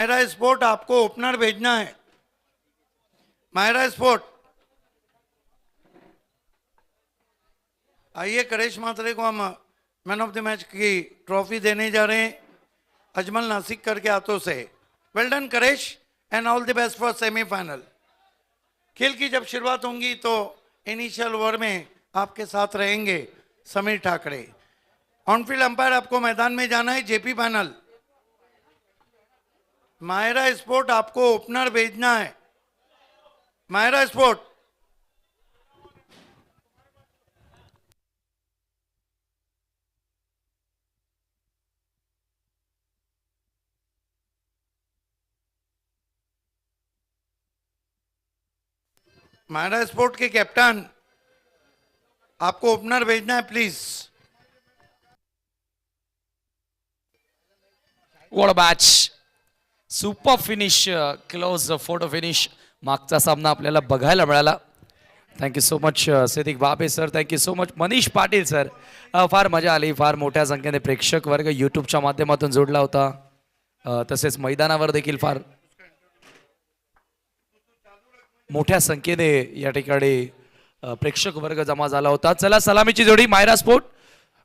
Myra sport आपको opener भेजना है। मायरा स्पोर्ट आइए, करेश मात्रे को हम मैन ऑफ द मैच की ट्रॉफी देने जा रहे हैं अजमल नासिककर के हाथों से। Well done Karesh and all the best for semifinal. खेल की जब शुरुआत होंगी तो इनिशियल ओवर में आपके साथ रहेंगे समीर ठाकरे। ऑनफील्ड अंपायर आपको मैदान में जाना है जेपी पैनल। मायरा स्पोर्ट आपको ओपनर भेजना है। मायरा स्पोर्ट मायरा स्पोर्ट के कैप्टन आपको ओपनर भेजना है please. What a match. Super finish, close photo finish मागचा सामना आपल्याला बघायला मिळाला. थँक्यू सो मच सिद्दीक बाबे sir, thank you so much Manish Patil sir. फार मजा आली. फार मोठ्या संख्येने प्रेक्षक वर्ग यूट्यूबच्या माध्यमातून जोडला होता. तसेच मैदानावर देखील फार मोठ्या संख्येने या ठिकाणी प्रेक्षक वर्ग जमा झाला होता. चला सलामीची जोडी मायरा स्पोर्ट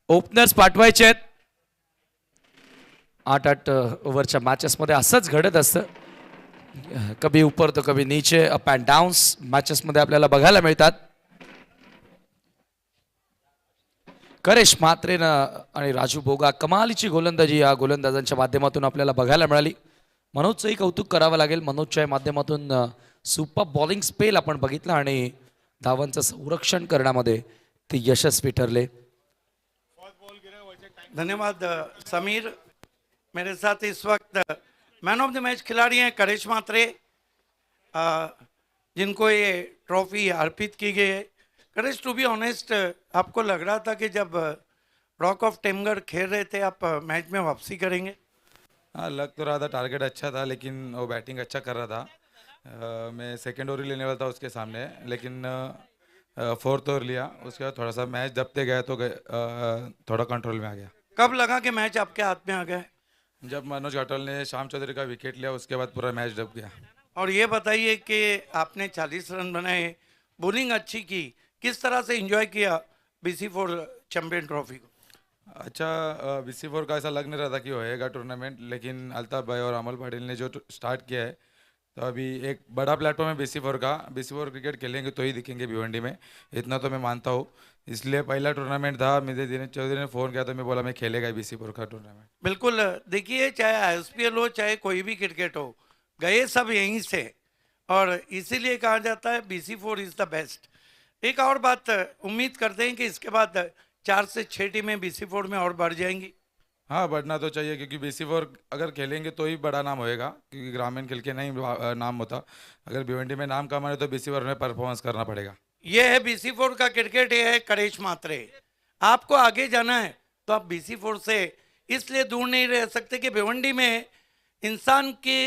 ओपनर्स पाठवायचे आहेत. 8-8 ओव्हरच्या मॅचेसमध्ये असंच घडत असतं. कभी ऊपर तो कभी नीचे, अप अँड डाऊन्स मॅचेसमध्ये आपल्याला बघायला मिळतात. करेश म्हात्रेनं आणि राजू बोगा कमालीची गोलंदाजी या गोलंदाजांच्या माध्यमातून आपल्याला बघायला मिळाली. मनोजचंही कौतुक करावं लागेल. मनोजच्या माध्यमातून सुपर बॉलिंग स्पेल आपण बघितला आणि धावांचं संरक्षण करण्यामध्ये ते यशस्वी ठरले. धन्यवाद समीर। मेरे साथ इस वक्त मैन ऑफ द मैच खिलाड़ी हैं करेश मात्रे, जिनको ये ट्रॉफी अर्पित की गई है। करेश, टू बी ऑनेस्ट, आपको लग रहा था कि जब रॉक ऑफ टेमगढ़ खेल रहे थे आप मैच में वापसी करेंगे? हाँ, लग तो रहा था, टारगेट अच्छा था, लेकिन वो बैटिंग अच्छा कर रहा था. मैं सेकेंड ओवर ही लेने वाला था उसके सामने, लेकिन फोर्थ ओवर लिया. उसके बाद थोड़ा सा मैच दबते गए तो थोड़ा कंट्रोल में आ गया. कब लगा कि मैच आपके हाथ में आ गया? जब मनोज घाटल ने श्याम चौधरी का विकेट लिया उसके बाद पूरा मैच दब गया. और ये बताइए कि आपने 40 रन बनाए, बॉलिंग अच्छी की, किस तरह से एंजॉय किया BC4 चैंपियन ट्रॉफी को? अच्छा, BC4 का ऐसा लग नहीं रहा था कि होएगा टूर्नामेंट, लेकिन अल्ताफ भाई और अमल पाटिल ने जो स्टार्ट किया है, तो अभी एक बड़ा प्लेटफॉर्म है BC4 का. BC4 क्रिकेट खेलेंगे तो ही दिखेंगे भिवंडी में, इतना तो मैं मानता हूँ. इसलिए पहला टूर्नामेंट था. मुझे दिनेश चौधरी ने फ़ोन किया तो मैं बोला मैं खेलेगा BC4 का टूर्नामेंट. बिल्कुल, देखिए चाहे ISPL हो चाहे कोई भी क्रिकेट हो, गए सब यहीं से, और इसीलिए कहा जाता है BC4 इज़ द बेस्ट. एक और बात, उम्मीद करते हैं कि इसके बाद 4 से 6 टीमें BC4 में और बढ़ जाएंगी. हाँ, बढ़ना तो चाहिए, क्योंकि BC4 अगर खेलेंगे तो ही बड़ा नाम होएगा, क्योंकि ग्रामीण खेल के नहीं नाम होता. अगर भिवंडी में नाम कमाने तो BC4 में परफॉर्मेंस करना पड़ेगा. ये है BC4 का क्रिकेट, ये है करेश मात्रे. आपको आगे जाना है तो आप BC4 से इसलिए दूर नहीं रह सकते कि भिवंडी में इंसान के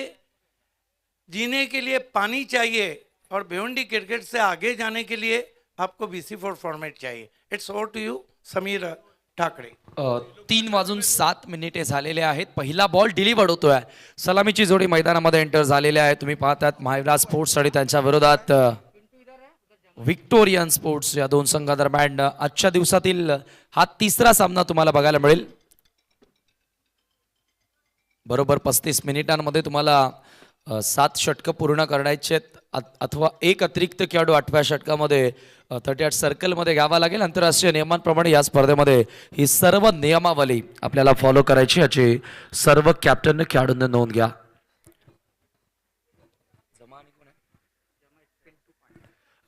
जीने के लिए पानी चाहिए, और भिवंडी क्रिकेट से आगे जाने के लिए आपको BC4 फॉर्मेट चाहिए. It's over to you Sameer Thackeray. 3:07 झालेले आहेत. पहिला बॉल डिलिव्हर्ड होतोय. सलामीची जोडी मैदानामध्ये एंटर झालेली आहे. तुम्ही पाहतात मायरा स्पोर्ट्स आणि त्यांच्या विरोधात विक्टोरियन स्पोर्ट्स या दोन संघादरम्यान आजच्या दिवसातील हा तिसरा सामना तुम्हाला बघायला मिळेल. बरोबर 35 मिनिटांमध्ये तुम्हाला 7 षटकं पूर्ण करायचे आहेत, अथवा एक अतिरिक्त खेळाडू 8व्या षटकामध्ये 38 सर्कलमध्ये घ्यावा लागेल. आंतरराष्ट्रीय नियमांप्रमाणे या स्पर्धेमध्ये ही सर्व नियमावली आपल्याला फॉलो करायची, याची सर्व कॅप्टन खेळाडूंनी नोंद घ्या.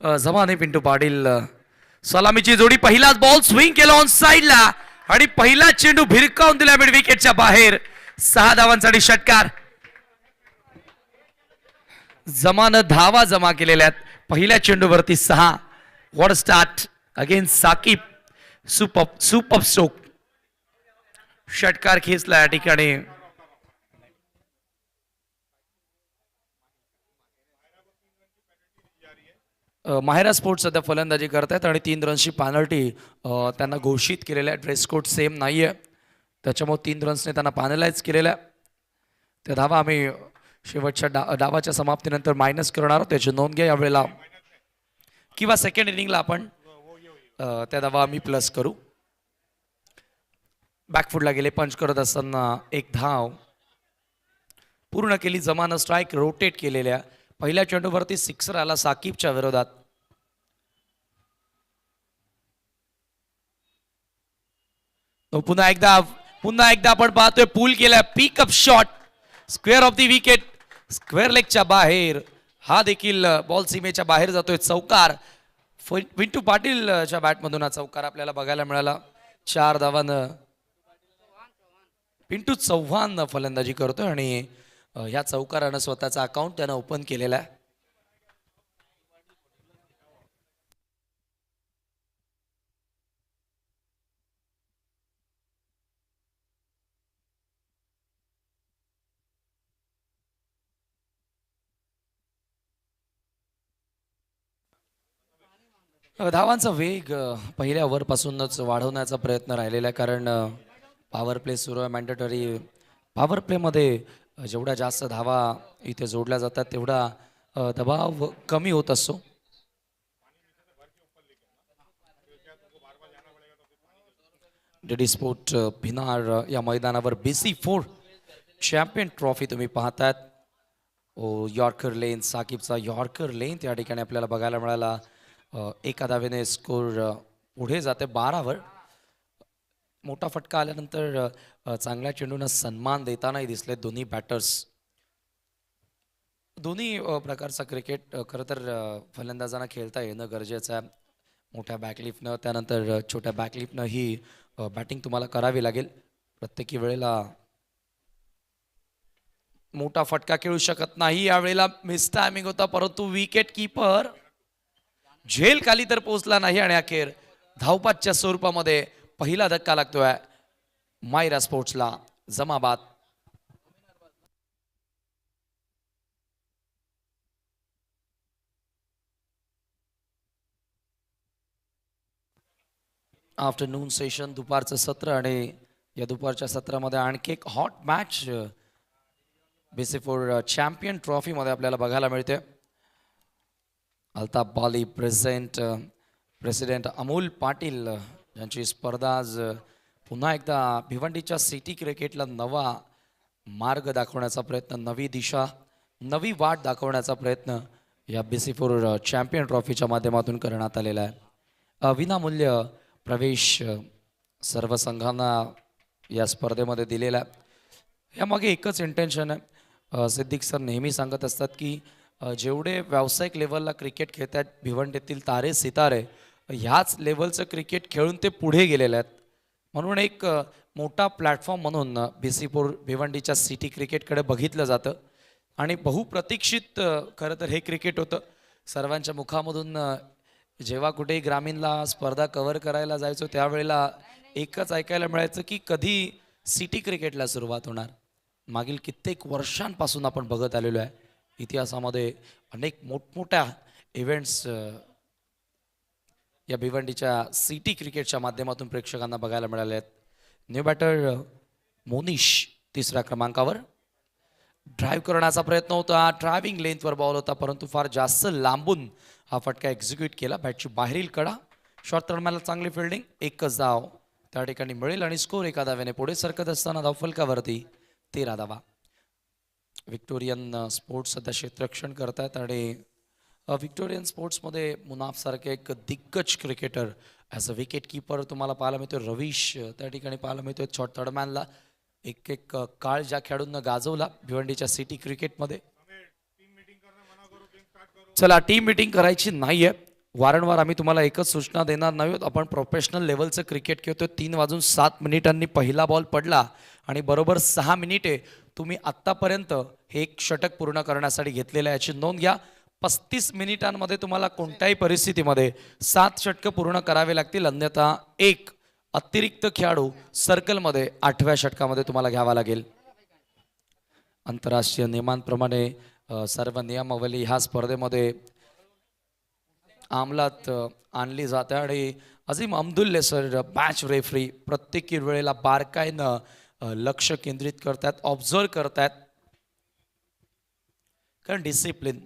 जमाने पिंटू पाटील. सलामीची जोडी, पहिलाच बॉल स्विंग केला ऑन साइडला आणि पहिला चेंडू भिरकावून दिला मिड विकेटच्या बाहेर. 6 धावांसाठी षटकार. जमानं धावा जमा केलेल्या आहेत. पहिल्या चेंडूवरती 6. What start again Sakib. Super stroke. षटकार खेचला या ठिकाणी. मायरा स्पोर्ट्स सध्या फलंदाजी करतायत आणि 3 रन्सची पॅनल्टी त्यांना घोषित केलेल्या आहे. ड्रेस कोड सेम नाही आहे, त्याच्यामुळे 3 रन्सने त्यांना पॅनलाइज केलेल्या. त्या धावा आम्ही शेवटच्या डावाच्या समाप्तीनंतर मायनस करणार आहोत, त्याची नोंद घ्या यावेळेला, किंवा सेकंड इनिंगला आपण त्या धावा आम्ही प्लस करू. बॅकफुटला गेले पंच करत असताना एक धाव पूर्ण केली, जमानं स्ट्राईक रोटेट केलेल्या. पहिल्या चेंडूवरती सिक्सर आला साकिबच्या विरोधात. पुन्हा एकदा आपण पाहतोय पूल केलाय, pickup shot square of the wicket, square लेगच्या बाहेर. हा देखील बॉल सीमेच्या बाहेर जातोय. चौकार विंटू पाटीलच्या बॅटमधून हा चौकार आपल्याला बघायला मिळाला. 4 धावांना पिंटू चव्हाण फलंदाजी करतोय आणि ह्या चौकारानं स्वतःचा अकाउंट त्यानं ओपन केलेला आहे. धावांचा वेग पहिल्या ओव्हरपासूनच वाढवण्याचा प्रयत्न राहिलेला आहे, कारण पॉवर प्ले सुरू आहे. मॅन्डेटरी पॉवर प्लेमध्ये जेवढ्या जास्त धावा इथे जोडल्या जातात तेवढा दबाव कमी होत असतो. डीडी स्पोर्ट भिनार या मैदानावर BC4 चॅम्पियन ट्रॉफी तुम्ही पाहतात. यॉर्कर लेन, साकिबचा यॉर्कर लेन त्या ठिकाणी आपल्याला बघायला मिळाला. एका धावेने स्कोर पुढे जाते 12वर. मोठा फटका आल्यानंतर चांगल्या चेंडूंना सन्मान देतानाही दिसले दोन्ही बॅटर्स. दोन्ही प्रकारचा क्रिकेट खरं तर फलंदाजांना खेळता येणं गरजेचं आहे. मोठ्या बॅकलिफ्टनं त्यानंतर छोट्या बॅकलिफ्टनं ही बॅटिंग तुम्हाला करावी लागेल. प्रत्येकी वेळेला मोठा फटका खेळू शकत नाही. यावेळेला मिस टायमिंग होता, परंतु विकेट कीपर झेल खाली तर पोहोचला नाही आणि अखेर धावपाच्या स्वरूपामध्ये पहिला धक्का लागतोय मायरा स्पोर्ट्सला. जमाबाद आफ्टरनून सेशन, दुपारचं सत्र, आणि या दुपारच्या सत्रामध्ये आणखी एक हॉट मॅच BC4 चॅम्पियन ट्रॉफीमध्ये आपल्याला बघायला मिळते. अल्ताफ बाली प्रेसिडेंट अमोल पाटील यांची स्पर्धा आज पुन्हा एकदा भिवंडीच्या सिटी क्रिकेटला नवा मार्ग दाखवण्याचा प्रयत्न, नवी दिशा, नवी वाट दाखवण्याचा प्रयत्न या BC4 चॅम्पियन ट्रॉफीच्या माध्यमातून करण्यात आलेला आहे. विनामूल्य प्रवेश सर्व संघांना या स्पर्धेमध्ये दिलेला आहे. यामागे एकच इंटेन्शन आहे. सिद्दीक सर नेहमी सांगत असतात की जेवढे व्यावसायिक लेवलला क्रिकेट खेळतात भिवंडीतील तारे सितारे, ह्याच लेवलचं क्रिकेट खेळून ते पुढे गेलेले आहेत. म्हणून एक मोठा प्लॅटफॉर्म म्हणून BC4 भिवंडीच्या सिटी क्रिकेटकडे बघितलं जातं आणि बहुप्रतीक्षित खरं तर हे क्रिकेट होतं. सर्वांच्या मुखामधून जेव्हा कुठेही ग्रामीणला स्पर्धा कव्हर करायला जायचो त्यावेळेला एकच ऐकायला मिळायचं की कधी सिटी क्रिकेटला सुरुवात होणार. मागील कित्येक वर्षांपासून आपण बघत आलेलो आहे. इतिहासामध्ये अनेक मोठमोठ्या इव्हेंट्स या भिवंडीच्या सिटी क्रिकेटच्या माध्यमातून प्रेक्षकांना बघायला मिळाले आहेत. न्यू बॅटर मोनिश 3ऱ्या क्रमांकावर ड्राईव्ह करण्याचा प्रयत्न होता. ड्रायव्हिंग लेंथवर बॉल होता, परंतु फार जास्त लांबून हा फटका एक्झिक्यूट केला. बॅटची बाहेरील कडा, शॉर्ट टर्मला चांगली फिल्डिंग, एकच धाव त्या ठिकाणी मिळेल आणि स्कोर एका धाव्याने पुढे सरकत असताना धावफलकावरती 13 धावा. विक्टोरियन स्पोर्ट्स सध्या क्षेत्ररक्षण करतात आणि विक्टोरियन स्पोर्ट्समध्ये मुनाफ सारखे एक दिग्गज cricketer as a wicket keeper तुम्हाला पाहायला मिळतोय. रवीश त्या ठिकाणी पाहायला मिळतोय. शॉर्ट थर्डमॅनला एक काळ ज्या खेळाडूंना गाजवला भिवंडीच्या सिटी क्रिकेटमध्ये. चला, टीम मीटिंग करायची नाहीये. वारंवार आम्ही तुम्हाला एकच सूचना देणार नाही आहोत. आपण प्रोफेशनल लेवलचं क्रिकेट खेळतोय. 3:07 पहिला बॉल पडला आणि बरोबर 6 मिनिटे तुम्ही आत्तापर्यंत हे एक षटक पूर्ण करण्यासाठी घेतलेलं आहे, याची नोंद घ्या. 35 मिनिटांमध्ये तुम्हाला कोणत्याही परिस्थितीमध्ये 7 षटकं पूर्ण करावे लागतील, अन्यथा एक अतिरिक्त खेळाडू सर्कलमध्ये 8व्या षटकामध्ये तुम्हाला घ्यावा लागेल. आंतरराष्ट्रीय नियमांप्रमाणे सर्व नियमावली ह्या स्पर्धेमध्ये अंमलात आणली जाते आणि अझीम अब्दुल्ले सर मॅच रेफरी प्रत्येक वेळेला बारकाईनं लक्ष केंद्रित करतात, ऑब्झर्व करतात. कारण डिसिप्लिन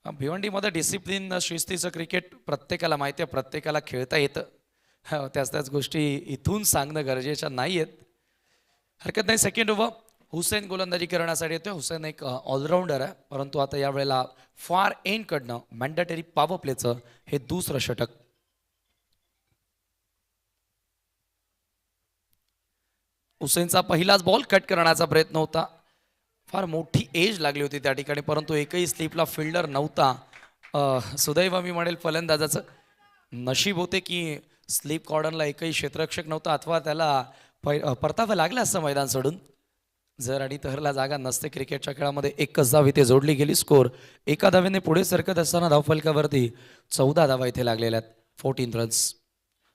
भिवंडीमध्ये डिसिप्लिन शिस्तीचं क्रिकेट प्रत्येकाला माहिती आहे, प्रत्येकाला खेळता येतं. त्याच गोष्टी इथून सांगणं गरजेच्या नाही आहेत. हरकत नाही. सेकंड ओव्हर हुसेन गोलंदाजी करण्यासाठी येतोय. हुसेन एक ऑलराऊंडर आहे, परंतु आता यावेळेला फार एंडकडनं मॅन्डेटरी पॉवर प्लेचं हे दुसरं षटक. हुसेनचा पहिलाच बॉल कट करण्याचा प्रयत्न होता. फार मोठी एज लागली होती त्या ठिकाणी, परंतु एकही स्लिपला फिल्डर नव्हता. सुदैव मी म्हणेल फलंदाजाचं नशीब होते की स्लीप कॉर्डनला एकही क्षेत्ररक्षक नव्हता, अथवा त्याला परतावं लागलं असं मैदान सोडून. जर आणि तहरला जागा नसते क्रिकेटच्या खेळामध्ये. एकच धाव इथे जोडली गेली. स्कोर एका धावेने पुढे सरकत असताना धावफलकावरती 14 धावा इथे लागलेल्या आहेत. 14 रन्स.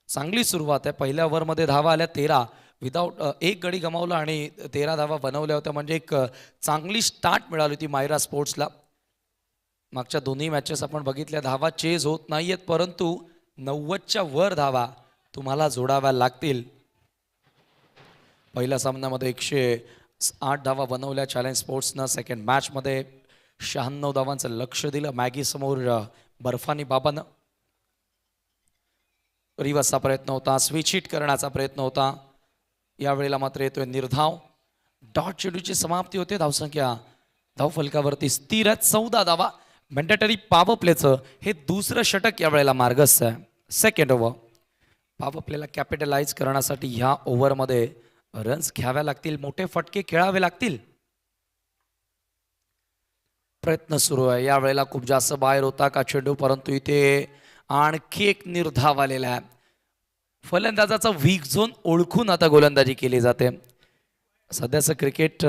चांगली सुरुवात आहे. पहिल्या ओव्हरमध्ये धावा आल्या 13. विदाऊट एक गडी गमावला आणि 13 धावा बनवल्या होत्या, म्हणजे एक चांगली स्टार्ट मिळाली होती मायरा स्पोर्ट्सला. मागच्या दोन्ही मॅचेस आपण बघितल्या, धावा चेज होत नाहीयेत, परंतु 90च्या वर धावा तुम्हाला जोडाव्या लागतील. पहिल्या सामन्यामध्ये 108 धावा बनवल्या चॅलेंज स्पोर्ट्सनं. सेकंड मॅचमध्ये 96 धावांचं लक्ष दिलं मॅगी समोर बर्फानी बाबानं. रिवर्सचा प्रयत्न होता, स्विच हिट करण्याचा प्रयत्न होता. यावेळेला मात्र येतोय निर्धाव. डॉट चेंडूची समाप्ती होते. धावसंख्या धावफलकावरती स्थिर आहेत. 14 धावा. मॅन्डेटरी पॉवर प्लेचं हे दुसरं षटक यावेळेला मार्गस्थ आहे. सेकंड ओव्हर पॉवर प्लेला कॅपिटलाइज करण्यासाठी ह्या ओव्हरमध्ये रन्स घ्याव्या लागतील, मोठे फटके खेळावे लागतील. प्रयत्न सुरू आहे. यावेळेला खूप जास्त बाहेर होता का चेंडू, परंतु इथे आणखी एक निर्धाव आलेला आहे. फलंदाजाचा वीक झोन ओळखून आता गोलंदाजी केली जाते. सध्याचं क्रिकेट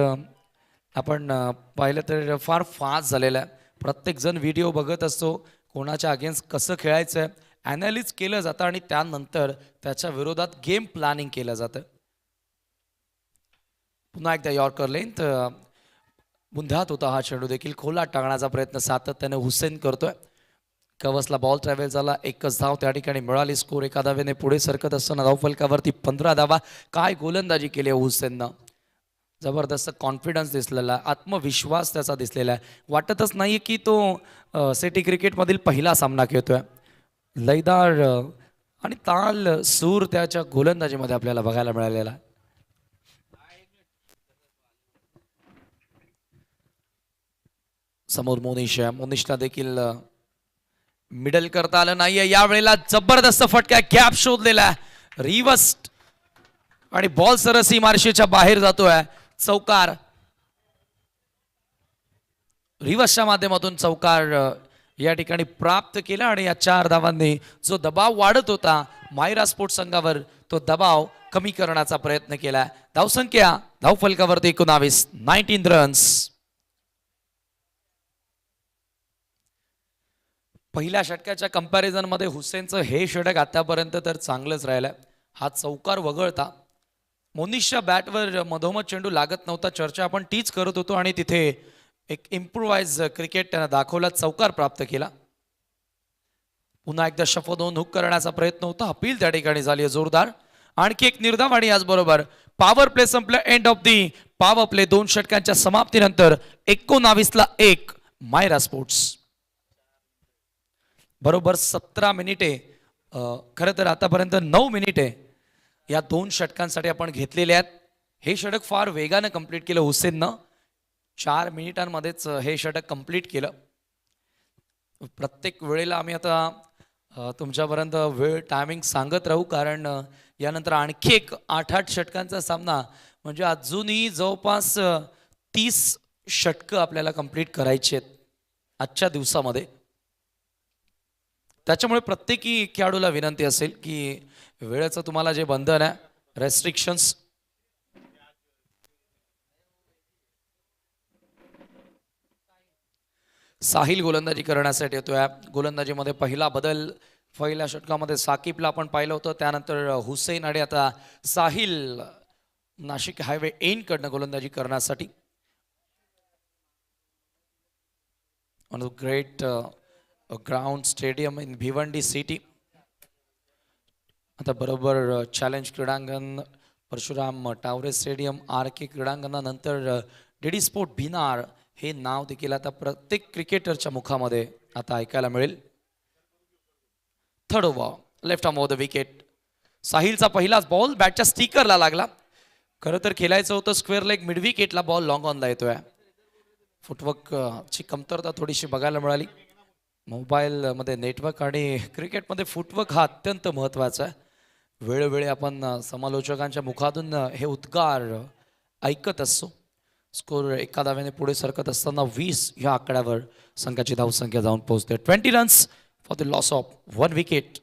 आपण पाहिलं तर फार फास्ट झालेलं आहे. प्रत्येकजण व्हिडिओ बघत असतो, कोणाच्या अगेन्स्ट कसं खेळायचं आहे ॲनालिज केलं जातं आणि त्यानंतर त्याच्या विरोधात गेम प्लॅनिंग केलं जातं. पुन्हा एकदा यॉर्कर लेंथ बुंध्यात होता हा चेंडू देखील. खोलात टाकण्याचा प्रयत्न सातत्याने हुसेन करतोय. कवसला बॉल ट्रॅव्हल झाला. एकच धाव त्या ठिकाणी मिळाली. स्कोर एका धावेने पुढे सरकत असताना धावफलकावरती 15 धावा. काय गोलंदाजी केली आहे हुसेननं. जबरदस्त कॉन्फिडन्स दिसलेला आहे, आत्मविश्वास त्याचा दिसलेला आहे. वाटतच नाही की तो सिटी क्रिकेटमधील पहिला सामना खेळतोय. लयदार आणि ताल सूर त्याच्या गोलंदाजीमध्ये आपल्याला बघायला मिळालेला आहे. समोर मोनिश आहे. मोनिशला देखील मिडल करता आलं नाहीये. यावेळेला जबरदस्त फटका गॅप शोधलेला आहे. रिव्हर्स आणि बॉल सरस मार्शीच्या बाहेर जातोय. चौकार रिव्हर्सच्या माध्यमातून चौकार या ठिकाणी प्राप्त केला आणि या 4 धावांनी जो दबाव वाढत होता मायरा स्पोर्ट्स संघावर, तो दबाव कमी करण्याचा प्रयत्न केला. धावसंख्या धावफलकावरती 19 रन्स. पहिल्या षटकाच्या कंपॅरिझन मध्ये हुसेनचं हे षटक आतापर्यंत तर चांगलंच राहिलंय. हा चौकार वगळता मोनिशच्या बॅटवर मधोमध चेंडू लागत नव्हता. चर्चा आपण तीच करत होतो आणि तिथे एक इम्प्रोवाइज क्रिकेट त्यानं दाखवला. चौकार प्राप्त केला. पुन्हा एकदा शफो दोन हुक करण्याचा प्रयत्न होता. अपील त्या ठिकाणी झाली जोरदार. आणखी एक निर्धाव आणि याचबरोबर पॉवर प्ले संपलं. End of the power play. 2 षटकांच्या समाप्तीनंतर 19ला 1 मायरा स्पोर्ट्स. बरोबर 17 मिनिटे, खरं तर आतापर्यंत 9 मिनिटे या 2 षटकांसाठी आपण घेतलेले आहेत. हे षटक फार वेगानं कंप्लीट केलं हुसेननं. 4 मिनिटांमध्येच हे षटक कंप्लीट केलं. प्रत्येक वेळेला आम्ही आता तुमच्यापर्यंत वेळ टायमिंग सांगत राहू, कारण यानंतर आणखी एक 8 षटकांचा सामना, म्हणजे अजूनही जवळपास 30 षटकं आपल्याला कंप्लीट करायची आहेत आजच्या दिवसामध्ये. त्याच्यामुळे प्रत्येकी खेळाडूला विनंती असेल की वेळेचं तुम्हाला जे बंधन आहे, रेस्ट्रिक्शन्स, साहिल गोलंदाजी करण्यासाठी येतोय. गोलंदाजीमध्ये पहिला बदल पहिल्या षटकामध्ये साकिबला आपण पाहिलं होतं, त्यानंतर हुसेन आणि आता साहिल नाशिक हायवे एंड कडनं गोलंदाजी करण्यासाठी. Great ground stadium in Bhiwandi city. आता बरोबर चॅलेंज क्रीडांगण, परशुराम टावरे स्टेडियम, आर के क्रीडांगणानंतर डीडी स्पोर्ट भिनार हे नाव देखील आता प्रत्येक क्रिकेटरच्या मुखामध्ये आता ऐकायला मिळेल. Third over left arm over the wicket. साहिलचा पहिलाच बॉल बॅटच्या स्टिकरला लागला. खरं तर खेळायचं होतं स्क्वेअर लेग मिड विकेटला, बॉल लॉंग ऑनला येतोय. फुटवर्क ची कमतरता थोडीशी बघायला मिळाली. मोबाईलमध्ये नेटवर्क आणि क्रिकेटमध्ये फुटवर्क हा अत्यंत महत्त्वाचा आहे. वेळोवेळी आपण समालोचकांच्या मुखातून हे उद्गार ऐकत असतो. स्कोर एका धाव्याने पुढे सरकत असताना 20 ह्या आकड्यावर संघाची धावसंख्या जाऊन पोहोचते. 20 runs for the loss of 1 wicket.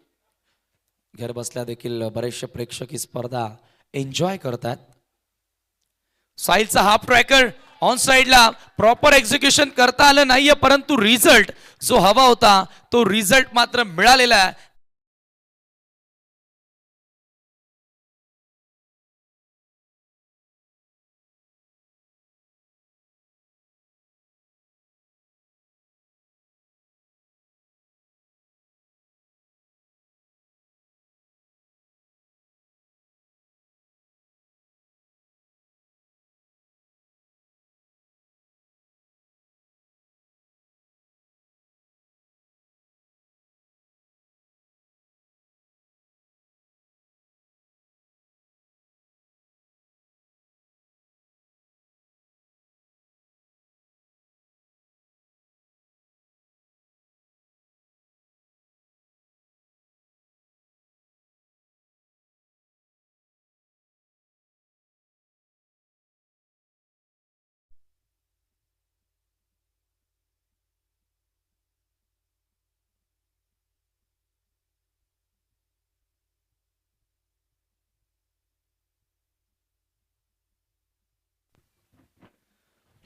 घर बसल्या देखील बरेचसे प्रेक्षक ही स्पर्धा एन्जॉय करतात. साहिलचा हाफ ट्रॅकर ऑन साइडला प्रॉपर एक्झिक्युशन करता आलं नाहीये, परंतु रिझल्ट जो हवा होता तो रिझल्ट मात्र मिळालेला आहे.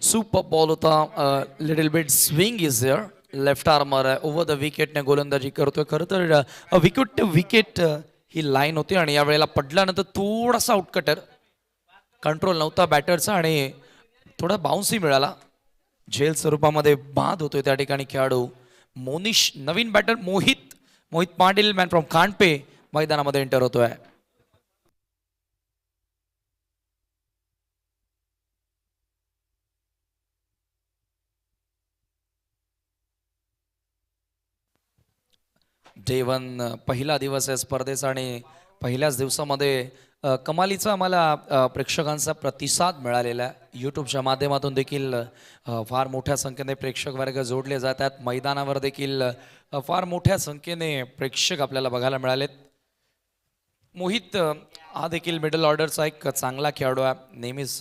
सुपर बॉल होता. Little bit swing is there. Left armer आहे, ओव्हर द विकेटने गोलंदाजी करतोय. खरं तर विकेट टू विकेट ही लाईन होती आणि या वेळेला पडल्यानंतर थोडासा आउटकटर कंट्रोल नव्हता बॅटरचा आणि थोडा बाउन्सही मिळाला. झेल स्वरूपामध्ये बाद होतोय त्या ठिकाणी खेळाडू मोनिश. नवीन batter Mohit Patil man from कानपे मैदानामध्ये एंटर होतोय. डे 1 पहिला दिवस आहे स्पर्धेचा आणि पहिल्याच दिवसामध्ये कमालीचा आम्हाला प्रेक्षकांचा प्रतिसाद मिळालेला आहे. यूट्यूबच्या माध्यमातून देखील फार मोठ्या संख्येने प्रेक्षक वर्ग जोडले जातात. मैदानावर देखील फार मोठ्या संख्येने प्रेक्षक आपल्याला बघायला मिळालेत. मोहित हा देखील मिडल ऑर्डरचा एक चांगला खेळाडू आहे. नेहमीच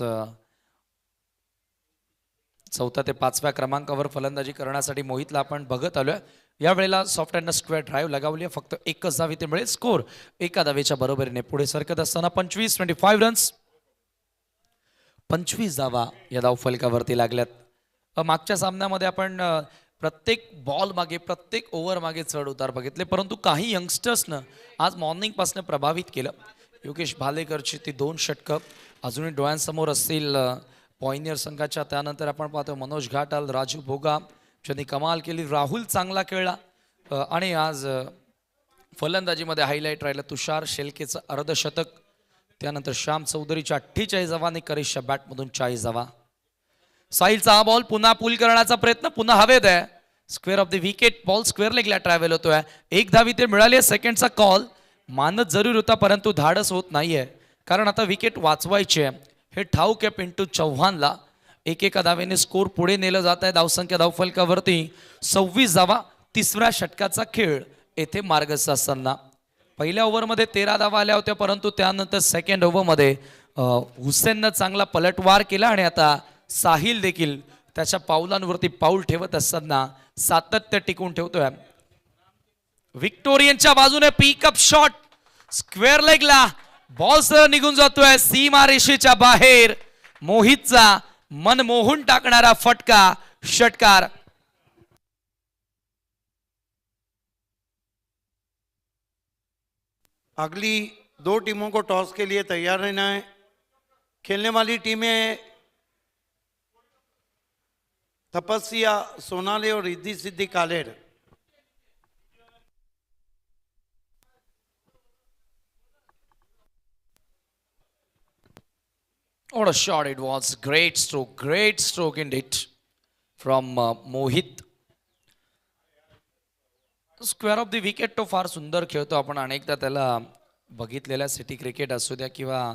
4थ्या ते 5व्या क्रमांकावर फलंदाजी करण्यासाठी मोहितला आपण बघत आलोय. यावेळेला सॉफ्ट अँड स्क्वेअर ड्राईव्ह लगावली आहे. फक्त एकच धाव इथे मिळेल. स्कोर एका धावेच्या बरोबरीने पुढे सरकत असताना 25 रन्स. 25 धावा या धावफलकावरती लागल्यात. मागच्या सामन्यामध्ये आपण प्रत्येक बॉल मागे प्रत्येक ओव्हर मागे चढ उतार बघितले, परंतु काही यंगस्टर्सनं आज मॉर्निंगपासून प्रभावित केलं. योगेश भालेकरची ती 2 षटकं अजूनही डोळ्यांसमोर असतील पॉइनियर संघाच्या. त्यानंतर आपण पाहतो मनोज घाटाल, राजू भोगा ज्यांनी कमाल केली. राहुल चांगला खेळला आणि आज फलंदाजीमध्ये हायलाईट राहिलं तुषार शेलकेचं अर्धशतक. त्यानंतर श्याम चौधरीच्या 48 धावा आणि करिशच्या बॅटमधून 40 धावा. साहिलचा हा बॉल पुन्हा पुल करण्याचा प्रयत्न पुन्हा हवेत आहे. Square of the wicket. Ball square लेगला ट्रॅव्हल होतोय. एक धाव इथे मिळाली आहे. सेकंडचा कॉल मानत जरूर होता, परंतु धाडस होत नाहीये कारण आता विकेट वाचवायची आहे. हे ठाऊक आहे पिंटू चव्हाणला. एका धावेने स्कोर पुढे नेलं जात आहे. धावसंख्या धावफलकावरती 26 धावा. 3ऱ्या षटकाचा खेळ येथे मार्गस्थ असताना पहिल्या ओव्हरमध्ये 13 धावा आल्या होत्या, परंतु त्यानंतर सेकंड ओव्हरमध्ये हुसेननं चांगला पलटवार केला आणि आता साहिल देखील त्याच्या पावलांवरती पाऊल ठेवत असताना सातत्य टिकून ठेवतोय. विक्टोरियनच्या बाजूने पिकअप शॉट स्क्वेअर लेगला बॉल सर निघून जातोय सीमा रेषेच्या बाहेर. मोहितचा मन मोहून टाकणारा फटका षटकार. अगली 2 टीमों को टॉस के लिए तैयार रहना है. खेलने वाली टीमें तपस्या सोनाले और Riddhi Siddhi कालेर. What a shot it was. Great stroke indeed. From Mohit. Square of the wicket तो फार सुंदर खेळतो. आपण अनेकदा त्याला बघितलेल्या सिटी क्रिकेट असू द्या किंवा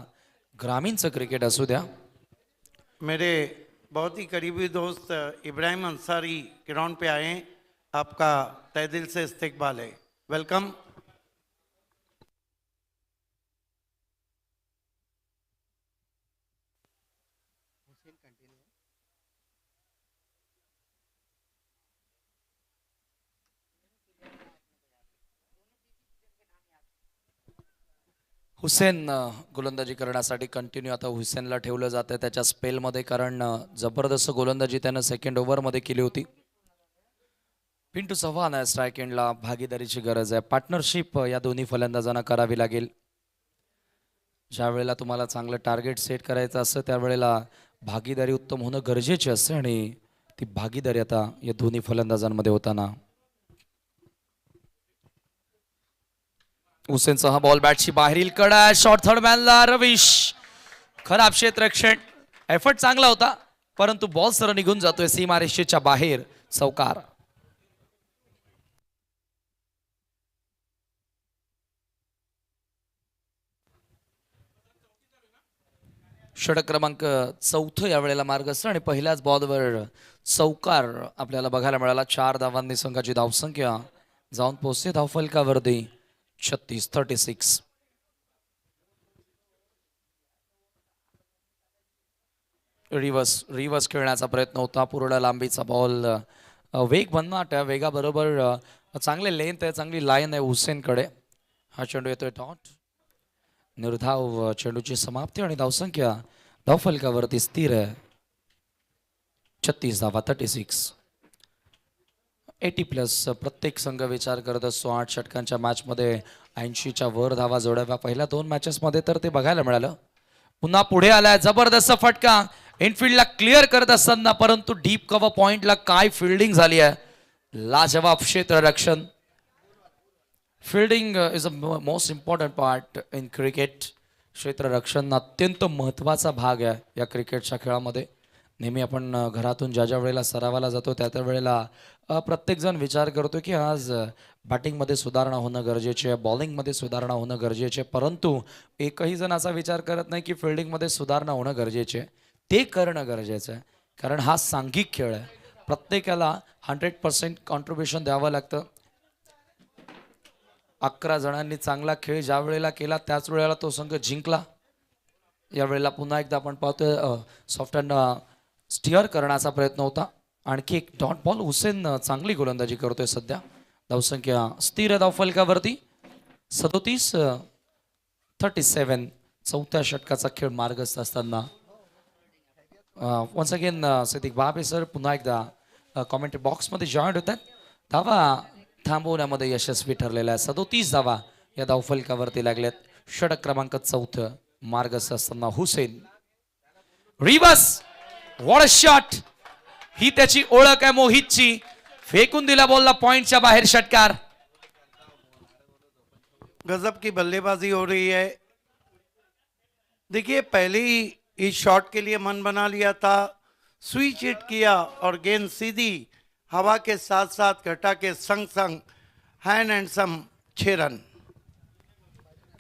ग्रामीणचं क्रिकेट असू द्या. मेरे बहुत ही करीबी दोस्त इब्राहिम अंसारी ग्राउंड पे आए हैं. आपका तहे दिल से इस्तकबाल है. वेलकम. हुसेन गोलंदाजी करण्यासाठी कंटिन्यू आता हुसेनला ठेवलं जातं त्याच्या स्पेलमध्ये, कारण जबरदस्त गोलंदाजी त्यानं सेकंड ओव्हरमध्ये केली होती. पिंटू चव्हाण आहे स्ट्राईक एंडला. भागीदारीची गरज आहे, पार्टनरशिप या दोन्ही फलंदाजांना करावी लागेल. ज्या वेळेला तुम्हाला चांगलं टार्गेट सेट करायचं असतं त्यावेळेला भागीदारी उत्तम होणं गरजेचे असते आणि ती भागीदारी आता या दोन्ही फलंदाजांमध्ये होताना. हुसेनचा हा बॉल बॅटची बाहेरील कडा. शॉर्ट थर्ड मॅनला रवीश. खराब क्षेत्ररक्षण. एफर्ट चांगला होता परंतु बॉल सरळ निघून जातोय सीमारेषेच्या बाहेर. चौकार. षटक क्रमांक 4 या वेळेला मार्गस्थ आणि पहिल्याच बॉलवर चौकार आपल्याला बघायला मिळाला. 4 धावांनी संघाची धावसंख्या जाऊन पोहोचते धावफलकावरती 36-36. रिव्हर्स खेळण्याचा प्रयत्न होता. पूर्ण लांबीचा बॉल. वेग भन्नाट आहे. वेगाबरोबर चांगले लेंथ आहे, चांगली लाईन आहे हुसेनकडे. हा चेंडू येतोय डॉट. निर्धाव चेंडूची समाप्ती आणि धावसंख्या धावफलकावरती स्थिर आहे 36 धावा 36. 80+ प्रत्येक संघ विचार करत असतो 8 षटकांच्या मॅचमध्ये 80च्या वर धावा जोडाव्या. पहिल्या 2 मॅचेसमध्ये तर ते बघायला मिळालं. पुन्हा पुढे आलाय जबरदस्त फटका इनफिल्डला क्लिअर करत असताना, परंतु डीप कव्हर पॉइंटला काय फिल्डिंग झाली आहे. लाजवाब क्षेत्ररक्षण. Fielding is a most important part in cricket. क्षेत्ररक्षण अत्यंत महत्त्वाचा भाग आहे या क्रिकेटच्या खेळामध्ये. नेहमी आपण घरातून ज्या वेळेला सरावाला जातो त्या वेळेला प्रत्येकजण विचार करतो की आज बॅटिंगमध्ये सुधारणा होणं गरजेचे आहे, बॉलिंगमध्ये सुधारणा होणं गरजेचे आहे, परंतु एकही जण असा विचार करत नाही की फिल्डिंगमध्ये सुधारणा होणं गरजेचे आहे. ते करणं गरजेचं आहे कारण हा सांघिक खेळ आहे. प्रत्येकाला 100% कॉन्ट्रीब्युशन द्यावं लागतं. 11 जणांनी चांगला खेळ ज्या वेळेला केला त्याच वेळेला तो संघ जिंकला. या वेळेला पुन्हा एकदा आपण पाहतोय सॉफ्ट अँड स्टिअर करण्याचा प्रयत्न होता. आणखी एक डॉट बॉल. हुसेन चांगली गोलंदाजी करतोय सध्या. धावसंख्या स्थिर धावफलकावरती 37-37. चौथ्या षटकाचा खेळ मार्गस्थ असताना वन्स अगेन सिद्दीक बाबे सर पुन्हा एकदा कॉमेंट्री बॉक्समध्ये जॉईंट होतात. धावा थांबवण्यामध्ये यशस्वी ठरलेला आहे. 37 धावा या धावफलकावरती लागल्यात. षटक क्रमांक 4 मार्गस्थ असताना Hussain. Reverse. What a shot. ही त्याची ओळख आहे मोहितची. फेकून दिला बॉलला पॉइंटच्या बाहेर. षटकार. गजब की बल्लेबाजी हो रही है. देखिए पहले ही इस शॉट के लिए मन बना लिया था, स्विच हिट किया और गेंद सीधी हवा के साथ साथ घटा के संग संग हैंड एंड सम 6 रन.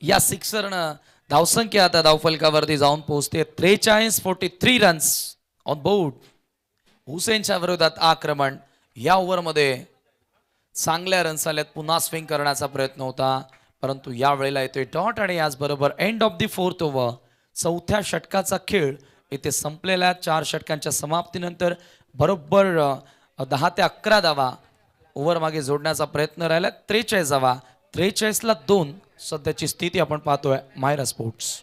या सिक्सरनं धावसंख्या आता धावफलकावरती जाऊन पोहोचते 43-43 रन्स ऑन बोर्ड. हुसेनच्या विरोधात आक्रमण. या ओव्हरमध्ये चांगल्या रन्स आल्यात. पुन्हा स्विंग करण्याचा प्रयत्न होता परंतु या वेळेला येतोय डॉट आणि याचबरोबर end of the 4th over. चौथ्या षटकाचा खेळ इथे संपलेला. 4 षटकांच्या समाप्तीनंतर बरोबर 10 ते 11 धावा ओव्हर मागे जोडण्याचा प्रयत्न राहिला. 43 धावा. 43ला 2 सध्याची स्थिती आपण पाहतोय मायरा स्पोर्ट्स.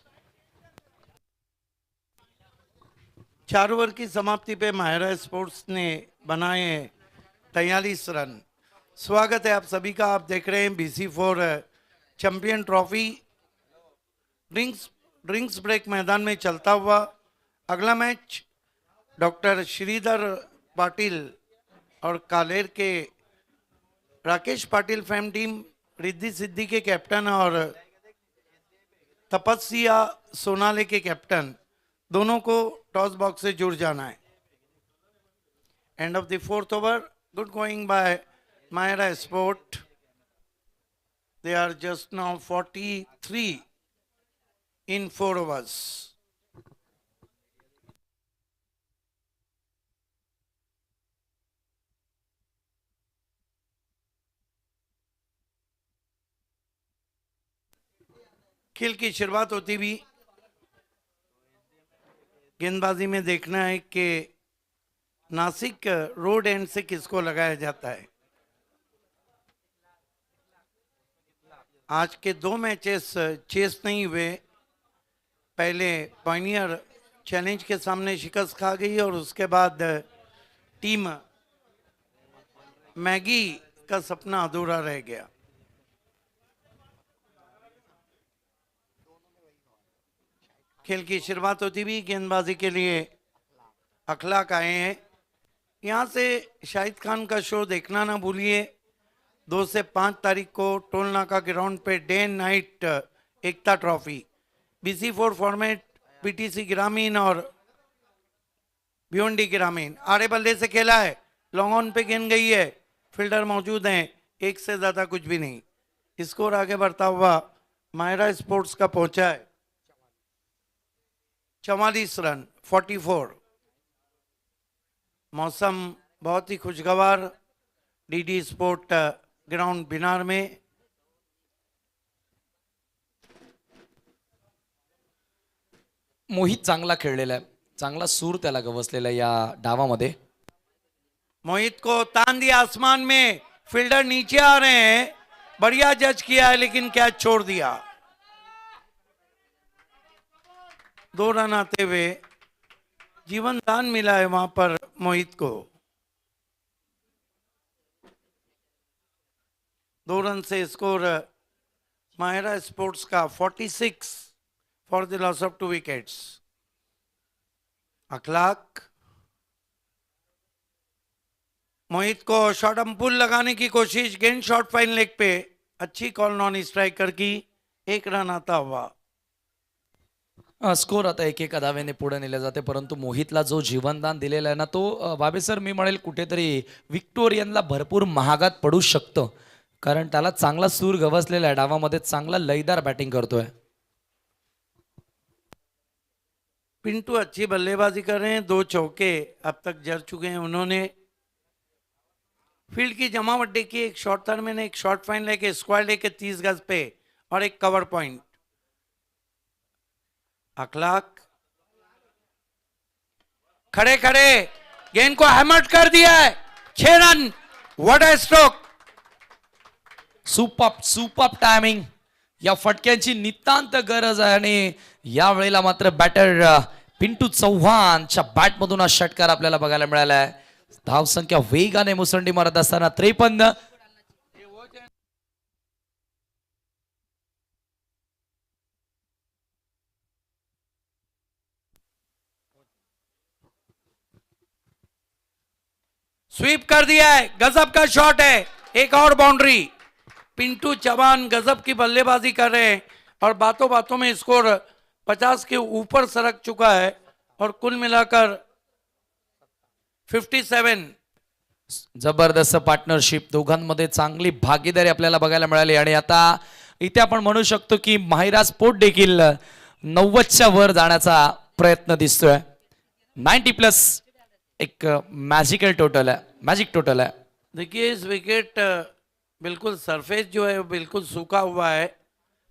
4 ओवर की समाप्ति पे माहिरा स्पोर्ट्स ने बनाए 43 रन. स्वागत है आप सभी का. आप देख रहे हैं BC4 champion trophy drinks break मैदान में चलता हुआ. अगला मैच डॉक्टर श्रीधर पाटिल और कालेर के राकेश पाटिल फैम टीम रिद्धि सिद्धि के कैप्टन और तपस्या सोनाले के कैप्टन दोनों को टॉस बॉक्स से जुड़ जाना है. End of the fourth over. Good going by Myra Sport. They are just now 43 in 4 overs. खेल की शुरुआत होती भी गेंदबाजी में देखना है कि नासिक रोड एंड से किसको लगाया जाता है। आज के 2 मैचेस चेस नहीं हुए। पहले पायनियर चैलेंज के सामने शिकस्त खा गई और उसके बाद टीम मैगी का सपना अधूरा रह गया। खेल की शुरुआत होती भी गेंदबाजी के लिए अखलाक आए हैं। यहाँ से शाहिद खान का शो देखना ना भूलिए। 2 से 5 तारीख को टोल नाका ग्राउंड पे डे एंड नाइट एकता ट्रॉफी BC4 फॉर्मेट PTC ग्रामीण और भिवंडी ग्रामीण। आड़े बल्ले से खेला है, लॉन्ग ऑन पे गेंद गई है, फील्डर मौजूद हैं, एक से ज्यादा कुछ भी नहीं। स्कोर आगे बढ़ता हुआ मायरा स्पोर्ट्स का पहुंचा है 44 रन 44। मौसम बहुत ही खुशगवार DD स्पोर्ट ग्राउंड बिनार में। मोहित चांगला खेळलेला आहे, चांगला सूर त्याला गवसलेला आहे या डावामध्ये. मोहित को तान दिया आसमान में, फील्डर नीचे आ रहे हैं, बढ़िया जज किया है लेकिन कैच छोड़ दिया। 2 रन आते हुए जीवन दान मिला है वहां पर मोहित को। 2 रन से स्कोर माहिरा स्पोर्ट्स का 46 for the loss of 2 wickets. अखलाक मोहित को शॉर्ट पुल लगाने की कोशिश, गेंद शॉर्ट फाइन लेग पे, अच्छी कॉल नॉन स्ट्राइकर की, 1 रन आता हुआ। स्कोर आता 1-1 धावेने पुढे नेले जाते, परंतु मोहितला जो जीवनदान दिलेला आहे ना तो बाबे सर मी म्हणेल कुठेतरी विक्टोरियनला भरपूर महागात पडू शकतं, कारण त्याला चांगला सूर गवसलेला आहे डावामध्ये, चांगला लयदार बॅटिंग करतोय। पिंटू अच्छी बल्लेबाजी कर रहे हैं, 2 चौके अब तक जड़ चुके हैं उन्होंने। फील्ड की जमावट देखिए, एक शॉर्ट थर्ड में, एक शॉर्ट फाइन लेके स्क्वायर लेके 30 गज पे और एक कवर पॉइंट। अखलाक खड़े खड़े गेंद को हैमर कर दिया है, 6 run. What a stroke. Super timing, या फटक्यांची नितांत गरज आहे आणि या वेळेला मात्र बॅटर पिंटू चव्हाणच्या बॅटमधून हा षटकार आपल्याला बघायला मिळाला आहे। धावसंख्या वेगाने मुसंडी मारत असताना 53। स्वीप कर दिया है, गजब का शॉट है, एक और बाउंड्री। पिंटू चौहान गजब की बल्लेबाजी कर रहे हैं और बातों बातों में स्कोर 50 के ऊपर सरक चुका है और कुल मिलाकर 57। जबरदस्त पार्टनरशिप, दोघांमध्ये चांगली भागीदारी आपल्याला बघायला मिळाली आणि आता इथे आपण म्हणू शकतो की माहिरा स्पोर्ट देखील 90च्या वर जाण्याचा प्रयत्न दिसतोय। 90+ एक मैजिक टोटल है। देखिए इस विकेट बिल्कुल सरफेस जो है वो बिल्कुल सूखा हुआ है,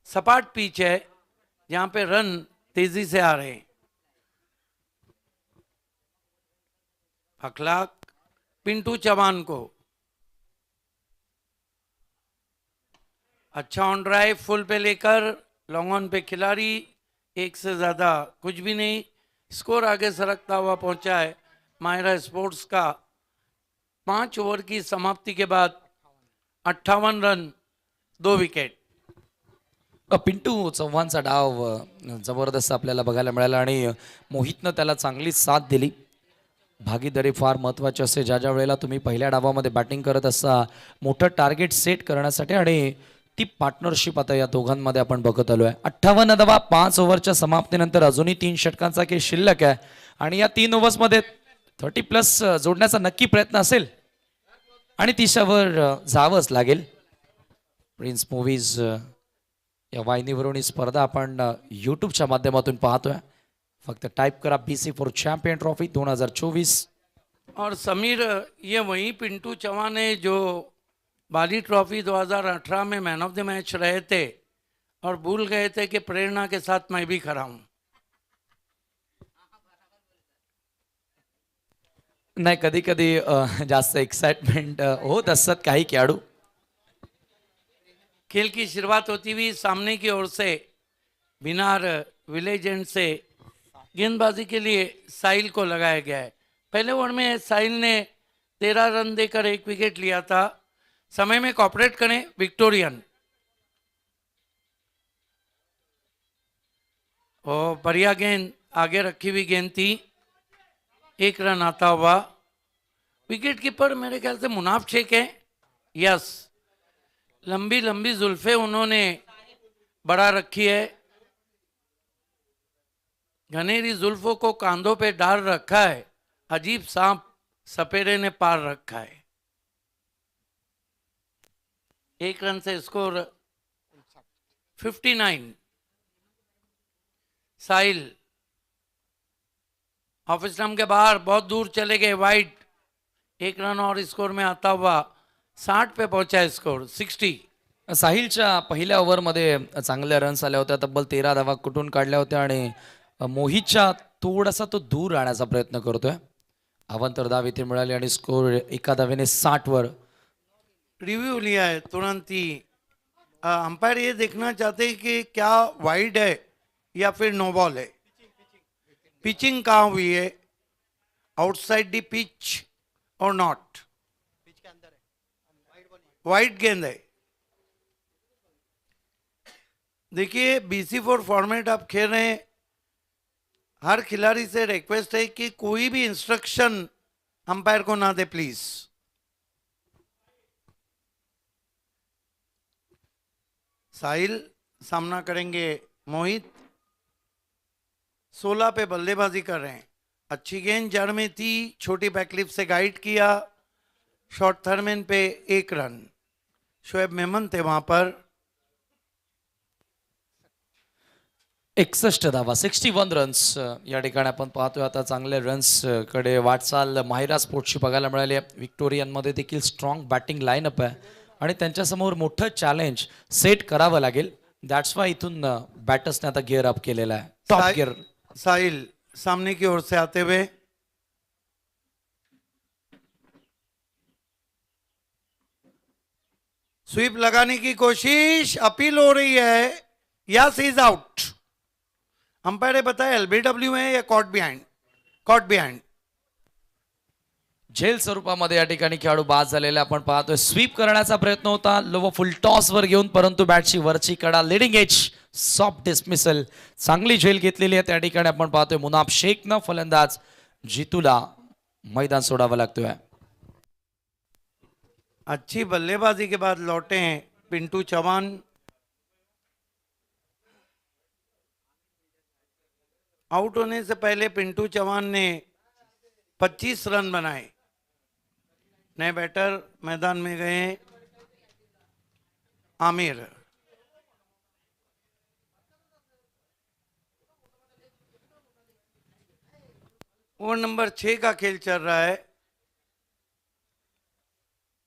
सपाट पिच है जहां पे रन तेजी से आ रहे हैं। अखलाक पिंटू चौहान को अच्छा ऑन ड्राइव फुल पे लेकर लॉन्ग ऑन पे खिलाड़ी, 1 से ज्यादा कुछ भी नहीं। स्कोर आगे सरकता हुआ पहुंचा है माहिरा स्पोर्ट्स का। 5 ओवर की समाप्ति के बाद 58 रन 2 विकेट। पिंटू चव्हाणचा डाव जबरदस्त आपल्याला बघायला मिळाला आणि मोहितनं त्याला चांगली साथ दिली। भागीदारी फार महत्त्वाची असते, ज्या वेळेला तुम्ही पहिल्या डावामध्ये बॅटिंग करत असता मोठं टार्गेट सेट करण्यासाठी, आणि ती पार्टनरशिप आता या दोघांमध्ये आपण बघत आलोय। 58 धावा 5 ओव्हरच्या समाप्तीनंतर अजूनही 3 षटकांचा खेळ शिल्लक आहे आणि या 3 ओव्हर्समध्ये 30+ जोडण्याचा नक्की प्रयत्न असेल आणि तिच्यावर जावंच लागेल. प्रिन्स मूवीज या वाहिनीवरून ही स्पर्धा आपण यूट्यूबच्या माध्यमातून पाहतोय. फक्त टाइप करा BC4 चॅम्पियन ट्रॉफी 2024. और समीर, ये वही पिंटू चौहान है जो बाली ट्रॉफी 2018 में मैन ऑफ द मैच रहे थे और भूल गए थे कि प्रेरणा के साथ मैं भी खड़ा हूँ. नाही, कधी कधी जास्त एक्साइटमेंट होत असतात काही खेळाडू. खेल की शुरुआत होती हुई सामने की ओर से बिनार विलेज एंड से गेंदबाजी के लिए साहिल को लगाया गया है. पहले ओवर में साहिल ने 13 रन देकर 1 विकेट लिया था. समय में कॉपरेट करें विक्टोरियन. और बढ़िया गेंद, आगे रखी हुई गेंद थी. 1 रन आता हुआ. विकेट कीपर मेरे ख्याल से मुनाफ शेख है. यस, लंबी लंबी जुल्फे उन्होंने बढ़ा रखी है. घनेरी जुल्फों को कांधों पे डाल रखा है. अजीब सांप सपेरे ने पार रखा है. 1 run say score 59. Sahil of stump के बाहर बहुत दूर चले गए, वाइड. 1 रन और स्कोर में आता हुआ 60 पे पहुंचा स्कोर 60. साहिलच्या पहिल्या ओव्हरमध्ये चांगल्या रन्स आल्या होत्या. तब्बल 13 धावा कुठून काढल्या होत्या आणि मोहितच्या थोडासा तो दूर राहण्याचा प्रयत्न करतोय. अवांतर धाव इथे मिळाली आणि स्कोर एका धावेने 60 वर. रिव्यू लिया है तुरंत ही. अंपायर ये देखना चाहते हैं कि क्या वाइड है या फिर नो बॉल है. पिचिंग कहाँ हुई है, आउटसाइड दी पिच और नॉट. वाइड गेंद है. देखिए, BC4 फॉर्मेट आप खेल रहे हैं. हर खिलाड़ी से रिक्वेस्ट है कि कोई भी इंस्ट्रक्शन अंपायर को ना दे प्लीज. साहिल सामना करेंगे मोहित. 16 पे बल्लेबाजी कर रहे हैं. अच्छी गेंद जड़ में थी, छोटी बैकलिप से गाइड किया. शॉर्ट थर्मेन पे 1 रन. शोएब मेमन थे वहां पर. 61 धावा, 61 रन्स या ठिकाणी आपण पाहतोय. आता चांगले रन्स कडे वाटचाल माहिरा स्पोर्ट्सची बघायला मिळाली आहे. विक्टोरियनमध्ये देखील स्ट्रॉंग बॅटिंग लाईनअप आहे आणि त्यांच्यासमोर मोठं चॅलेंज सेट करावं लागेल. दॅट्स वाय इथून बॅटर्सने आता गिअर अप केलेला आहे. Top gear. साहिल सामने की ओर से आते हुए स्वीप लगाने की कोशिश. अपील हो रही है. Yes, is out. अंपायर ने बताया LBW है या कॉट बिहाइंड. Caught behind. झेल स्वरूपामध्ये या ठिकाणी खेळाडू बाद झालेला आपण पाहतोय. स्वीप करण्याचा प्रयत्न होता लोव फुल टॉस वर घेऊन, परंतु बॅटची वरची कडा लिडिंग एज सॉफ्ट डिसमिसल. चांगली झेल घेतलेली आहे त्या ठिकाणी आपण पाहतोय. मुनाफ शेखनं फलंदाज जितूला मैदान सोडावं लागतोय. अच्छी बल्लेबाजी के बाद लौटे हैं पिंटू चौहान. आउट होने से पहले पिंटू चौहान ने 25 रन बनाए. नए बैटर मैदान में गए आमिर. ओवर नंबर 6 का खेल चल रहा है.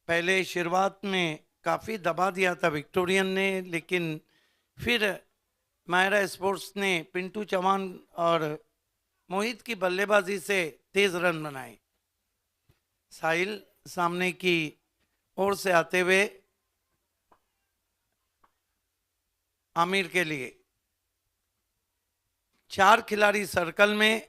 पहले शुरुआत में काफ़ी दबा दिया था विक्टोरियन ने, लेकिन फिर मायरा स्पोर्ट्स ने पिंटू चौहान और मोहित की बल्लेबाजी से तेज रन बनाए. साहिल सामने की ओर से आते हुए आमिर के लिए. 4 खिलाड़ी सर्कल में.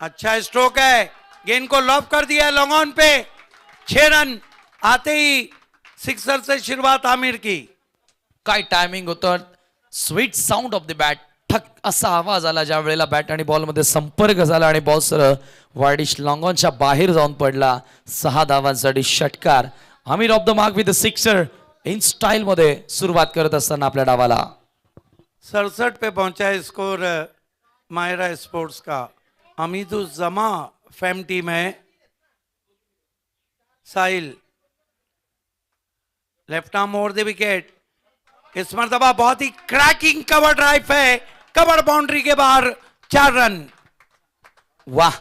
अच्छा स्ट्रोक है. गेंद को लॉब कर दिया लॉन्ग ऑन पे. 6 रन आते ही सिक्सर से शुरुआत आमिर की. काय टायमिंग होतं. Sweet sound of the bat. ठक असा आवाज आला ज्या वेळेला बॅट आणि बॉल मध्ये संपर्क झाला आणि बॉल सरळ वाईडिश लॉंगॉनच्या बाहेर जाऊन पडला. 6 धावांसाठी षटकार. Aamir of the mark with the sixer in style मध्ये सुरुवात करत असताना आपल्या डावाला. 67 पे पहुंचा है स्कोर मायरा स्पोर्ट्स का। हमीदुज्जमा फैम टीम है। Sahil left arm over the wicket. इस मरतबा बहुत ही क्रैकिंग कवर ड्राइव है, कवर बाउंड्री के बाहर 4 रन। वाह,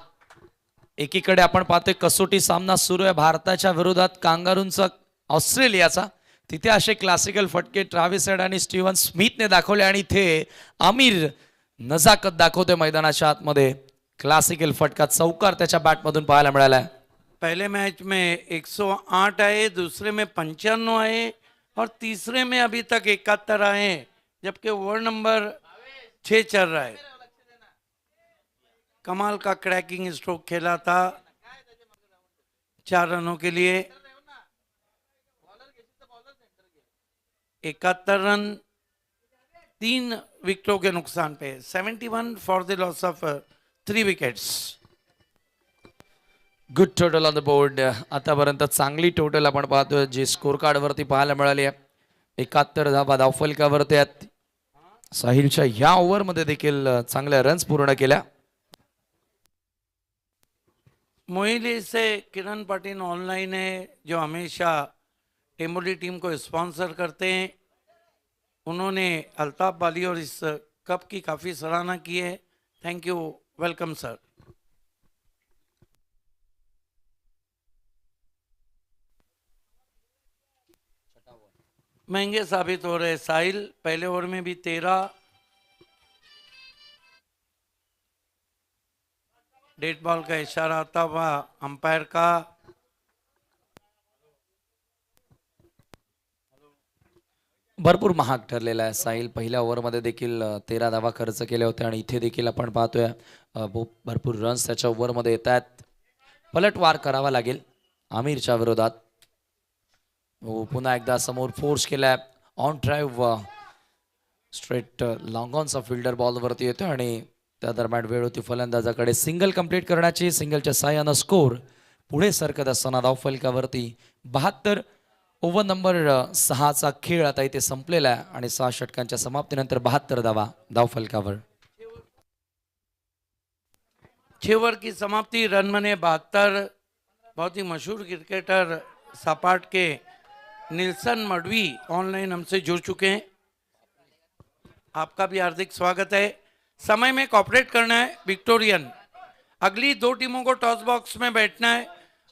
एकीकडे आपण पाहतोय कसोटी सामना सुरू आहे भारताच्या विरोधात कांगारूंचा ऑस्ट्रेलियाचा। तिथे असे क्लासिकल फटके ट्रॅव्हिस हेड आणि स्टीव्हन स्मिथने दाखवले आणि इथे आमिर नजाकत दाखवतोय मैदानाच्या आतमध्ये। क्लासिकल फटका चौकार त्याच्या बॅटमधून पाहायला मिळाला आहे। पहले मैच में 108 आए, दूसरे में 95 आए और तीसरे में अभी तक 71 आए, जबकि ओवर नंबर 6 चल रहा है। कमाल का क्रैकिंग स्ट्रोक खेला था 4 रनों के लिए। 71 रन 3 विकेटों के नुकसान पे। 71 for the loss of 3 wickets. Good total on the board. आतापर्यंत चांगली टोटल आपण पाहतोय जी स्कोर कार्ड वरती पाहायला मिळाली आहे। 71 धावा धावफलकावरती आहेत। साहिलच्या या ओव्हर मध्ये देखील चांगल्या रन्स पूर्ण केल्या। मोहिली से किरण पाटिल ऑनलाइन है, जो हमेशा टेम्बोली टीम को स्पॉन्सर करते हैं। उन्होंने अल्ताफ बाली और इस कप की काफ़ी सराहना की है। Thank you, welcome sir. महंगे साबित हो रहे साहिल। पहले ओवर में भी 13, डेड बॉल का इशारा आता हुआ अंपायर का। भरपूर महाग ठरलेला आहे। साहिल पहिल्या ओव्हरमध्ये देखील 13 धावा खर्च केले होते आणि इथे देखील आपण पाहतोय भरपूर रन्स त्याच्या ओव्हरमध्ये येत आहेत। पलटवार करावा लागेल आमिरच्या विरोधात। पुन्हा एकदा समोर फोर्स केलाय ऑन ड्राईव्ह, स्ट्रेट लॉंग ऑनचा फिल्डर बॉलवरती येतो आणि त्या दरम्यान वेळ होती फलंदाजाकडे सिंगल कंप्लीट करण्याची। सिंगलच्या साह्यानं स्कोर पुढे सरकत असताना धावफलकावरती 72 ओव्हर नंबर 6चा खेळ आता इथे संपलेला आहे आणि 6 षटकांच्या समाप्तीनंतर 72 धावा धावफलकावर। 6 ओवर की समाप्ति, रन बने 72। बहुत ही मशहूर क्रिकेटर सपाट के निल्सन मडवी ऑनलाइन हमसे जुड़ चुके हैं। आपका भी हार्दिक स्वागत है। समय में कॉपरेट करना है विक्टोरियन। अगली 2 टीमों को टॉस बॉक्स में बैठना है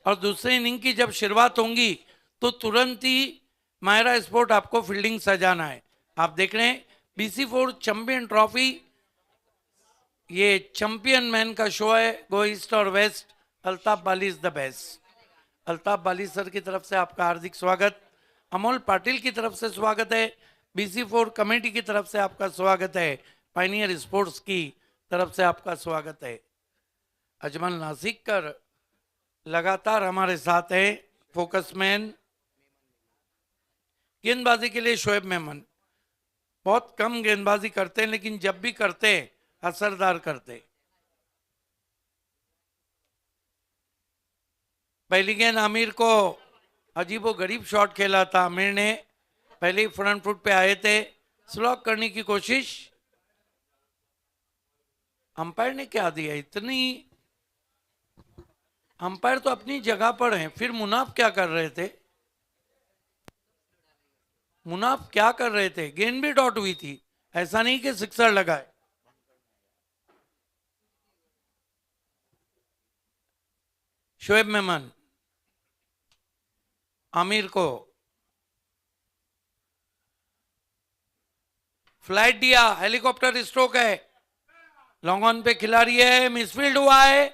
और दूसरी इनिंग की जब शुरुआत होंगी तो तुरंत ही मायरा स्पोर्ट आपको फील्डिंग सजाना है। आप देख रहे हैं BC4 चैंपियन ट्रॉफी, ये चैंपियन मैन का शो है। गो ईस्ट और west, Altaf Bali is the best. Altaf Bali sir की तरफ से आपका हार्दिक स्वागत। अमोल पाटिल की तरफ से स्वागत है। BC4 कमेटी की तरफ से आपका स्वागत है। पायनियर स्पोर्ट्स की तरफ से आपका स्वागत है। अजमल नासिकर लगातार हमारे साथ है, फोकस मैन। गेंदबाजी के लिए शोएब मेमन बहुत कम गेंदबाजी करते हैं, लेकिन जब भी करते हैं असरदार करते। पहली गेंद आमिर को अजीबो गरीब शॉट खेला था आमिर ने। पहले ही फ्रंट फुट पे आए थे, स्लॉक करने की कोशिश। अंपायर ने क्या दिया इतनी? अंपायर तो अपनी जगह पर हैं, फिर मुनाफ क्या कर रहे थे? मुनाफ क्या कर रहे थे? गेंद भी डॉट हुई थी, ऐसा नहीं कि सिक्सर लगाए। शोएब मेमन आमिर को फ्लाइट दिया, हेलीकॉप्टर स्ट्रोक है, लॉन्ग ऑन पे खिलाड़ी है, मिसफील्ड हुआ है,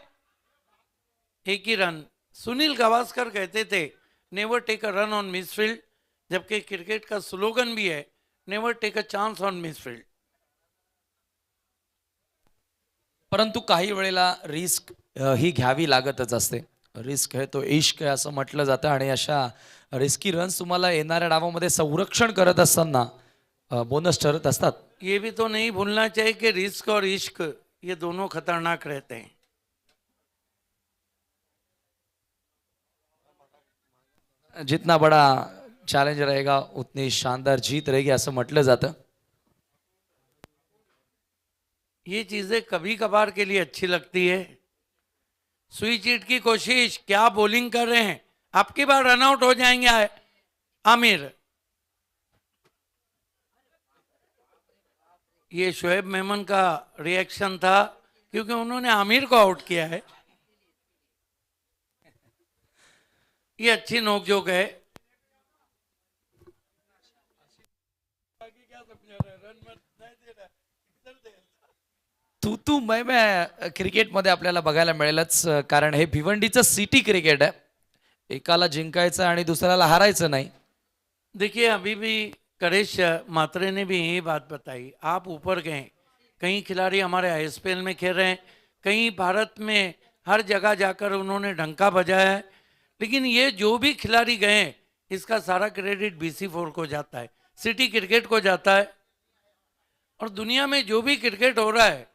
एक ही रन। सुनील गावस्कर कहते थे never take a run on misfield, जबकि क्रिकेट का स्लोगन भी है never take a chance on misfield. परंतु काही वेळेला रिस्क ही घ्यावी लागतच असते। रिस्क है तो इश्क है असं म्हटलं जातं आणि अशा रिस्की रन्स तुम्हाला येणाऱ्या डावामध्ये संरक्षण करत असताना बोनस ठरत असतात। ये भी तो नहीं भूलना चाहिए कि रिस्क और इश्क ये दोनों खतरनाक रहते हैं। जितना बड़ा चैलेंज रहेगा उतनी शानदार जीत रहेगी असं म्हटलं जातं। ये चीजें कभी कभार के लिए अच्छी लगती है। सुई चीट की कोशिश, क्या बॉलिंग कर रहे हैं, आपकी बार रन आउट हो जाएंगे आमिर। ये शोएब मेमन का रिएक्शन था क्योंकि उन्होंने आमिर को आउट किया है। ये अच्छी नोकझोंक है। तू तू मैं क्रिकेटमध्ये आपल्याला बघायला मिळेलच, कारण हे भिवंडीचं सिटी क्रिकेट आहे. एकाला जिंकायचं आणि दुसऱ्याला हारायचं नाही. देखिए अभी भी करेश मात्रे ने भी यही बात बताई, आप ऊपर गए, कई खिलाड़ी हमारे आईएसपीएल में खेल रहे हैं, कहीं भारत में हर जगह जाकर उन्होंने डंका बजाया है, लेकिन ये जो भी खिलाड़ी गए इसका सारा क्रेडिट BC4 को जाता है, सिटी क्रिकेट को जाता है। और दुनिया में जो भी क्रिकेट हो रहा है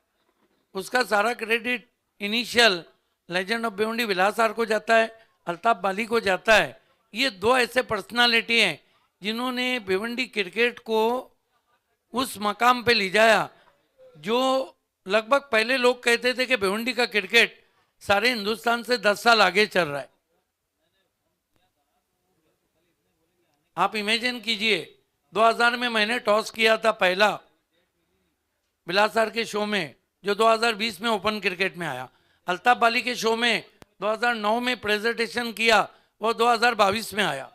उसका सारा credit initial legend of Bhiwandi Vilas R को जाता है, अल्ताफ बाली को जाता है। ये दो ऐसे पर्सनालिटी हैं जिन्होंने भिवंडी क्रिकेट को उस मकाम पे ले जाया जो लगभग पहले लोग कहते थे कि भिवंडी का क्रिकेट सारे हिंदुस्तान से 10 साल आगे चल रहा है। आप इमेजिन कीजिए, 2000 में मैंने टॉस किया था पहला बिलासर के शो में, जो 2020 में ओपन क्रिकेट में आया। अल्ताफ बाली के शो में 2009 में प्रेजेंटेशन किया, वो 2022 में आया।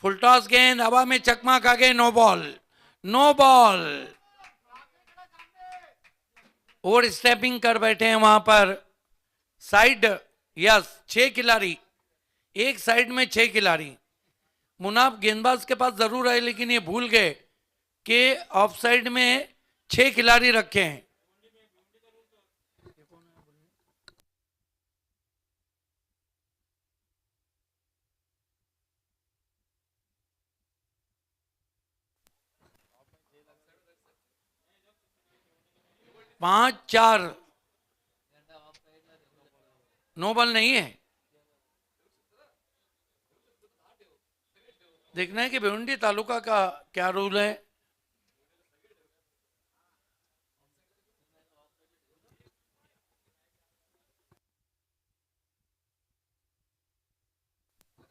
फुल टॉस गेंद हवा में चकमा खा गए, no ball, no ball. Overstepping कर बैठे हैं वहां पर साइड, यस 6 खिलाड़ी, एक साइड में 6 खिलाड़ी। मुनाफ गेंदबाज के पास जरूर है लेकिन ये भूल गए कि ऑफ साइड में 6 खिलाड़ी रखे हैं। पांच 4 नो बॉल नहीं है। देखना है कि भिवंडी तालुका का क्या रूल है।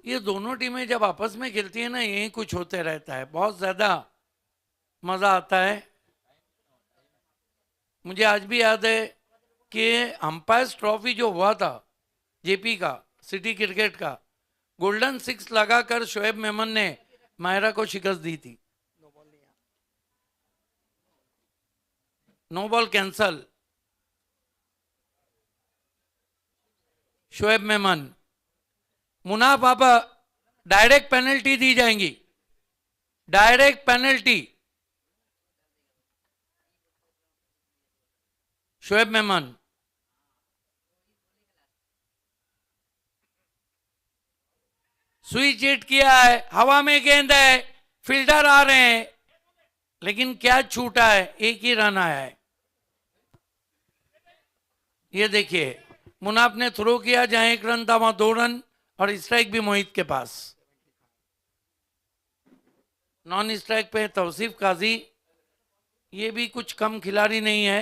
ये दोनों टीमें जब आपस में खेलती है ना, यही कुछ होते रहता है, बहुत ज्यादा मजा आता है। मुझे आज भी याद है कि अंपायर्स ट्रॉफी जो हुआ था जेपी का, सिटी क्रिकेट का, गोल्डन 6 लगाकर शोएब मेमन ने मायरा को शिकस्त दी थी। No ball cancel, Shoaib Memon. Munaf आप डायरेक्ट पेनल्टी दी जाएंगी, डायरेक्ट पेनल्टी। शोएब मेमन सुई चीट किया है, हवा में गेंद है, फील्डर आ रहे हैं, लेकिन क्या छूटा है, एक ही रन आया है। ये देखिए मुनाफ ने थ्रो किया, जहां 1 रन था वहां 2 रन, और स्ट्राइक भी मोहित के पास। नॉन स्ट्राइक पे तौसीफ काजी, ये भी कुछ कम खिलाड़ी नहीं है,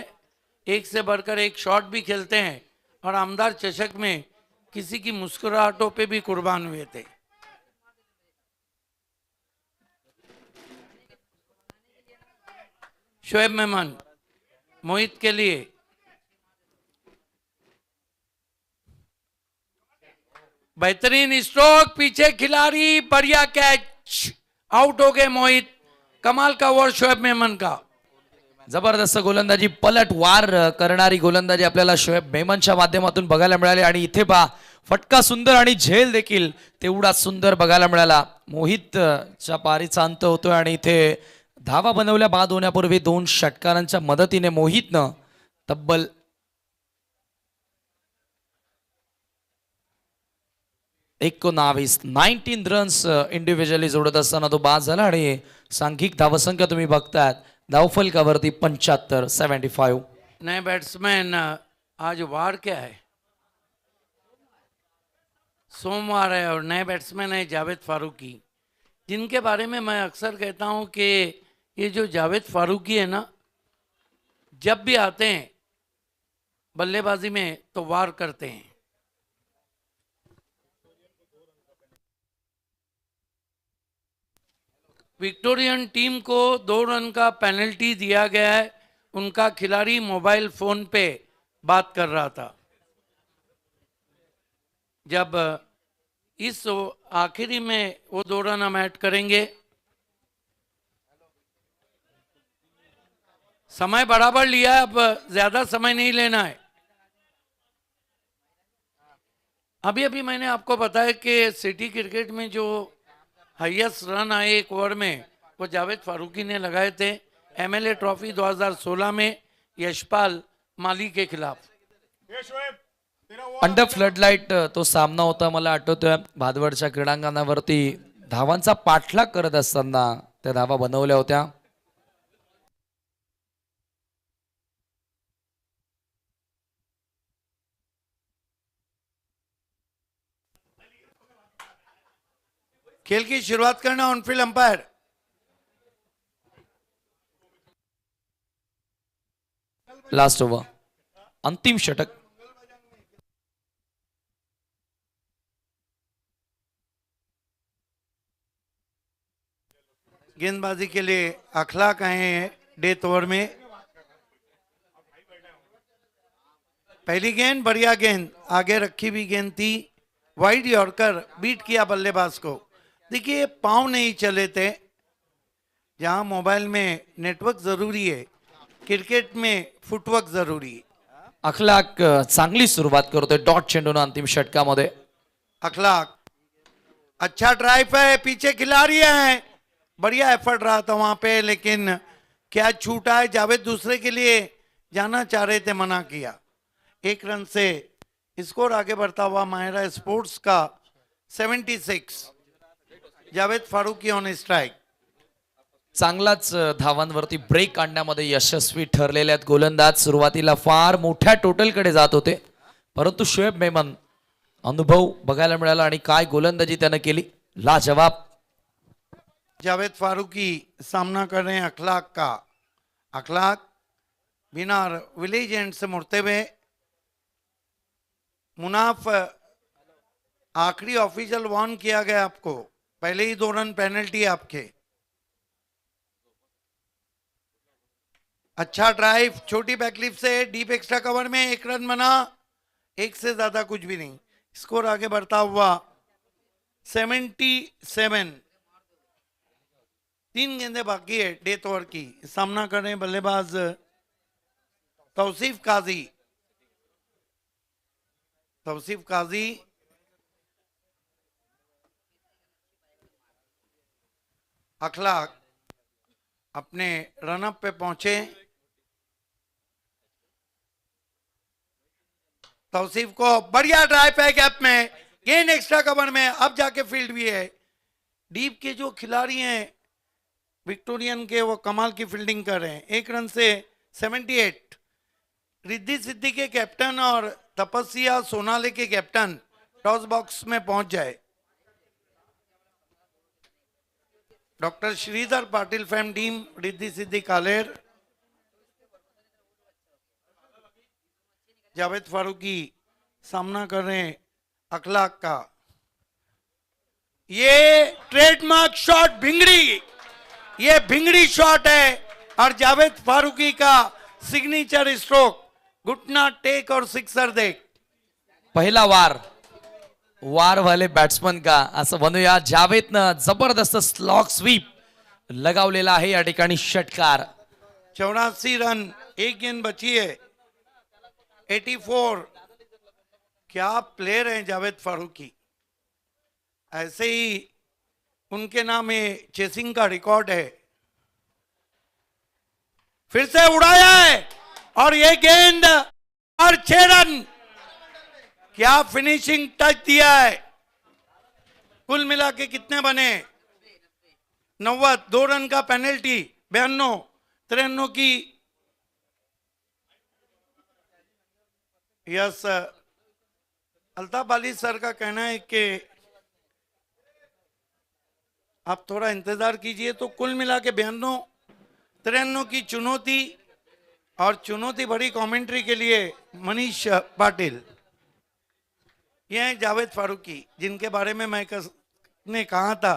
एक से बढ़कर एक शॉट भी खेलते हैं और आमदार चषक में किसी की मुस्कुराहटों पे भी कुर्बान हुए थे। शोएब मेमन मोहित के लिए, बेहतरीन स्ट्रोक, पीछे खिलाड़ी, बढ़िया कैच, आउट हो गए मोहित। कमाल का ओव्हर शोएब मेमन का। जबरदस्त गोलंदाजी, पलटवार करणारी गोलंदाजी आपल्याला शोएब मेमनच्या माध्यमातून बघायला मिळाली. आणि इथे पहा फटका सुंदर आणि झेल देखील तेवढा सुंदर बघायला मिळाला. मोहितच्या पारीचा अंत होतोय आणि इथे धावा बनवल्या बाद होण्यापूर्वी 2 षटकारांच्या मदतीने मोहितनं तब्बल 19 रन्स इंडिव्हिज्युअली जोडत असताना तो बाद झाला. आणि सांघिक धावसंख्या तुम्ही बघतायत, धावफलकावरती 75-75. नए बैट्समैन, आज वार क्या है, सोमवार है, और नए बैट्समैन है जावेद फारूकी, जिनके बारे में मैं अक्सर कहता हूं कि ये जो जावेद फारूकी है ना, जब भी आते हैं बल्लेबाजी में तो वार करते हैं। विक्टोरियन टीम को 2 रन का पेनल्टी दिया गया है। उनका खिलाड़ी मोबाइल फोन पे बात कर रहा था। जब इस आखिरी में वो 2 रन हम ऐड करेंगे, समय बराबर लिया है, अब ज्यादा समय नहीं लेना है। अभी अभी मैंने आपको बताया कि सिटी क्रिकेट में जो हाईएस्ट रन आए एक ओवर में वो जावेद फारूकी ने लगाए थे एमएलए ट्रॉफी 2016 में यशपाल माली के खिलाफ। अंडर फ्लडलाईट तो सामना होता, मला आठवतोय भादवडच्या क्रीडांगणावरती धावांचा पाठलाग करत असताना त्या धावा बनवल्या होत्या। खेल की शुरुआत करना ऑनफील्ड अंपायर। लास्ट ओवर, अंतिम षटक। गेंदबाजी के लिए अखलाक आए हैं डेथ ओवर में। पहली गेंद बढ़िया गेंद, आगे रखी हुई गेंद थी, वाइड यॉर्कर, बीट किया बल्लेबाज को। देखिए पांव नहीं चले थे। जहां मोबाइल में नेटवर्क जरूरी है, क्रिकेट में फुटवर्क जरूरी है। अखलाक चांगली सुरुवात करतोय डॉट चेंडून अंतिम षटकामध्ये। अखलाक अच्छा ड्राइव है, पीछे खिलाड़ी हैं, बढ़िया एफर्ट रहा था वहां पे, लेकिन क्या छूटा है। जावेद दूसरे के लिए जाना चाह रहे थे, मना किया। 1 रन से स्कोर आगे बढ़ता हुआ माहिरा स्पोर्ट्स का 76। Javed Farooqui on strike. चांगलाच धावांवरती ब्रेक आणण्यामध्ये यशस्वी ठरलेले आहेत गोलंदाज। सुरुवातीला फार मोठ्या टोटलकडे जात होते, परंतु शोएब मेमन अनुभव बघायला मिळाला आणि काय गोलंदाजी त्याने केली, लाजवाब। जावेद फारूकी सामना कर रहे हैं अखलाक का। अखलाक बिना विलेज एंड से मुड़ते हुए। मुनाफ आखिरी ऑफिशियल वार्न किया गया आपको, पहले ही 2 रन पेनल्टी आपके। अच्छा ड्राइव, छोटी बैकलिप से डीप एक्स्ट्रा कवर में 1 रन बना, 1 से ज्यादा कुछ भी नहीं। स्कोर आगे बढ़ता हुआ 77। 3 गेंदें बाकी है डेथ ओवर की। सामना कर रहे हैं बल्लेबाज तौसीफ काजी। तौसीफ काजी अखलाक अपने रनअप पे पहुंचे। तौसीफ को बढ़िया ड्राइव है गैप में, गेंद एक्स्ट्रा कवर में, अब जाके फील्ड भी है। डीप के जो खिलाड़ी हैं विक्टोरियन के, वो कमाल की फील्डिंग कर रहे हैं। 1 रन से 78। रिद्धि सिद्धि के कैप्टन और तपस्या सोनाले के कैप्टन टॉस बॉक्स में पहुंच जाए। Doctor Shridhar Patil Faim team, Riddhi Siddhi कालेर। जावेद फारूकी सामना कर रहे हैं अखलाक का। ये ट्रेडमार्क शॉट भिंगड़ी, ये भिंगड़ी शॉट है और जावेद फारूकी का सिग्नेचर स्ट्रोक। घुटना टेक और सिक्सर देख। पहिला वार वाले बॅट्समन का असं म्हणूया। जावेदनं जबरदस्त स्लॉग स्वीप लगावलेला आहे या ठिकाणी षटकार। 84 रन, 1 गेंद बची है। 84। क्या प्लेयर हैं जावेद फारूकी। ऐसे ही उनके नाम में चेसिंग का रिकॉर्ड है। फिर से उड़ाया है और ये गेंद और 6 रन। क्या फिनिशिंग टच दिया है। कुल मिला के कितने बने, 90। 2 रन का पेनल्टी, 92, 93 की। यस, अल्ताफ अली सर का कहना है कि आप थोड़ा इंतजार कीजिए। तो कुल मिला के 92 93 की चुनौती और चुनौती भरी कमेंट्री के लिए मनीष पाटिल। ये हैं जावेद फारूकी, जिनके बारे में ने कहा था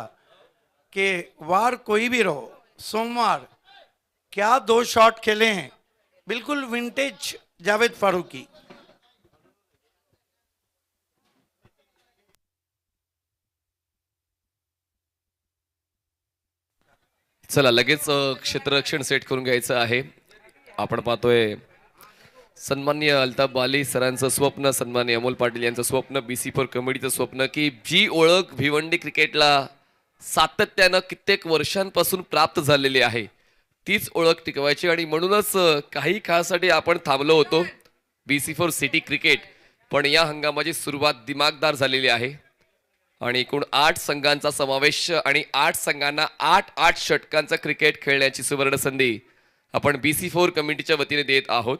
कि वार कोई भी रहो, सोमवार क्या 2 शॉट खेले हैं, बिल्कुल विंटेज जावेद फारूकी। चला लगेच क्षेत्ररक्षण सेट करून घ्यायचं आहे. आपण पाहतोय सन्माननीय अल्ताफ बाली सरांचं स्वप्न, सन्माननीय अमोल पाटील यांचं स्वप्न, BC4 कमिटीचं स्वप्न की जी ओळख भिवंडी क्रिकेटला सातत्यानं कित्येक वर्षांपासून प्राप्त झालेली आहे तीच ओळख टिकवायची आणि म्हणूनच काही काळासाठी आपण थांबलो होतो BC4 सिटी क्रिकेट. पण या हंगामाची सुरुवात दिमागदार झालेली आहे आणि एकूण 8 संघांचा समावेश आणि 8 संघांना 8 षटकांचा क्रिकेट खेळण्याची सुवर्ण संधी आपण BC4 कमिटीच्या वतीने देत आहोत.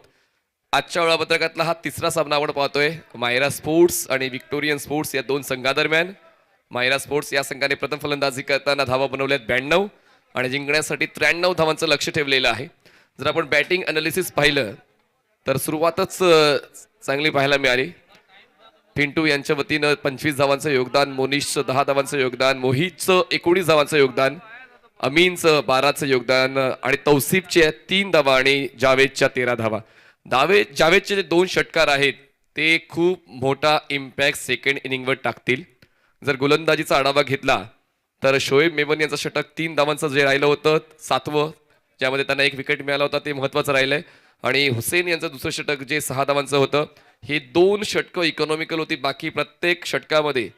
आजच्या वेळापत्रकातला हा तिसरा सामना आपण पाहतोय मायरा स्पोर्ट्स आणि विक्टोरियन स्पोर्ट्स या दोन संघादरम्यान. मायरा स्पोर्ट्स या संघाने प्रथम फलंदाजी करताना धावा बनवल्यात 92 आणि जिंकण्यासाठी 93 धावांचं लक्ष ठेवलेलं आहे. जर आपण बॅटिंग अनालिसिस पाहिलं तर सुरुवातच चांगली पाहायला मिळाली. पिंटू यांच्या वतीनं 25 धावांचं योगदान, मोनिशचं 10 धावांचं योगदान, मोहितचं 19 धावांचं योगदान, अमीनचं 12चं योगदान आणि तौसिफचे 3 धावा आणि जावेदच्या 13 धावा. जावेदचे जे 2 षटकार आहेत ते खूप मोठा इम्पॅक्ट सेकंड इनिंगवर टाकतील. जर गोलंदाजीचा आढावा घेतला तर शोएब मेमन यांचं षटक 3 धावांचं जे राहिलं होतं 7वं, ज्यामध्ये त्यांना 1 विकेट मिळाला होता, ते महत्त्वाचं राहिलंय. आणि हुसेन यांचं दुसरं षटक जे 6 धावांचं होतं, हे 2 षटकं इकॉनॉमिकल होती. बाकी प्रत्येक षटकामध्ये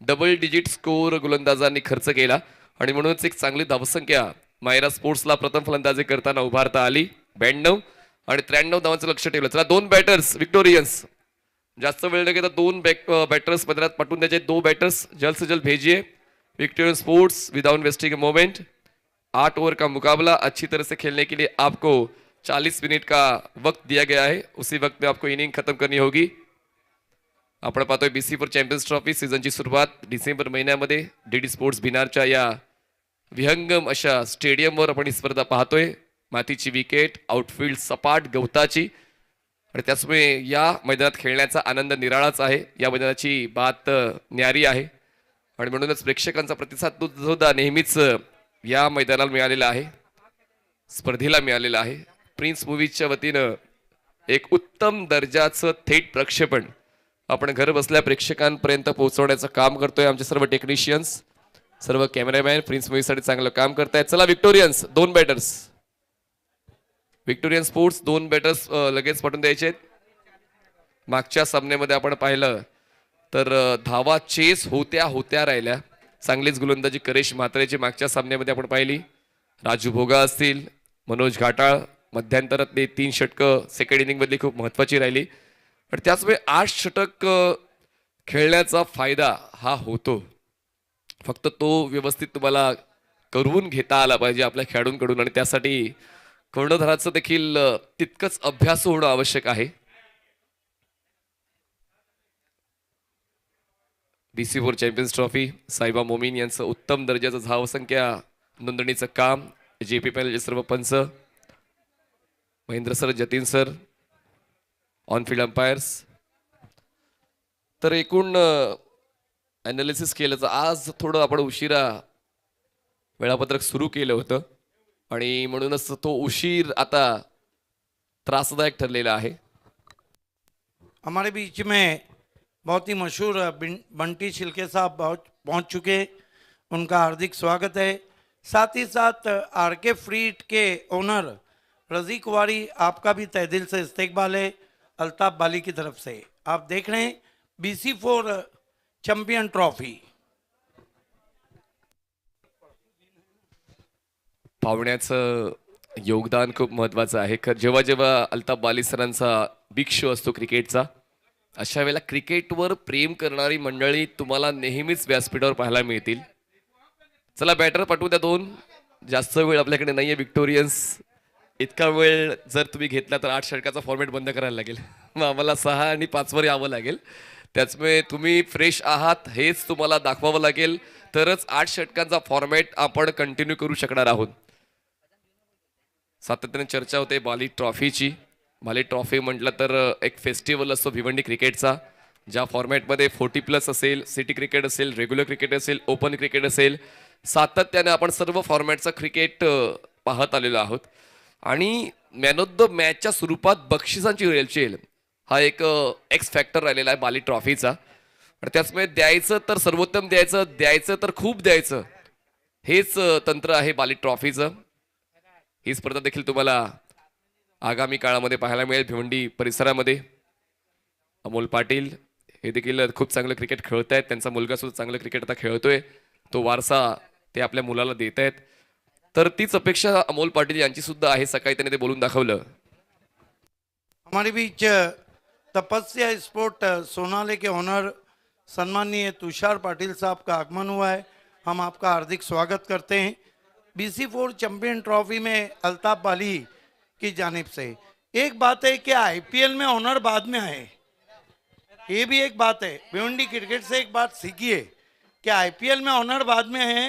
डबल डिजिट स्कोर गोलंदाजांनी खर्च केला आणि म्हणूनच एक चांगली धावसंख्या मायरा स्पोर्ट्सला प्रथम फलंदाजी करताना उभारता आली. 92 आणि 93 धावांचं लक्ष ठेवलं. चला 2 बॅटर्स विक्टोरियन्स, जास्त वेळ न घेता 2 बॅटर्स मैदानात पाठवून द्यायचे. 2 बॅटर्स जल्द से जल्द भेजिए. Victorian sports without wasting a moment. 8 over का मुकाबला अच्छी तरह से खेलने के लिए आपको 40 मिनट का वक्त दिया गया है. उसी वक्त में आपको इनिंग खत्म करनी होगी. आपण पाहतोय BC4 चॅम्पियन्स ट्रॉफी सीझनची सुरुवात डिसेंबर महिन्यामध्ये DD स्पोर्ट्स भिनारच्या या विहंगम अशा स्टेडियमवर आपण ही स्पर्धा पाहतोय. मातीची विकेट, आउटफील्ड सपाट गवताची आणि त्याचमुळे या मैदानात खेळण्याचा आनंद निराळाच आहे. या मैदानाची बात न्यारी आहे आणि म्हणूनच प्रेक्षकांचा प्रतिसाद सुद्धा नेहमीच या मैदानाला मिळालेला आहे, स्पर्धेला मिळालेला आहे. प्रिन्स मूवीजच्या वतीनं एक उत्तम दर्जाचं थेट प्रक्षेपण आपण घर बसल्या प्रेक्षकांपर्यंत पोहोचवण्याचं काम करतोय. आमचे सर्व टेक्निशियन्स, सर्व कॅमेरामॅन प्रिन्स मूवीसाठी चांगलं काम करतायत. चला विक्टोरियन्स 2 बॅटर्स, विक्टोरियन स्पोर्ट्स 2 बॅटर्स लगेच पाठवून द्यायचे. मागच्या सामन्यामध्ये आपण पाहिलं तर धावा चेस होत्या राहिल्या. चांगलीच गोलंदाजी करेश म्हात्रेची मागच्या सामन्यामध्ये आपण पाहिली. राजू भोगा असतील, मनोज घाटाळ, मध्यंतरातली 3 षटकं सेकंड इनिंग मधली खूप महत्वाची राहिली. आणि त्याचमुळे 8 षटक खेळण्याचा फायदा हा होतो. फक्त तो व्यवस्थित तुम्हाला करून घेता आला पाहिजे आपल्या खेळाडूंकडून आणि त्यासाठी कर्णधाराचं देखील तितकंच अभ्यास होणं आवश्यक आहे. BC4 चॅम्पियन्स ट्रॉफी साईबा मोमीन यांचं उत्तम दर्जाचं धावसंख्या नोंदणीचं काम, JP पॅनलचे सर्व पंच, Mahendra sir, Jatin sir, on field umpires. तर एकूण ॲनालिसिस केलं तर आज थोडं आपण उशिरा वेळापत्रक सुरू केलं होतं आणि म्हणूनच तो उशीर आता त्रासदायक ठरलेला आहे. हमारे बीच में बहुत ही मशहूर बंटी छिलके साहब पहुंच चुके, उनका हार्दिक स्वागत है. साथ ही साथ RK फ्रीट के ओनर रजी कुवारी, आपका भी तहे दिल से इस्तकबाल है अल्ताफ बाली की तरफ से. आप देख रहे हैं BC4 चैंपियन ट्रॉफी. पाहुण्याचं योगदान खूप महत्वाचं आहे. जेव्हा जेव्हा अल्ताफ बाली सरांचा बिग शो असतो क्रिकेटचा, अशा वेळेला क्रिकेटवर प्रेम करणारी मंडळी तुम्हाला नेहमीच व्यासपीठावर पाहायला मिळतील. चला बॅटर पाठवू द्या 2. जास्त वेळ आपल्याकडे नाहीये विक्टोरियन्स. इतका वेळ जर तुम्ही घेतला तर 8 षटकाचा फॉर्मॅट बंद करायला लागेल. मग आम्हाला 6 आणि 5 वर यावं लागेल. त्याचमुळे तुम्ही फ्रेश आहात हेच तुम्हाला दाखवावं लागेल, तरच 8 षटकांचा फॉर्मॅट आपण कंटिन्यू करू शकणार आहोत. सातत्याने चर्चा होते बाली ट्रॉफीची. बाली ट्रॉफी म्हटलं तर एक फेस्टिवल असतो भिवंडी क्रिकेटचा, ज्या फॉर्मॅटमध्ये 40+ असेल, सिटी क्रिकेट असेल, रेग्युलर क्रिकेट असेल, ओपन क्रिकेट असेल, सातत्याने आपण सर्व फॉर्मॅटचा क्रिकेट पाहत आलेलो आहोत. आणि मॅन ऑफ द मॅचच्या स्वरूपात बक्षिसांची रेलचेल हा एक एक्स फॅक्टर राहिलेला आहे बाली ट्रॉफीचा. आणि त्याचमुळे द्यायचं तर सर्वोत्तम द्यायचं, द्यायचं तर खूप द्यायचं, हेच तंत्र आहे बाली ट्रॉफीचं. ही स्पर्धा देखील तुम्हाला आगामी काळामध्ये पाहायला मिळेल भिवंडी परिसरामध्ये. अमोल पाटील हे देखील खूप चांगलं क्रिकेट खेळत आहेत, त्यांचा मुलगा सुद्धा चांगलं क्रिकेट आता खेळतोय, तो वारसा ते आपल्या मुलाला देत आहेत. तर तीच अपेक्षा अमोल पाटील यांची सुद्धा आहे. सकाळी त्यांनी ते बोलून दाखवलं. हमारे बीच तपस्या स्पोर्ट सोनाले के ऑनर सम्मानीय तुषार पाटिल साहब का आगमन हुआ है. हम आपका हार्दिक स्वागत करते हैं. BC4 चैंपियन ट्रॉफी में अल्ताफ बाली की जानिब से. एक बात है कि IPL में ऑनर बाद में आए, ये भी एक बात है. भिवंडी क्रिकेट से एक बात सीखिए कि IPL में ऑनर बाद में है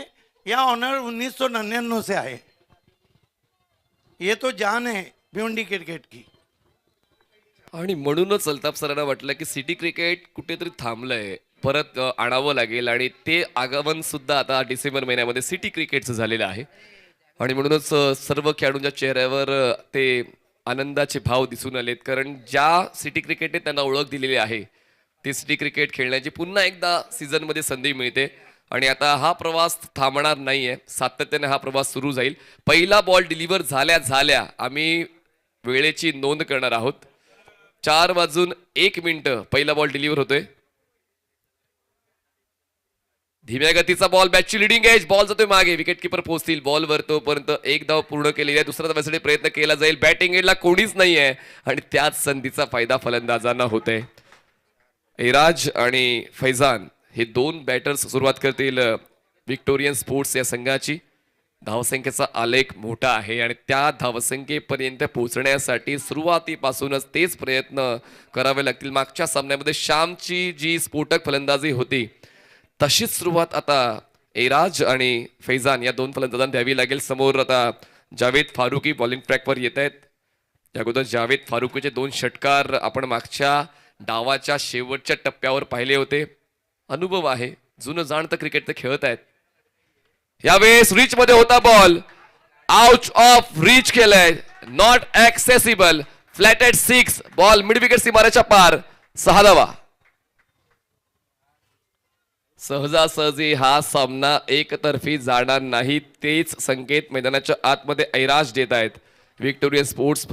या ऑनर 1999 से आए. ये तो जान है भिवंडी क्रिकेट की. आणि म्हणूनच अल्ताफ सरांना वाटलं की सिटी क्रिकेट कुठेतरी थांबलंय, परत आणावं लागेल. आणि ते आगमन सुद्धा आता डिसेंबर महिन्यामध्ये सिटी क्रिकेटचं झालेलं आहे. आणि म्हणूनच सर्व खेळाडूंच्या चेहऱ्यावर ते आनंदाचे भाव दिसून आलेत, कारण ज्या सिटी क्रिकेटने त्यांना ओळख दिलेली आहे ती सिटी क्रिकेट खेळण्याची पुन्हा एकदा सीझनमध्ये संधी मिळते. आणि आता हा प्रवास थांबणार नाहीये, सातत्याने हा प्रवास सुरू जाईल. पहिला बॉल डिलिव्हर झाल्या झाल्या आम्ही वेळेची नोंद करणार आहोत. 4:01 पहिला बॉल डिलिव्हर होतोय. धीम्या गतीचा बॉल, बॅटची लिडिंग एज, बॉल जातोय मागे, विकेट किपर पोहोचतील बॉलवर. तोपर्यंत एक धाव पूर्ण केलेली आहे, दुसऱ्या धावासाठी प्रयत्न केला जाईल. बॅटिंग एजला कोणीच नाहीये आणि त्याच संधीचा फायदा फलंदाजांना होतोय. एराज आणि फैजान हे दोन बॅटर्स सुरुवात करतील विक्टोरियन स्पोर्ट्स या संघाची. धावसंख्येचा आलेख मोठा आहे आणि त्या धावसंख्येपर्यंत पोहोचण्यासाठी सुरुवातीपासूनच तेच प्रयत्न करावे लागतील. मागच्या सामन्यामध्ये श्यामची जी स्फोटक फलंदाजी होती तशीच सुरुवात आता एराज आणि फैजान या दोन फलंदाजांना द्यावी लागेल. समोर आता जावेद फारुकी बॉलिंग ट्रॅकवर येत आहेत. अगोदर जावेद फारुकीचे 2 षटकार आपण मागच्या डावाच्या शेवटच्या टप्प्यावर पाहिले होते. अनुभव आहे, जुनं जाणतं क्रिकेट ते खेळत आहेत. यावेळेस रिच मध्ये होता बॉल, आउट ऑफ रिच केलंय, not accessible, flatted 6, ball mid wicket सीमारेच्या पार, 6 धावा. सहजासहजी हा सामना एकतर्फी जाणार नाही, तेच संकेत मैदानाच्या आतमध्ये ऐराज देत आहेत. विक्टोरियन स्पोर्ट्स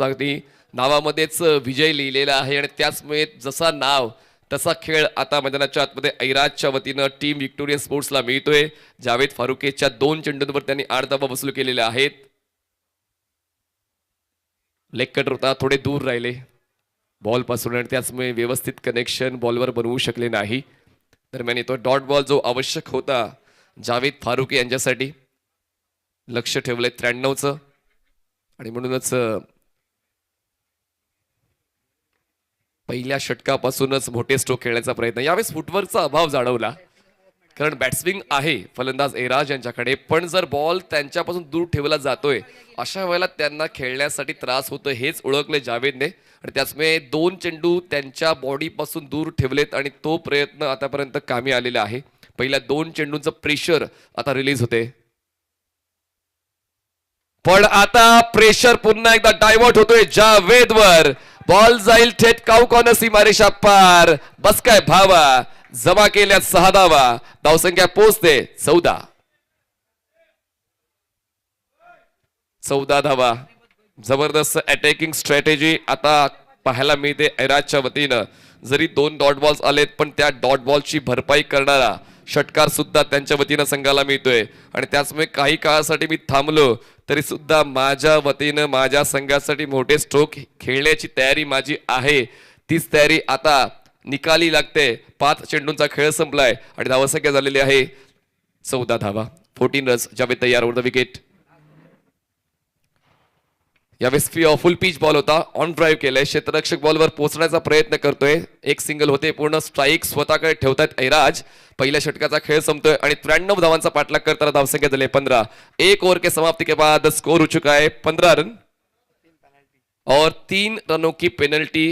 नावामध्येच विजय लिहिलेला आहे आणि त्याचमुळे जसा नाव तसा खेळ आता मैदानाच्या आतमध्ये ऐराजच्या वतीनं टीम विक्टोरियन स्पोर्ट्सला मिळतोय. जावेद फारुकेच्या 2 चेंडूंवर त्यांनी 8 धावा वसूल केलेल्या आहेत. लेग कटर होता, थोडे दूर राहिले बॉल पासून आणि त्याचमुळे व्यवस्थित कनेक्शन बॉलवर बनवू शकले नाही. दरम्यान येतो डॉट बॉल जो आवश्यक होता जावेद फारुकी यांच्यासाठी. लक्ष ठेवलंय 93चं आणि म्हणूनच पहिल्या षटकापासूनच मोठे स्ट्रोक खेळण्याचा प्रयत्न. यावेळेस फुटवर्कचा अभाव जाणवला, कारण बॅट्सविंग आहे फलंदाज एराज यांच्याकडे, पण जर बॉल त्यांच्यापासून दूर ठेवला जातोय अशा वेळेला त्यांना खेळण्यासाठी त्रास होतो हेच ओळखले जावेदने. आणि त्याचमुळे 2 चेंडू त्यांच्या बॉडीपासून दूर ठेवलेत आणि तो प्रयत्न आतापर्यंत कामी आलेला आहे. पहिल्या 2 चेंडूंचं प्रेशर आता रिलीज होते, पण आता प्रेशर पुन्हा एकदा डायव्हर्ट होतोय जावेदवर. बॉल जाईल थेट काऊ कॉर्नर सीमारेषा पार. बस काय भावा, जमा केल्या 6 धावा, धावसंख्या पोहोचते 14 धावा. जबरदस्त अटॅकिंग स्ट्रॅटेजी आता पाहायला मिळते ऐराजच्या वतीनं. जरी 2 डॉट बॉल्स आलेत पण त्या डॉट बॉलची भरपाई करणारा षटकार सुद्धा त्यांच्या वतीनं संघाला मिळतोय. आणि त्याचमुळे काही काळासाठी मी थांबलो तरी सुद्धा माझ्या वतीनं माझ्या संघासाठी मोठे स्ट्रोक खेळण्याची तयारी माझी आहे. तीच तयारी आता निकाली लागते. 5 चेंडूंचा खेळ संपलाय आणि धावसंख्या झालेली आहे 14 धावा. 14 रन्स. जावेद तयार ओव्हर द विकेट. यावेळेस फुल पिच बॉल होता, ऑन ड्राईव्ह केलंय, क्षेत्ररक्षक बॉलवर पोहोचण्याचा प्रयत्न करतोय. एक सिंगल होते, पूर्ण स्ट्राईक स्वतःकडे ठेवतात ऐराज. पहिल्या षटकाचा खेळ संपतोय आणि 93 धावांचा पाठलाग करताना धावसंख्या झाली 15. 1 ओव्हर के समाप्ति के बाद स्कोर हो चुका है 15 रन. और 3 रनों की पेनल्टी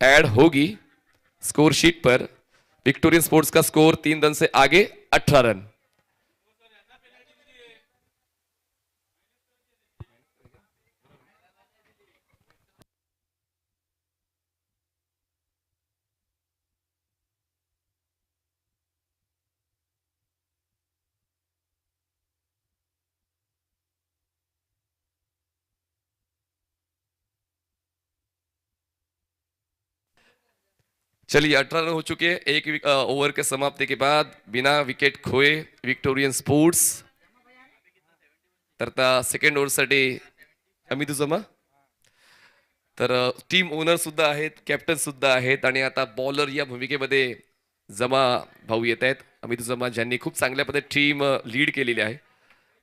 ऐड होगी स्कोर शीट पर। विक्टोरियन स्पोर्ट्स का स्कोर 3 रन से आगे 18 रन। चलिए 18 रन हो चुके हैं एक ओवर के समाप्ति के बाद बिना विकेट खोए विक्टोरियन स्पोर्ट्स तर आता सेकंड ओव्हरसाठी अमित जमा तर टीम ओनर सुद्धा आहेत कॅप्टन सुद्धा आहेत आणि आता बॉलर या भूमिकेमध्ये जमा भाऊ येत आहेत अमित जमा ज्यांनी खूप चांगल्या पद्धतीने टीम लीड केलेली आहे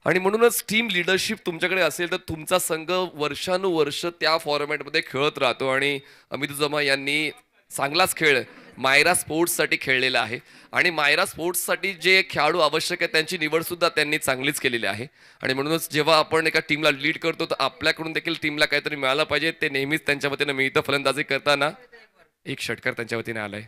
आणि म्हणूनच टीम लिडरशिप तुमच्याकडे असेल तर तुमचा संघ वर्षानुवर्ष त्या फॉर्मॅटमध्ये खेळत राहतो आणि अमित जमा यांनी चांगलाच खेळ मायरा स्पोर्ट्ससाठी खेळलेला आहे आणि मायरा स्पोर्ट्ससाठी जे खेळाडू आवश्यक आहे त्यांची निवड सुद्धा त्यांनी चांगलीच केलेली आहे आणि म्हणूनच जेव्हा आपण एका टीमला लीड करतो तर आपल्याकडून देखील टीमला काहीतरी मिळालं पाहिजे ते नेहमीच त्यांच्या वतीने मिळतं फलंदाजी करताना एक षटकार त्यांच्या वतीने आलाय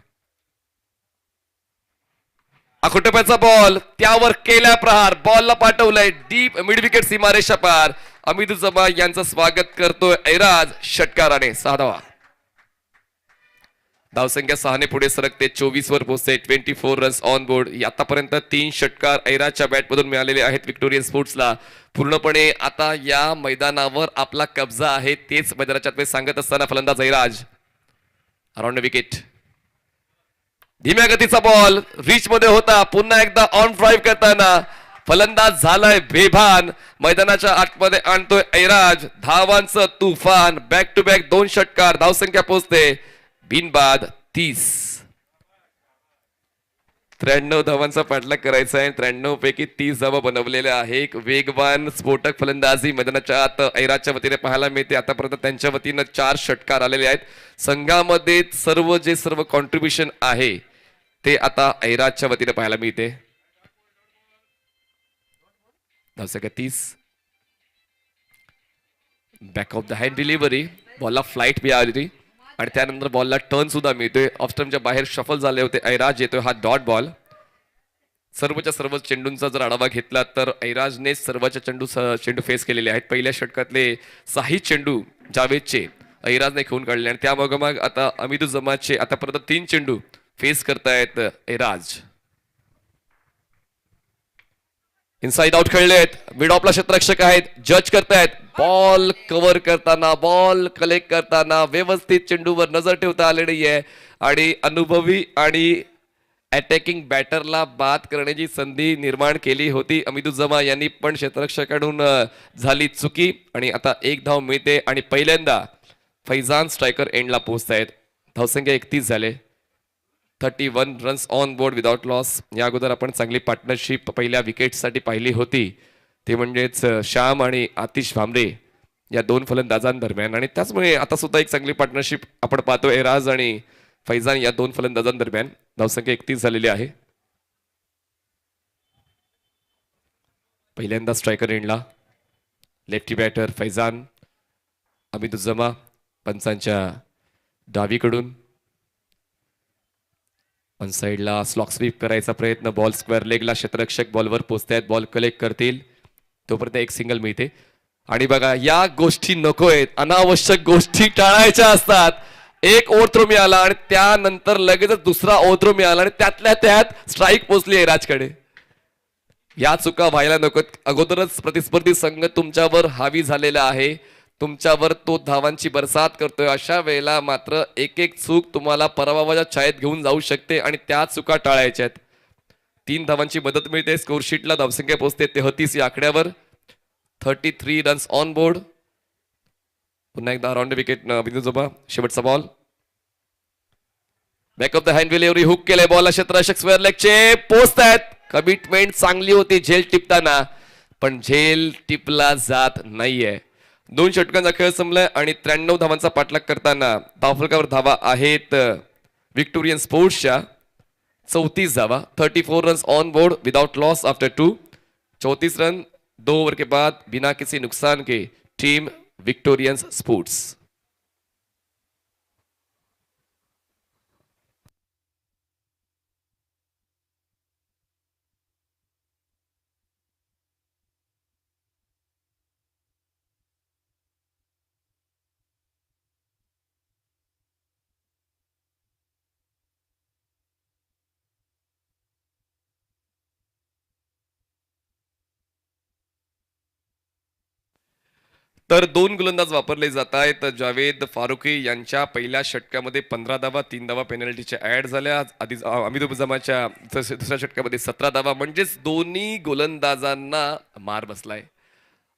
आखोटप्याचा बॉल त्यावर केला प्रहार बॉलला पाठवलंय डीप मिड विकेट सीमारेषा पार अमित जमा यांचं स्वागत करतोय ऐराज षटकाराने 6 धावा धावसंख्या 6 पुढे सरकते 24 वर पोहोचते 24 रन्स ऑन बोर्ड आतापर्यंत 3 षटकार ऐराजच्या बॅटमधून मिळालेले आहेत विक्टोरियन स्पोर्ट्सला पूर्णपणे आता या मैदानावर आपला कब्जा आहे तेच मैदानाच्या सांगत असताना फलंदाज ऐराज अराउंड विकेट धीम्या गतीचा बॉल रीच मध्ये होता पुन्हा एकदा ऑन ड्राईव्ह करताना फलंदाज झालाय बेभान मैदानाच्या आतमध्ये आणतोय ऐराज धावांचं तुफान बॅक टू बॅक 2 षटकार धावसंख्या पोहोचते बिनबाद 30 93 धावांचा पाठलाग करायचा आहे 93 पैकी 30 धावा बनवलेल्या आहे एक वेगवान स्फोटक फलंदाजी मैदानाच्या आत ऐराजच्या वतीने पाहायला मिळते आतापर्यंत त्यांच्या वतीनं 4 षटकार आलेले आहेत संघामध्ये सर्व कॉन्ट्रीब्युशन आहे ते आता ऐराजच्या वतीने पाहायला मिळते धावसंख्या 30 back of the hand delivery बॉलला फ्लाईट मिळाली आणि त्यानंतर बॉलला टर्न सुद्धा मिळतोय ऑफ स्टंपच्या बाहेर शफल झाले होते ऐराज येतोय हा डॉट बॉल सर्वच्या सर्व चेंडूंचा जर आढावा घेतला तर ऐराजने सर्वच्या चेंडू फेस केलेले आहेत पहिल्या षटकातले 6 चेंडू जावेदचे ऐराजने खेळून काढले आणि त्यामागे मग आता अमित जमाचे आतापर्यंत 3 चेंडू फेस करतायत ऐराज इनसाइड आउट खेळलेत मिड ऑफला क्षेत्ररक्षक आहेत जज करतायत बॉल कव्हर करताना बॉल कलेक्ट करताना व्यवस्थित चेंडूवर नजर ठेवता आले नाहीये आणि अनुभवी आणि अटॅकिंग बॅटरला बाद करण्याची संधी निर्माण केली होती अमित जमा यांनी पण क्षेत्ररक्षकाकडून झाली चुकी आणि आता 1 धाव मिळते आणि पहिल्यांदा फैजान स्ट्रायकर एंडला पोहोचतायत धावसंख्या 31 झाले 31 runs on board without loss या अगोदर आपण चांगली पार्टनरशिप पहिल्या विकेटसाठी पाहिली होती ते म्हणजेच श्याम आणि आतिश भामरे या 2 फलंदाजांदरम्यान आणि त्याचमुळे आता सुद्धा एक चांगली पार्टनरशिप आपण पाहतो ऐराज आणि फैजान या 2 फलंदाजांदरम्यान धावसंख्या 31 झालेली आहे पहिल्यांदा स्ट्रायकर एंडला लेफ्टी बॅटर फैजान अमित जमा पंचांच्या डावीकडून ऑन साइडला स्लॉक स्वीप करायचा प्रयत्न बॉल स्क्वेअर लेगला क्षेत्ररक्षक बॉलवर पोहोचतायत बॉल कलेक्ट करतील तोपर्यंत एक सिंगल मिळते आणि बघा या गोष्टी नकोय अनावश्यक गोष्टी टाळायच्या असतात एक ओव्हर मिळाला आणि त्यानंतर लगेचच दुसरा ओव्हर मिळाला आणि त्यातल्या त्यात स्ट्राईक पोचली ऐराजकडे या चुका व्हायला नको अगोदरच प्रतिस्पर्धी संघ तुमच्यावर हावी झालेला आहे तुमच्यावर तो धावांची बरसात करतोय अशा वेळेला मात्र एक चूक तुम्हाला पराभवाच्या छायेत घेऊन जाऊ शकते आणि त्या चुका टाळायच्या आहेत 3 धावांची मदत मिळते स्कोर शीटला धावसंख्या पोहोचते 33 या आकड्यावर 33 रन्स ऑन बोर्ड पुन्हा एकदा राउंड विकेट विनोजोबा शेवटचा ball back of the hand delivery hook केले बॉलला क्षेत्ररक्षक स्क्वेअर लेगचे पोहोचतायत कमिटमेंट चांगली होती झेल टिपताना पण झेल टिपला जात नाहीये 2 षटकांचा खेळ संपलाय आणि 93 धावांचा पाठलाग करताना धावफलकावर धावा आहेत विक्टोरियन स्पोर्ट्सच्या 34 धावा 34 runs on board without loss after 2 34 run 2 over के बाद बिना किसी नुकसान के टीम विक्टोरियंस स्पोर्ट्स तर 2 गोलंदाज वापरले जात आहेत. जावेद फारुकी यांच्या पहिल्या षटकामध्ये 15 धावा, 3 धावा पेनल्टीच्या ऍड झाल्या. आधी अमित जमाच्या दुसऱ्या षटकामध्ये 17 धावा, म्हणजेच दोन्ही गोलंदाजांना मार बसलाय.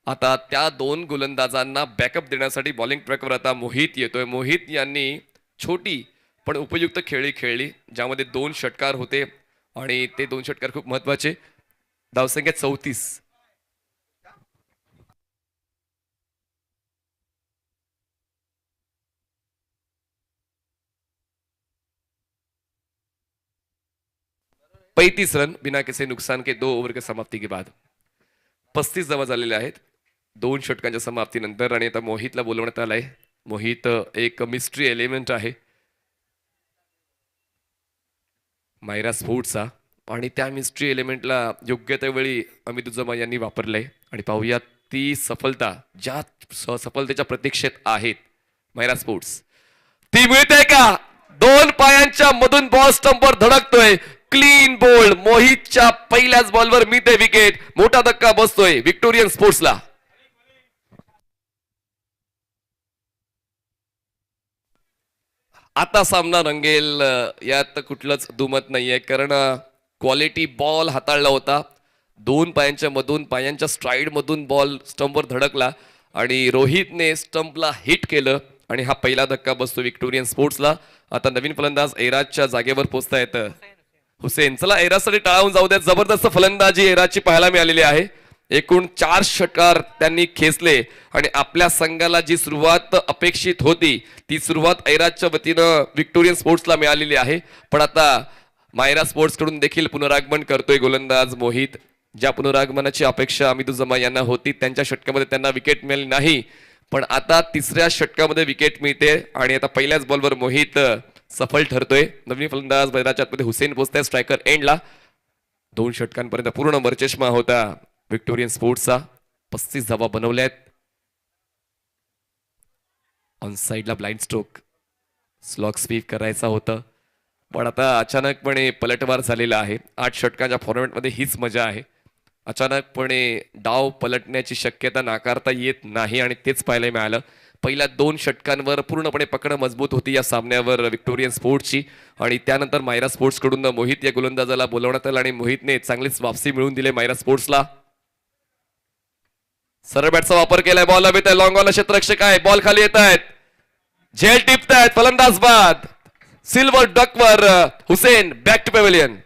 आता त्या 2 गोलंदाजांना बॅकअप देण्यासाठी बॉलिंग ट्रॅकवर आता मोहित येतोय. मोहित यांनी छोटी पण उपयुक्त खेळी खेळली, ज्यामध्ये 2 षटकार होते आणि ते 2 षटकार खूप महत्वाचे. धावसंख्या 34. पैंतीस रन बिना किसी नुकसान के 2 ओव्हर के समाप्ती के बाद 35 धावा झालेल्या आहेत 2 षटकांच्या समाप्तीनंतर. आणि आता मोहितला बोलवण्यात आलंय. मोहित एक मिस्ट्री एलिमेंट आहे मायरा स्पोर्ट्सचा, आणि त्या मिस्ट्री एलिमेंटला योग्य त्या वेळी अमित उजमा यांनी वापरलंय. आणि पाहूया ती सफलता ज्या सफलतेच्या प्रतीक्षेत आहेत मायरा स्पोर्ट्स, ती मिळते का? 2 पायांच्या मधून बॉल स्टंपवर धडकतोय. Clean bowled. मोहितच्या पहिल्याच बॉलवर मिळते विकेट. मोठा धक्का बसतोय विक्टोरियन स्पोर्ट्सला. आता सामना रंगेल यात कुठलंच दुमत नाहीये, कारण क्वालिटी बॉल हाताळला होता. 2 पायांच्या मधून, पायांच्या स्ट्राईड मधून बॉल स्टंपवर धडकला आणि रोहितने स्टंपला हिट केलं आणि हा पहिला धक्का बसतो विक्टोरियन स्पोर्ट्सला. आता नवीन फलंदाज एराजच्या जागेवर पोहोचतायत हुसेन. चला एराजसाठी टाळावून जाऊ द्या. जबरदस्त फलंदाजी एराजची पाहायला मिळालेली आहे. एकूण 4 षटकार त्यांनी खेचले आणि आपल्या संघाला जी सुरुवात अपेक्षित होती ती सुरुवात ऐराजच्या वतीनं विक्टोरियन स्पोर्ट्सला मिळालेली आहे. पण आता मायरा स्पोर्ट्स कडून देखील पुनरागमन करतोय गोलंदाज मोहित. ज्या पुनरागमनाची अपेक्षा अमित उजमा यांना होती, त्यांच्या षटकामध्ये त्यांना विकेट मिळाली नाही, पण आता तिसऱ्या षटकामध्ये विकेट मिळते आणि आता पहिल्याच बॉलवर मोहित सफल ठरतोय. नवीन फलंदाज बैराच्या आतमध्ये हुसेन पोहोचताय स्ट्रायकर एंडला. 2 षटकांपर्यंत पूर्ण वरचष्मा होता विक्टोरियन स्पोर्ट्सचा. 35 धावा बनवल्यात. ऑन साइडला ब्लाइंड स्ट्रोक स्लॉग स्वीप करायचा होता, पण आता अचानकपणे पलटवार झालेला आहे. 8 षटकांच्या फॉर्मॅटमध्ये हीच मजा आहे. अचानकपणे डाव पलटण्याची शक्यता नाकारता येत नाही आणि तेच पाहायला मिळालं. पहिल्या 2 षटकांवर पूर्णपणे पकड मजबूत होती या सामन्यावर विक्टोरियन स्पोर्ट्सची, आणि त्यानंतर मायरा स्पोर्ट्स कडून मोहित या गोलंदाजाला बोलवण्यात आलं आणि मोहितने चांगलीच वापसी मिळवून दिली मायरा स्पोर्ट्सला. सरळ बॅटचा वापर केलाय. बॉल हवेत आहे. लॉंग ऑन क्षेत्ररक्षक आहे. बॉल खाली येत आहेत. झेल टिपतायत फलंदाज बाद. सिल्वर डकवर हुसेन बॅक टू पॅव्हेलियन.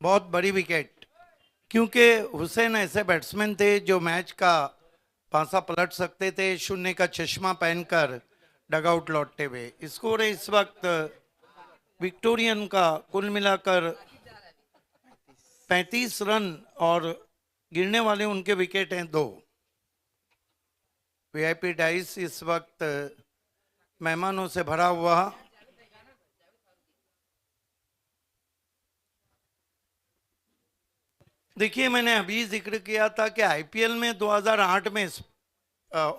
बहुत बड़ी विकेट, क्योंकि हुसैन ऐसे बैट्समैन थे जो मैच का पासा पलट सकते थे, शून्य का चश्मा पहनकर डगआउट लौटते हुए. स्कोर है इस वक्त विक्टोरियन का कुल मिलाकर 35 रन और गिरने वाले उनके विकेट हैं 2. वीआईपी डाइस इस वक्त मेहमानों से भरा हुआ. देखिए, मैंने अभी जिक्र किया था कि आईपीएल में 2008 में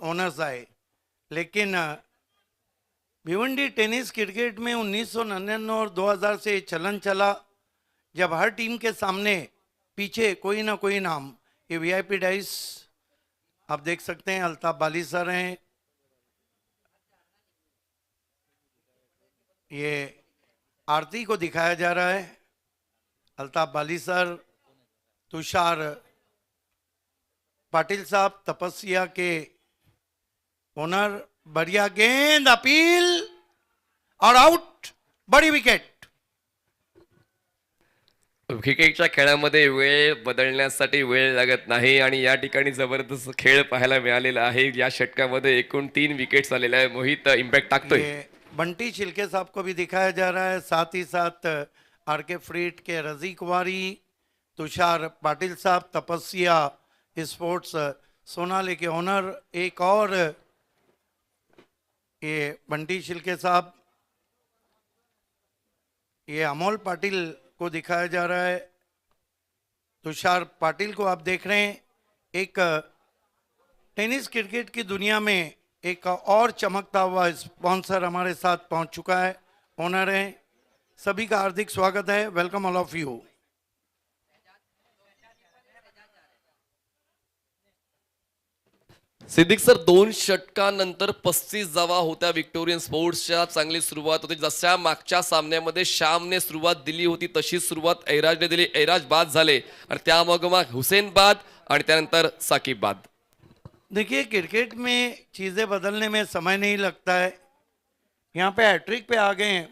ओनर्स आए, लेकिन भिवंडी टेनिस क्रिकेट में 1999 और 2000 से चलन चला जब हर टीम के सामने पीछे कोई ना कोई नाम. ये वीआईपी डाइस आप देख सकते हैं. अल्ताफ बाली सर हैं, ये आरती को दिखाया जा रहा है. अल्ताफ बाली सर, तुषार पाटिल साहब तपस्या के ओनर. बढ़िया गेंद, अपील और आउट. बड़ी विकेट. क्रिकेटच्या खेळामध्ये वेळ बदलण्यासाठी वेळ लागत नाही आणि या ठिकाणी जबरदस्त खेळ पाहायला मिळालेला आहे. या षटकामध्ये एकूण 3 विकेट्स आलेल्या आहे. मोहित इम्पॅक्ट टाकतोय. बंटी छिलके साहब को भी दिखाया जा रहा है, साथ ही साथ आरके फ्रीट के रजी कुमारी, तुषार पाटिल साहब तपस्या स्पोर्ट्स सोनाली के ओनर. एक और ये बंटी छिलके साहब, ये अमोल पाटिल को दिखाया जा रहा है. तुषार पाटिल को आप देख रहे हैं. एक टेनिस क्रिकेट की दुनिया में एक और चमकता हुआ स्पॉन्सर हमारे साथ पहुंच चुका है. ओनर है सभी का हार्दिक स्वागत है. Welcome all of you. Siddique sir, 2 षटकानंतर 35 धावा होत्या विक्टोरियन स्पोर्ट्सच्या. चांगली सुरुवात होती. जशा मागच्या सामन्यामध्ये श्यामने सुरुवात दिली होती तशीच सुरुवात ऐराजने दिली. ऐराज बाद झाले आणि त्यामागोमाग हुसेन बाद आणि त्यानंतर साकिब बाद. देखिए, क्रिकेट में चीज़ें बदलने में समय नहीं लगता है. यहाँ पे हैट्रिक पे आ गए हैं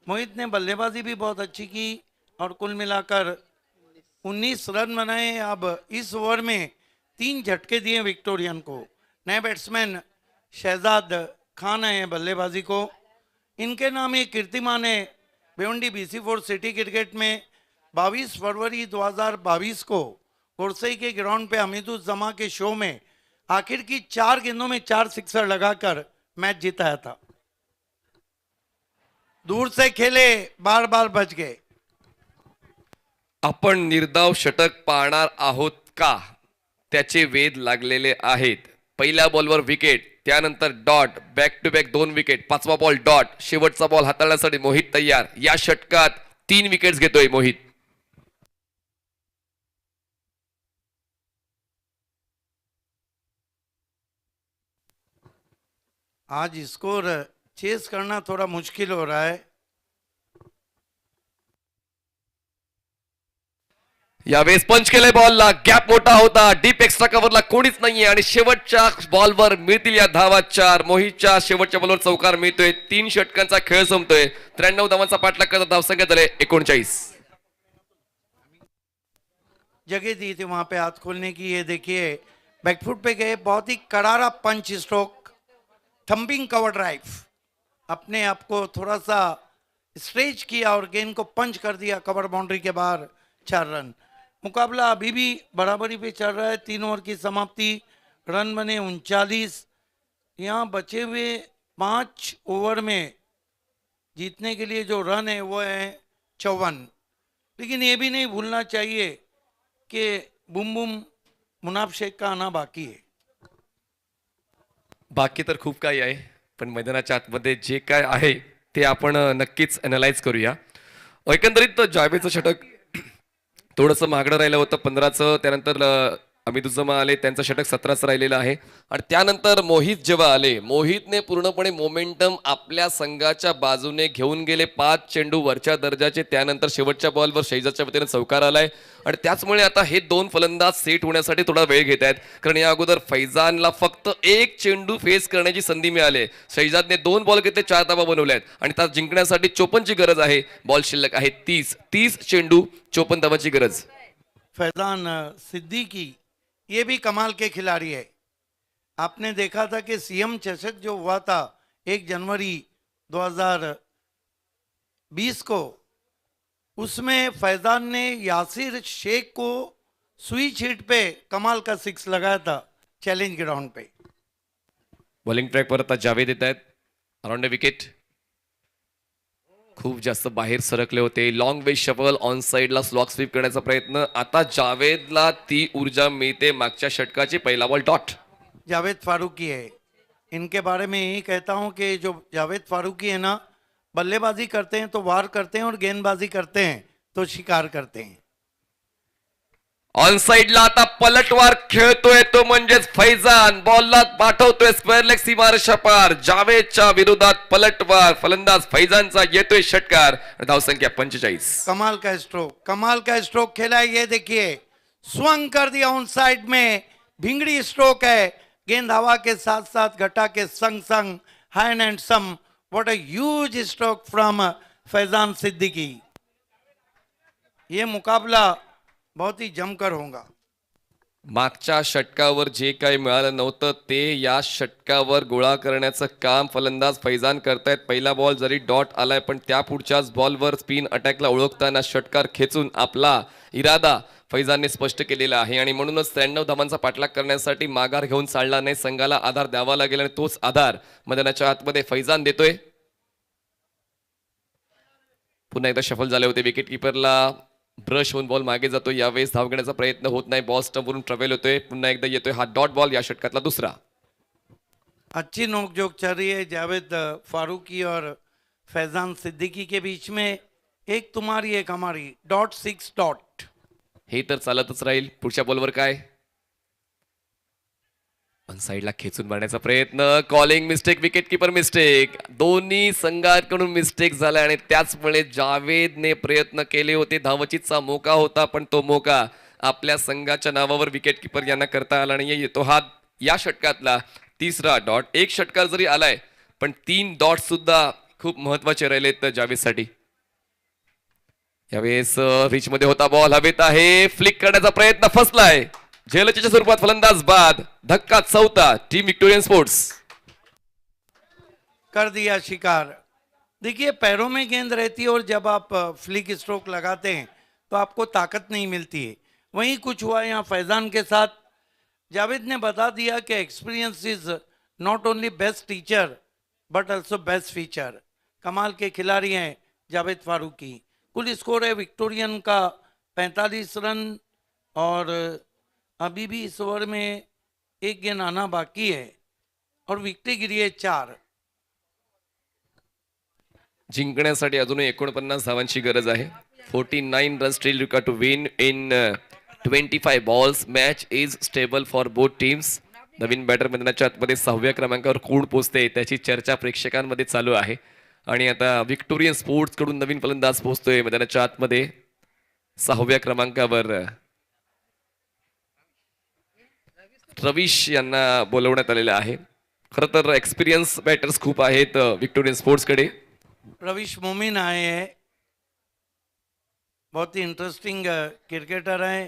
मोहित ने बल्लेबाजी भी बहुत अच्छी की और कुल मिलाकर 19 रन बनाए. अब इस ओवर में 3 झटके दिए विक्टोरियन को. नए बैट्समैन शहजाद खान है बल्लेबाजी को. इनके नाम एक कीर्तिमान है भिवंडी BC4 सिटी क्रिकेट में. 22 फरवरी 2022 को गोरसई के ग्राउंड पे हमीदुज्जमा के शो में आखिर की 4 गेंदों में 4 सिक्सर लगाकर मैच जिताया था. दूर से खेले, बार बार बच गए. आपण निर्धाव षटक पाहणार आहोत का? त्याचे वेध लागलेले आहेत. पहिल्या बॉलवर विकेट, त्यानंतर dot, back to back 2 wicket, 5वा बॉल डॉट, शेवटचा बॉल हाताळण्यासाठी मोहित तयार. या षटकात 3 विकेट्स घेतोय मोहित. आज स्कोर चेस करना थोड़ा मुश्किल हो रहा है. यावेळेस पंच केले बॉलला. गॅप मोठा होता. डीप एक्स्ट्रा कव्हरला कोणीच नाहीये आणि शेवटच्या बॉलवर मिळतील या धावा 4. मोहितच्या शेवटच्या बॉलवर चौकार मिळतोय. 3 षटकांचा खेळ संपतोय. 93 धावांचा पाठलाग करत धावसंख्या झाले 39. जगह दी थी वहां पे हाथ खोलने की. ये देखिए, बैकफुट पे गए. बहुत ही करारा पंच स्ट्रोक, थंपिंग कवर ड्राइव. अपने आप को थोड़ा सा स्ट्रेच किया और गेंद को पंच कर दिया कवर बाउंड्री के बाहर. 4 रन. मुकाबला अभी भी बराबरी पे चल रहा है. 3 ओवर की समाप्ति. रन बने 39. यहाँ बचे हुए 5 ओवर में जीतने के लिए जो रन है वो है 54. लेकिन ये भी नहीं भूलना चाहिए कि बुम बुम मुनाफ शेख का आना बाकी है. बाकी तर खूप काही आहे, पण मैदानाच्या आतमध्ये जे काय आहे ते आपण नक्कीच अनालाइज करूया. एकंदरीत जावेदचं षटक थोडंसं महागडं राहिलं होतं 15चं. त्यानंतर हमीदुज्जमा आले, त्यांचं षटक 17चं राहिलेलं आहे. आणि त्यानंतर मोहित जेव्हा आले, मोहितने पूर्णपणे मोमेंटम आपल्या संघाच्या बाजूने घेऊन गेले. 5 चेंडू वरच्या दर्जाचे. त्यानंतर शेवटच्या बॉलवर शैजाच्या वतीने चौकार आलाय आणि त्याचमुळे आता हे 2 फलंदाज सेट होण्यासाठी थोडा वेळ घेत आहेत. कारण या अगोदर फैजानला फक्त 1 चेंडू फेस करण्याची संधी मिळाली. शैजादने 2 बॉल घेतले, 4 धावा बनवल्यात आणि त्यात जिंकण्यासाठी 54ची गरज आहे. बॉल शिल्लक आहे 30 चेंडू 54 धावांची गरज. फैजान सिद्दीकी ये भी कमाल के खिलाड़ी है. आपने देखा था कि सीएम चषक जो हुआ था 1 जनवरी 2020 को, उसमें फैजान ने यासिर शेख को स्विच हिट पे कमाल का 6 लगाया था चैलेंज ग्राउंड पे. बॉलिंग ट्रॅक पर आता जावेद येत आहेत. Around the wicket. खूप जास्त बाहेर सरकले होते. लॉंग वे शफल ऑन साइडला स्लॉक स्वीप करण्याचा प्रयत्न. आता जावेदला ती ऊर्जा मिळते मागच्या षटकाची. पहिला बॉल डॉट. जावेद फारूकी है. इनके बारे में यही कहता हूं कि जो जावेद फारूकी है ना, बल्लेबाजी करते हैं तो वार करते हैं और गेंदबाजी करते हैं तो शिकार करते हैं. ऑन साइडला आता पलटवार खेळतोय तो म्हणजेच फैजान. बॉलला पाठवतोय स्क्वेअर लेग सीमारेषा पार. जावेदच्या विरोधात पलटवार. फलंदाज फैजानचा येतोय षटकार. धावसंख्या 45. कमाल का स्ट्रोक खेला है. ये देखिए, स्वंग कर दिया ऑन साइड में. भिंगड़ी स्ट्रोक है. गेंद हवा के साथ साथ घटा के संग संग handsome. What a huge stroke from Faizan Siddiqui. ये मुकाबला बहुत ही जमकर होगा. मागच्या षटकावर जे काही मिळालं नव्हतं ते या षटकावर गोळा करण्याचं काम फलंदाज फैजान करतायत. पहिला बॉल जरी डॉट आलाय पण त्या पुढच्याच बॉलवर स्पिन अटॅकला ओळखताना षटकार खेचून आपला इरादा फैजानने स्पष्ट केलेला आहे आणि म्हणूनच 93 धावांचा पाठलाग करण्यासाठी माघार घेऊन चालला नाही. संघाला आधार द्यावा लागेल आणि तोच आधार मैदानाच्या आतमध्ये फैजान देतोय. पुन्हा एकदा शफल झाले होते. विकेट किपरला ब्रश होऊन बॉल मागे जातो. यावेळेस धाव घेण्याचा प्रयत्न होत नाही. बॉल स्टंपवरून ट्रॅव्हल होतोय. पुन्हा एकदा येतोय हा डॉट बॉल. या षटकातला दुसरा. अच्छी नोकझोंक चल रही है जावेद फारूकी और फैजान सिद्दीकी के बीच में, एक तुम्हारी एक हमारी, .6. हे तर चालतच राहील. पुढच्या बॉलवर काय, ऑन साईडला खेचून मारण्याचा प्रयत्न, calling mistake, wicket keeper mistake, दोन्ही संघाकडून मिस्टेक झाला आणि त्याचमुळे जावेदने प्रयत्न केले होते, धावचीतचा मोका होता पण तो मोका आपल्या संघाच्या नावावर विकेट किपर यांना करता आला नाही. येतो हा या षटकातला तिसरा डॉट. एक षटकार जरी आलाय पण 3 डॉट सुद्धा खूप महत्वाचे राहिलेत जावेदसाठी. यावेळेस रिच मध्ये होता बॉल, हवेत आहे, फ्लिक करण्याचा प्रयत्न फसलाय. झेलच्या स्वरूपात फलंदाज बाद, धक्का चौथा, टीम विक्टोरियन स्पोर्ट्स कर दिया शिकार. देखिए पैरों में गेंद रहती है और जब आप फ्लिक स्ट्रोक लगाते हैं तो आपको ताकत नहीं मिलती है. वहीं कुछ हुआ यहाँ फैजान के साथ. जावेद ने बता दिया कि experience is not only best teacher but also best feature. कमाल के खिलाड़ी हैं जावेद फारूकी. कुल स्कोर है विक्टोरियन का 45 रन और अभी भी इस ओवर में एक गेंद आना बाकी है और विकेट गिरी है 4. जिंकण्यासाठी अजूनही 49 धावांची गरज आहे. 49 run still required to win in 25 balls. Match is stable for both teams. नवीन बॅटर मैदानाच्या आतमध्ये 6व्या क्रमांकावर कोण पोहोचते त्याची चर्चा प्रेक्षकांमध्ये चालू आहे आणि आता विक्टोरियन स्पोर्ट्स कडून नवीन फलंदाज पोहोचतोय मैदानाच्या आतमध्ये 6व्या क्रमांकावर. रवीश यांना बोलवण्यात आलेलं आहे. खरं तर एक्सपिरियन्स बॅटर्स खूप आहेत विक्टोरियन स्पोर्ट्स कडे. रवीश मोमिन आए हैं, बहुत ही इंटरेस्टिंग क्रिकेटर है.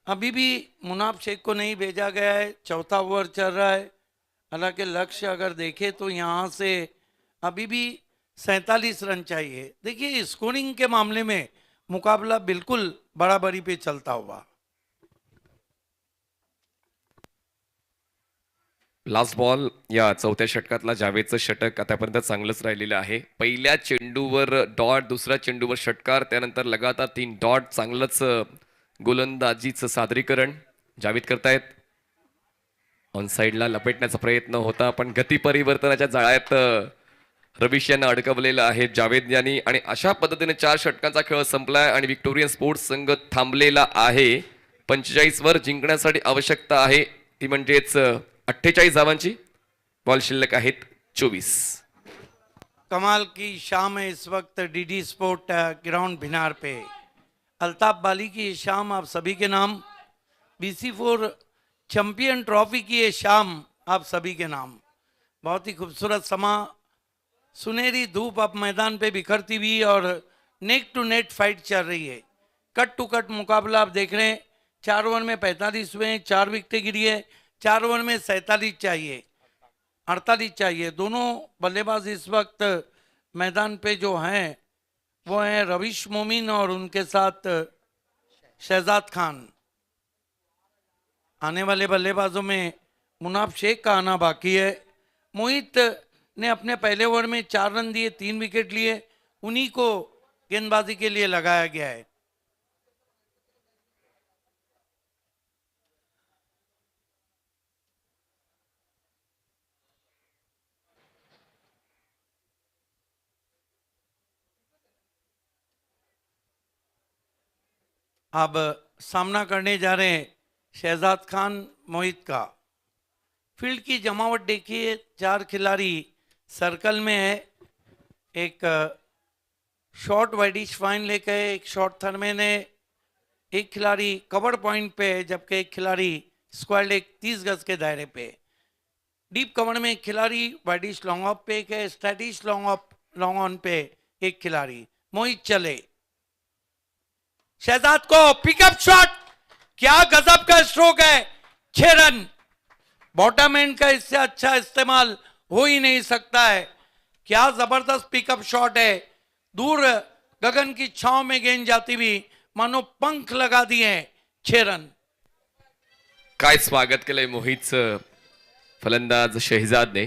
अभी भी मुनाफ शेख को नहीं भेजा गया है, चौथा ओवर चल रहा है. हालांकि लक्ष्य अगर देखें तो यहाँ से अभी भी 47 रन चाहिए. देखिए स्कोरिंग के मामले में मुकाबला बिल्कुल बराबरी पे चलता हुआ. लास्ट बॉल या चौथ्या षटकातला जावेदचं षटक आतापर्यंत चांगलंच राहिलेलं आहे. पहिल्या चेंडूवर डॉट, दुसऱ्या चेंडूवर षटकार, त्यानंतर लगातार 3 डॉट. चांगलंच गोलंदाजीचं सादरीकरण जावेद करतायत. ऑन साईडला लपेटण्याचा प्रयत्न होता पण गती परिवर्तनाच्या जाळ्यात रवीश यांना अडकवलेलं आहे जावेद यांनी आणि अशा पद्धतीने 4 षटकांचा खेळ संपलाय आणि विक्टोरियन स्पोर्ट्स संघ थांबलेला आहे. 45 वर जिंकण्यासाठी आवश्यकता आहे ती म्हणजेच 48 धावांची. बॉल शिल्लक आहेत 24. कमाल की शाम है इस वक्त डीडी स्पोर्ट ग्राउंड भिनार पे. अल्ताफ बाली की ये शाम आप सभी के नाम, BC4 चैंपियन ट्रॉफी की ये शाम आप सभी के नाम. बहुत ही खूबसूरत समा, सुनहरी धूप अब मैदान पे बिखरती हुई और नेक टू नेट फाइट चल रही है. कट टू कट मुकाबला आप देख रहे हैं. 4 ओवर में 45 हुए हैं, 4 विकेटें गिरी है. 4 ओवर में 47 चाहिए, 48 चाहिए. दोनों बल्लेबाज इस वक्त मैदान पे जो हैं वो हैं रवीश मोमिन और उनके साथ शहजाद खान. आने वाले बल्लेबाजों में मुनाफ शेख का आना बाकी है. मोहित ने अपने पहले ओवर में 4 रन दिए, 3 विकेट लिए. उन्हीं को गेंदबाजी के लिए लगाया गया है. अब सामना करने जा रहे हैं शहजाद खान मोहित का. फील्ड की जमावट देखिए, 4 खिलाड़ी सर्कल में है. एक शॉर्ट वाइडिश फाइन लेकर है, एक शॉर्ट थर्मेन है, एक खिलाड़ी कवर पॉइंट पे है जबकि एक खिलाड़ी स्क्वायर लेग 30 गज के दायरे पे. डीप कवर में एक खिलाड़ी, वाइडिश लॉन्ग ऑफ पे एक है, स्टैटिश लॉन्ग ऑन पे एक खिलाड़ी. मोहित चले. शहजाद को पिकअप शॉट, क्या गजब का स्ट्रोक है. 6 रन. बॉटम एंड का इससे अच्छा इस्तेमाल हो ही नहीं सकता है. क्या जबरदस्त पिकअप शॉट है. दूर गगन की छांव में गेंद जाती हुई मानो पंख लगा दिए. 6 रन. काय स्वागत केलंय मोहितचं फलंदाज शहजादने.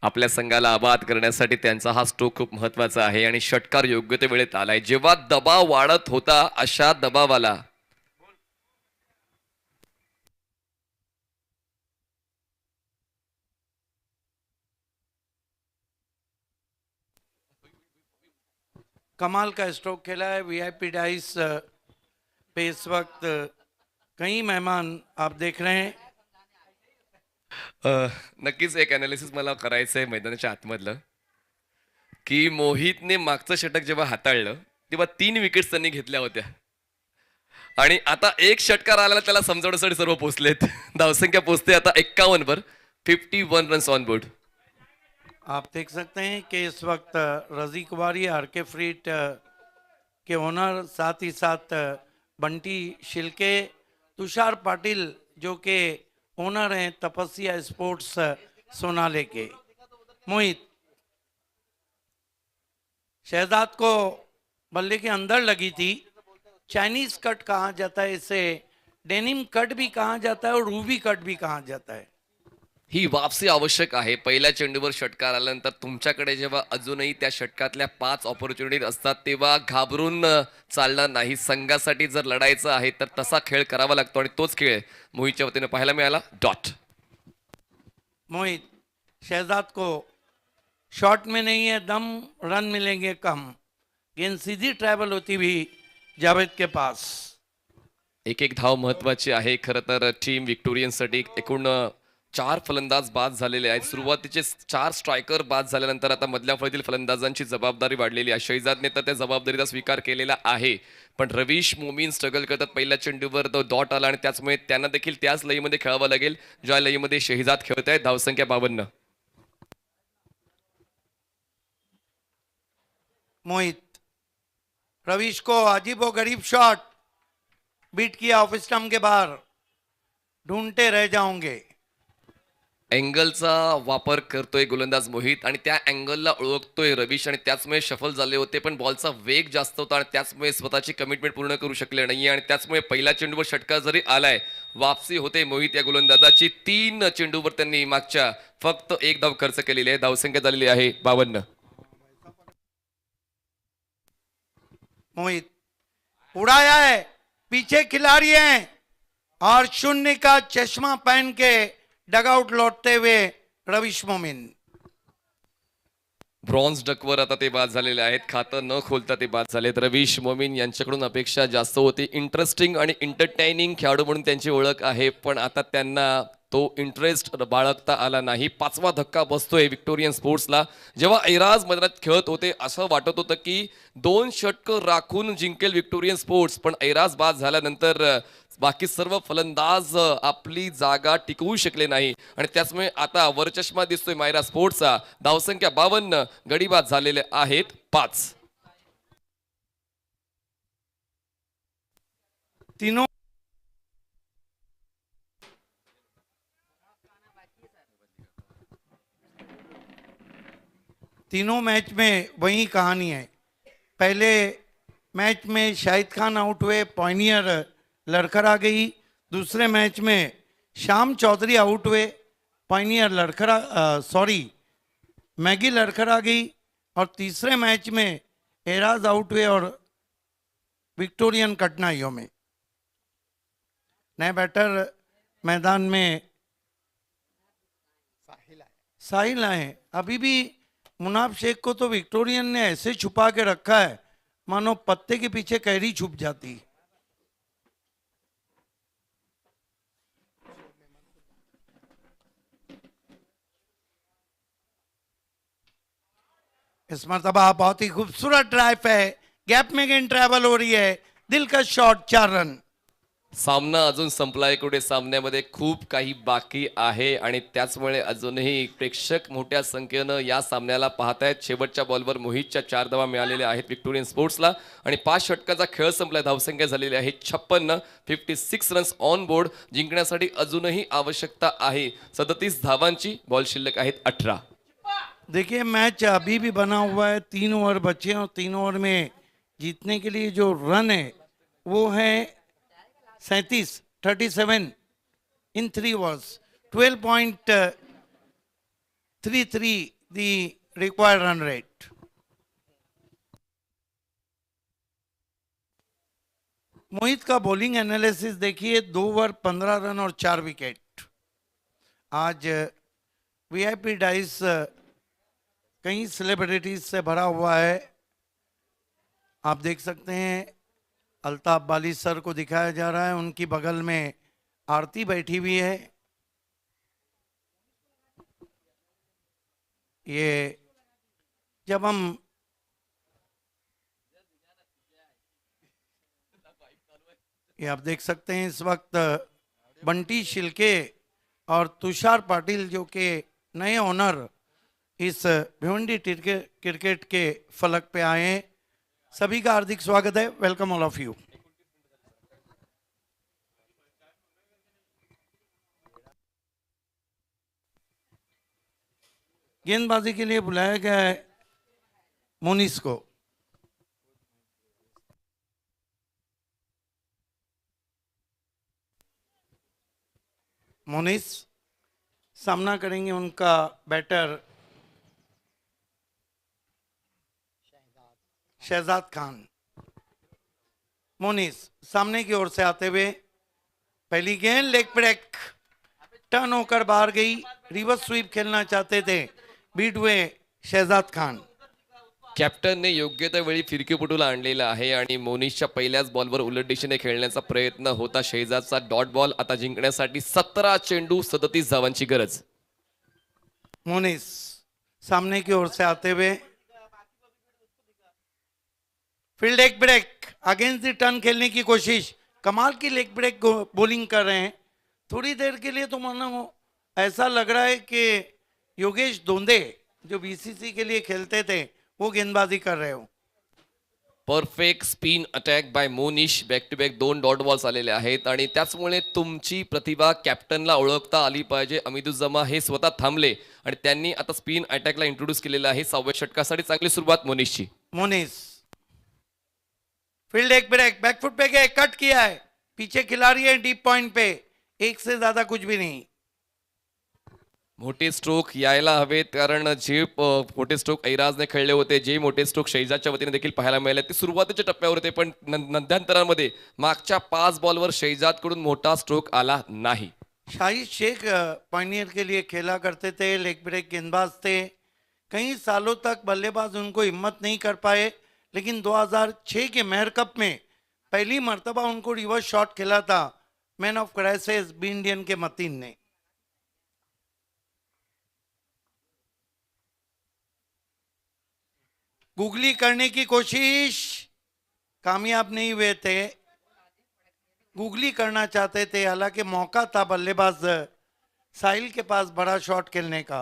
आपल्या संघाला आबाद करण्यासाठी त्यांचा हा स्ट्रोक खूप महत्वाचा आहे आणि षटकार योग्य ते वेळेत आलाय. जेव्हा दबाव वाढत होता अशा दबावाला कमाल का स्ट्रोक खेला है। वीआईपी डाइस पे इस वक्त कई मेहमान आप देख रहे हैं। नक्कीच एक अनालिसिस मला करायचं आहे मैदानाच्या आतमधलं, की मोहितने मागचं षटक जेव्हा हाताळलं तेव्हा 3 विकेट्स त्यांनी घेतल्या होत्या आणि आता एक षटकार आला त्याला समजवण्यासाठी सर्व पोहोचलेत. धावसंख्या पोहोचते आता 51 वर, 51 रन्स ऑन बोर्ड. आप देख सकते हैं कि इस वक्त रजी कुमारी आरके फ्रीट के ओनर, साथ ही साथ बंटी शिल्के, तुषार पाटिल जो कि ओनर हैं तपस्या स्पोर्ट्स सोनाले के। मोहित, शहजाद को बल्ले के अंदर लगी थी। चाइनीज कट कहा जाता है इसे, डेनिम कट भी कहा जाता है और रूबी कट भी कहा जाता है। ही वापसी आवश्यक आहे. पहिल्या चेंडूवर षटकार आल्यानंतर तुमच्याकडे जेव्हा अजूनही त्या षटकातल्या 5 ऑपॉर्च्युनिटी असतात तेव्हा घाबरून चालणार नाही. संघासाठी जर लढायचं आहे तर तसा खेळ करावा लागतो आणि तोच खेळ मोहितच्या वतीने पाहायला मिळाला. डॉट. मोहित, शहजाद को शॉट में नहीं है दम, रन मिलेंगे कम। गेंद सीधी ट्रैवल होती हुई जावेद के पास। एक एक धाव महत्वाची आहे. खरं तर टीम विक्टोरियनसाठी एकूण 4 फलंदाज बाद झालेले आहेत. सुरुवातीचे 4 स्ट्रायकर बाद झाल्यानंतर आता मधल्या फळीतील फलंदाजांची जबाबदारी वाढलेली आहे. शहजादने तर त्या जबाबदारीचा स्वीकार केलेला आहे, पण रवीश मोमीन स्ट्रगल करतात. पहिल्या चेंडूवर डॉट आला आणि त्याचमुळे त्यांना देखील त्याच लयीमध्ये खेळावं लागेल ज्या लयीमध्ये शहजाद खेळत आहेत. धावसंख्या 52. मोहित, रवीश को अजीबो गरीब शॉट बीट किया ऑफ स्टंप के बाहर, ढूंढते रह जाओगे। अँगलचा वापर करतोय गोलंदाज मोहित आणि त्या अँगलला ओळखतोय रवीश आणि त्याचमुळे सफल झाले होते, पण बॉलचा वेग जास्त होता आणि त्याचमुळे स्वतःची कमिटमेंट पूर्ण करू शकले नाहीये आणि त्याचमुळे पहिल्या चेंडूवर षटकार जरी आलाय, वापसी होते मोहित या गोलंदाजाची. 3 चेंडूवर त्यांनी मागच्या फक्त 1 धाव खर्च केलेली आहे. धावसंख्या झालेली आहे 52. मोहित, उड़ाया है, पीछे खिलाड़ी हैं और शून्य का चश्मा पहन के डगआउट लौटते हुए रवीश मोमीन। ब्रॉन्झ डकवर आता ते बाद झालेले आहेत. खातं न खोलता ते बाद झालेत. रवीश मोमीन यांच्याकडून अपेक्षा जास्त होती. इंटरेस्टिंग आणि एंटरटेनिंग खेळाडू म्हणून त्यांची ओळख आहे, पण आता त्यांना तो इंटरेस्ट बाळगता आला नाही. 5वा धक्का बसतोय विक्टोरियन स्पोर्ट्सला. जेव्हा ऐराज मैदानात खेळत होते असं वाटत होतं की 2 षटकं राखून जिंकेल विक्टोरियन स्पोर्ट्स, पण ऐराज बाद झाल्यानंतर बाकी सर्व फलंदाज आपली जागा टिकवू शकले नाही आणि त्याचमुळे आता वरचष्मा दिसतोय मायरा स्पोर्ट्सचा. धावसंख्या 52. गडी बाद झालेले आहेत 5. तीनों मैच में वही कहानी है। पहले मैच में शाहिद खान आउट हुए, पॉइनियर लड़खड़ा गई। दूसरे मैच में श्याम चौधरी आउट हुए, पॉइनियर मैगी लड़खड़ा गई। और तीसरे मैच में एराज आउट हुए और विक्टोरियन कठिनाइयों में। नए बैटर मैदान में साहिल आए। अभी भी मुनाफ शेख को तो विक्टोरियन ने ऐसे छुपा के रखा है मानो पत्ते के पीछे कैरी छुप जाती। इस मरतबा बहुत ही खूबसूरत ड्राइव है, गैप में गेंद ट्रैवल हो रही है, दिलकश शॉट, 4 रन। सामना अजून संपलाय कुठे, सामन्यामध्ये खूप काही बाकी आहे आणि त्याचमुळे अजूनही प्रेक्षक मोठ्या संख्येनं या सामन्याला पाहतायत. शेवटच्या बॉलवर मोहितच्या 4 धावा मिळालेल्या आहेत विक्टोरियन स्पोर्ट्सला आणि 5 षटकाचा खेळ संपलाय. धावसंख्या झालेली आहे 56. 56 रन्स ऑन बोर्ड. जिंकण्यासाठी अजूनही आवश्यकता आहे 37 धावांची. बॉल शिल्लक आहेत 18. देखिए, मैच अभी भी बना हुआ है, 3 ओवर बचे हैं और 3 ओवर में जीतने के लिए जो रन है वो है 37 in 3 overs, 12.33 the required run rate. Mohit का बॉलिंग एनालिसिस देखिए, 2 ओवर 15 रन और 4 विकेट। आज वीआईपी डाइस कई सेलिब्रिटीज से भरा हुआ है। आप देख सकते हैं अल्ताफ बाली सर को दिखाया जा रहा है, उनकी बगल में आरती बैठी हुई है। ये जब हम ये आप देख सकते हैं इस वक्त बंटी शिल्के और तुषार पाटिल जो कि नए ओनर इस भिवंडी क्रिकेट के फलक पे आए हैं, सभी का हार्दिक स्वागत है। Welcome all of you. गेंदबाजी के लिए बुलाया गया है मोनिस को। मोनिस सामना करेंगे उनका बैटर शहजाद खान। मोनिस सामने की ओर से आते हुए पहली गेंद लेग ब्रेक, टर्न होकर बाहर गई। रिवर्स स्वीप खेलना चाहते थे, बीट हुए शहजाद खान। कॅप्टनने योग्य त्या वेळी फिरकीपटूला आणलेला आहे आणि मोनिशच्या पहिल्याच बॉलवर उलट दिशेने खेळण्याचा प्रयत्न होता शहजादचा। डॉट बॉल आता जिंकण्यासाठी 17 चेंडू 37 धावांची गरज। मोनिस सामने की ओर से आते हुए field leg break, against the turn खेलने की कोशिश। कमाल की लेग ब्रेक बॉलिंग कर रहे हैं। थोड़ी देर के लिए तो मानो ऐसा लग रहा है कि योगेश दोंदे जो बीसीसी के लिए खेलते थे वो गेंदबाजी कर रहे हो। Perfect spin attack by Monish. Back to back 2 dot balls आलेले आहेत आणि त्याचमुळे तुमची प्रतिभा कॅप्टनला ओळखता आली पाहिजे। अमिदुज्जमा हे स्वतः थांबले आणि त्यांनी आता स्पिन अटॅकला इंट्रोड्यूस केलेला आहे। 6व्या षटकासाठी चांगली सुरुवात मोनिशची। मोनिस फील्ड एक ब्रेक, बैकफुट पे गए, कट किया है, पीछे खिलाड़ी है डीप पॉइंट पे, एक से ज्यादा कुछ भी नहीं। मोठे स्ट्रोक यायला हवेत, कारण जे मोठे स्ट्रोक ऐराजने खेळले होते, जे मोठे स्ट्रोक शहजादच्या वतीने देखील पाहायला मिळाले ते सुरुवातीच्या टप्प्यावर होते, पण मध्यांतरामध्ये मागच्या 5 बॉलवर शहजादकडून मोठा स्ट्रोक आला नाही। शाहिद शेख पायनियर के लिए खेला करते थे, लेग ब्रेक गेंदबाज थे। कई सालों तक बल्लेबाज उनको हिम्मत नहीं कर पाए, लेकिन 2006 के मेहर कप में पहली मर्तबा उनको रिवर्स शॉट खेला था man of crisis B Indian के मतीन ने। गुगली करने की कोशिश, कामयाब नहीं हुए थे। गुगली करना चाहते थे, हालांकि मौका था बल्लेबाज साहिल के पास बड़ा शॉट खेलने का।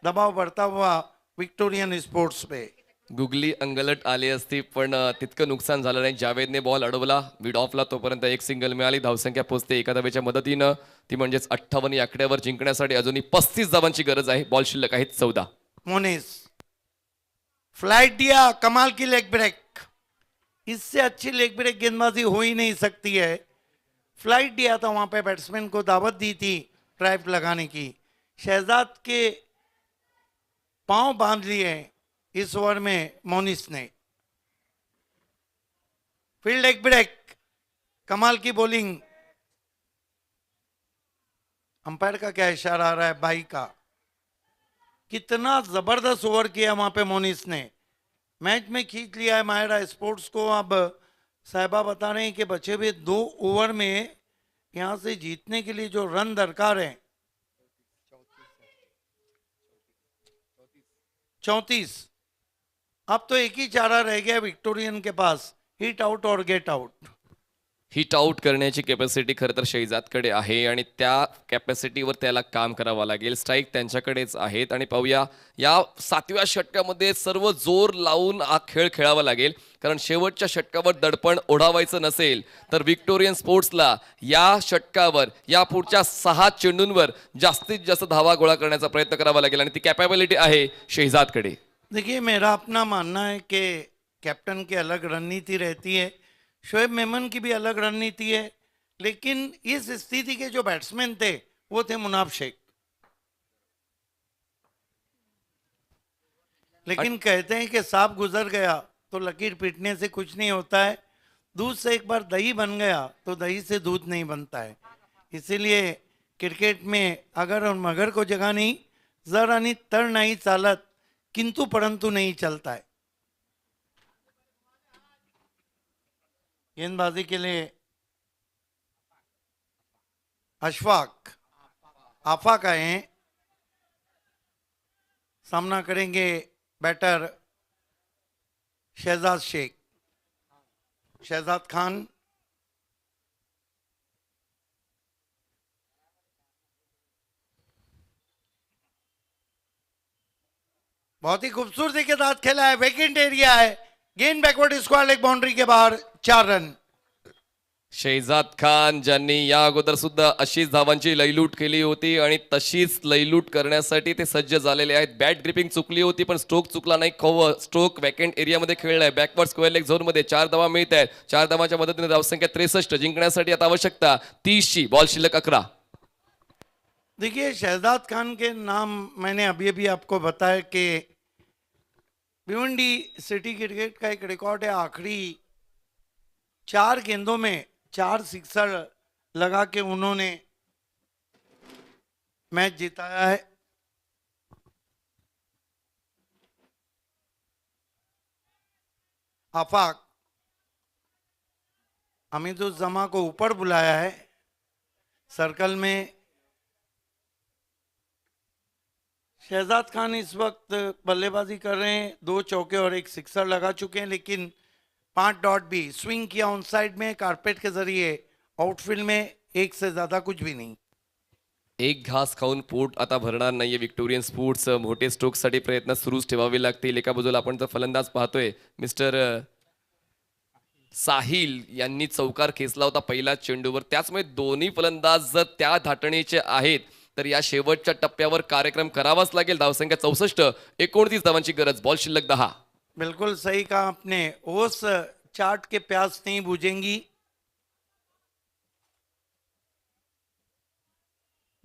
दबाव बढ़ता हुआ विक्टोरियन स्पोर्ट्स पे। गुगली अंगलट आली असती, पण तितकं नुकसान झालं नाही। जावेदने बॉल अडवला मिड ऑफला, तोपर्यंत एक सिंगल मिळाली। धावसंख्या पोहोचते एका धावेच्या मदतीनं, ती म्हणजेच 58 या आकड्यावर जिंकण्यासाठी अजूनही 35 धावांची गरज आहे। बॉल शिल्लक आहेत 14। मोनिस फ्लाइट दिया, कमाल की लेग ब्रेक। इससे अच्छी लेग ब्रेक गेंदबाजी हो ही नहीं सकती है। फ्लाइट दिया था, वहां पे बैट्समैन को दावत दी थी ड्राइव लगाने की। शहजाद के पांव बांध लिए इस ओवर में मोनिस ने। फील्ड लेग ब्रेक, कमाल की बॉलिंग। अंपायर का क्या इशारा आ रहा है? भाई का। कितना जबरदस्त ओवर किया वहां पे मोनिस ने, मैच में खींच लिया है माहिरा स्पोर्ट्स को। अब साहिबा बता रहे हैं कि बचे हुए 2 ओवर में यहां से जीतने के लिए जो रन दरकार है 34। अब तो एक ही चारा रह गया विक्टोरियन के पास, हिट आउट और गेट आउट। हिट आउट करण्याची कॅपॅसिटी खरं तर शहजादकडे आहे आणि त्या कॅपॅसिटीवर त्याला काम करावं लागेल। स्ट्राईक त्यांच्याकडेच आहेत आणि पाहूया या 7व्या षटकामध्ये सर्व जोर लावून हा खेळ खेळावा लागेल, कारण शेवटच्या षटकावर दडपण ओढावायचं नसेल तर विक्टोरियन स्पोर्ट्सला या षटकावर या पुढच्या 6 चेंडूंवर जास्तीत जास्त धावा गोळा करण्याचा प्रयत्न करावा लागेल आणि ती कॅपॅबिलिटी आहे शहजादकडे। देखिए, मेरा अपना मानना है कि कैप्टन की अलग रणनीति रहती है, शोएब मेमन की भी अलग रणनीति है, लेकिन इस स्थिति के जो बैट्समैन थे वो थे मुनाफ शेख। लेकिन कहते हैं कि सांप गुजर गया तो लकीर पीटने से कुछ नहीं होता है। दूध से एक बार दही बन गया तो दही से दूध नहीं बनता है। इसीलिए क्रिकेट में अगर और मगर को जगह नहीं, जर आणि तर नहीं चालत, किंतु परंतु नहीं चलता है। गेंदबाजी के लिए अशफाक आफाक आए हैं। सामना करेंगे बैटर शहजाद शेख। शहजाद खान बहुत ही खूबसूरती के साथ खेला है, वेकेंट एरिया है, गेंद बैकवर्ड स्क्वायर लेग बाउंड्री के बाहर, 4 रन। शहजाद खान ज्यांनी या अगोदर सुद्धा अशीच धावांची लयलूट केली होती आणि तशीच लयलूट करण्यासाठी ते सज्ज झालेले आहेत. बॅट ग्रिपिंग चुकली होती पण स्ट्रोक चुकला नाही. स्ट्रोक वॅकेंट एरियामध्ये खेळलाय. बॅकवर्ड स्क्वेअर लेग झोन मध्ये 4 धावा मिळत आहेत. 4 धावांच्या मदतीने धावसंख्या 63. जिंकण्यासाठी आता आवश्यकता 30 ची. बॉल शिल्लक 11. देखिए शहजाद खान के नाम मैंने अभी अभी आपको बताया कि भिवंडी सिटी क्रिकेट का एक रिकॉर्ड है, आखिरी 4 गेंदों में 4 सिक्सर लगा के उन्होंने मैच जिताया है। आफाक हमीदुज्जमा को ऊपर बुलाया है सर्कल में। शहजाद खान इस वक्त बल्लेबाजी कर रहे हैं, 2 चौके और 1 सिक्सर लगा चुके हैं, लेकिन 5 डॉट भी स्विंग किया ऑन साइड में कारपेट के जरिए। आउटफील्ड में 1 से ज्यादा कुछ भी नहीं। एक घास खाऊन पोट आता भरणार नाहीये विक्टोरियन स्पोर्ट्स. मोठे स्ट्रोक साठी प्रयत्न सुरूच ठेवावे लागतील. एका बाजूला आपण जर फलंदाज पाहतोय मिस्टर साहिल यांनी चौकार खेचला होता पहिल्या चेंडूवर. त्याचमुळे दोन्ही फलंदाज जर त्या धाटणीचे आहेत तर या शेवटच्या टप्प्यावर कार्यक्रम करावाच लागेल. धावसंख्या 64. 29 धावांची गरज. बॉल शिल्लक 10. बिल्कुल सही कहा आपने, ओस चाट के प्यास नहीं बुझेंगी।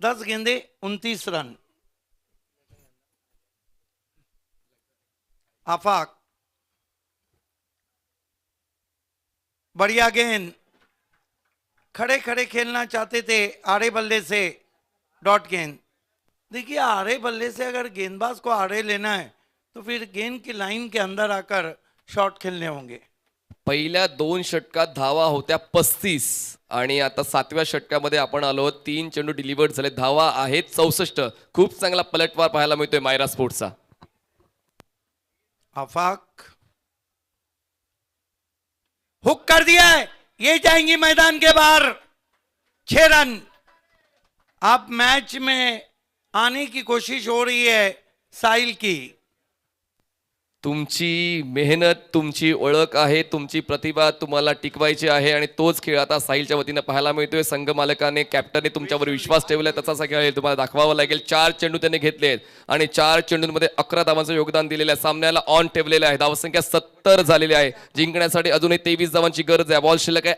10 गेंदे 29 रन। आफाक बढ़िया गेंद, खड़े खड़े खेलना चाहते थे, आड़े बल्ले से डॉट गेंद। देखिए आड़े बल्ले से अगर गेंदबाज को आड़े लेना है तो फिर गेंद की लाइन के अंदर आकर शॉट खेलने होंगे। पहिल्या 2 षटकात धावा होत्या 35 आणि आता 7व्या षटकामध्ये आपण आलो. 3 चेंडू डिलिव्हर्ड झाले. धावा आहेत 64. खूप चांगला पलटवार पाहायला मिळतोय मायरा स्पोर्ट्सचा. आफाक हुक कर दिया है, ये जाएंगी मैदान के बाहर, 6 रन। अब मैच में आने की कोशिश हो रही है साहिल की। तुमची मेहनत, तुमची ओळख आहे, तुमची प्रतिभा तुम्हाला टिकवायची आहे आणि तोच खेळ आता साहिलच्या वतीने पाहायला मिळतोय. संघ मालकाने, कॅप्टनने तुमच्यावर विश्वास ठेवलाय, तसाच खेळ तुम्हाला दाखवावा लागेल. 4 चेंडू त्यांनी घेतलेत आणि 4 चेंडूंमध्ये 11 धावांचं योगदान दिलेलं आहे. सामन्याला ऑन ठेवलेलं आहे. धावसंख्या 70 झालेली आहे. जिंकण्यासाठी अजूनही 23 धावांची गरज आहे. बॉल शिल्लक आहे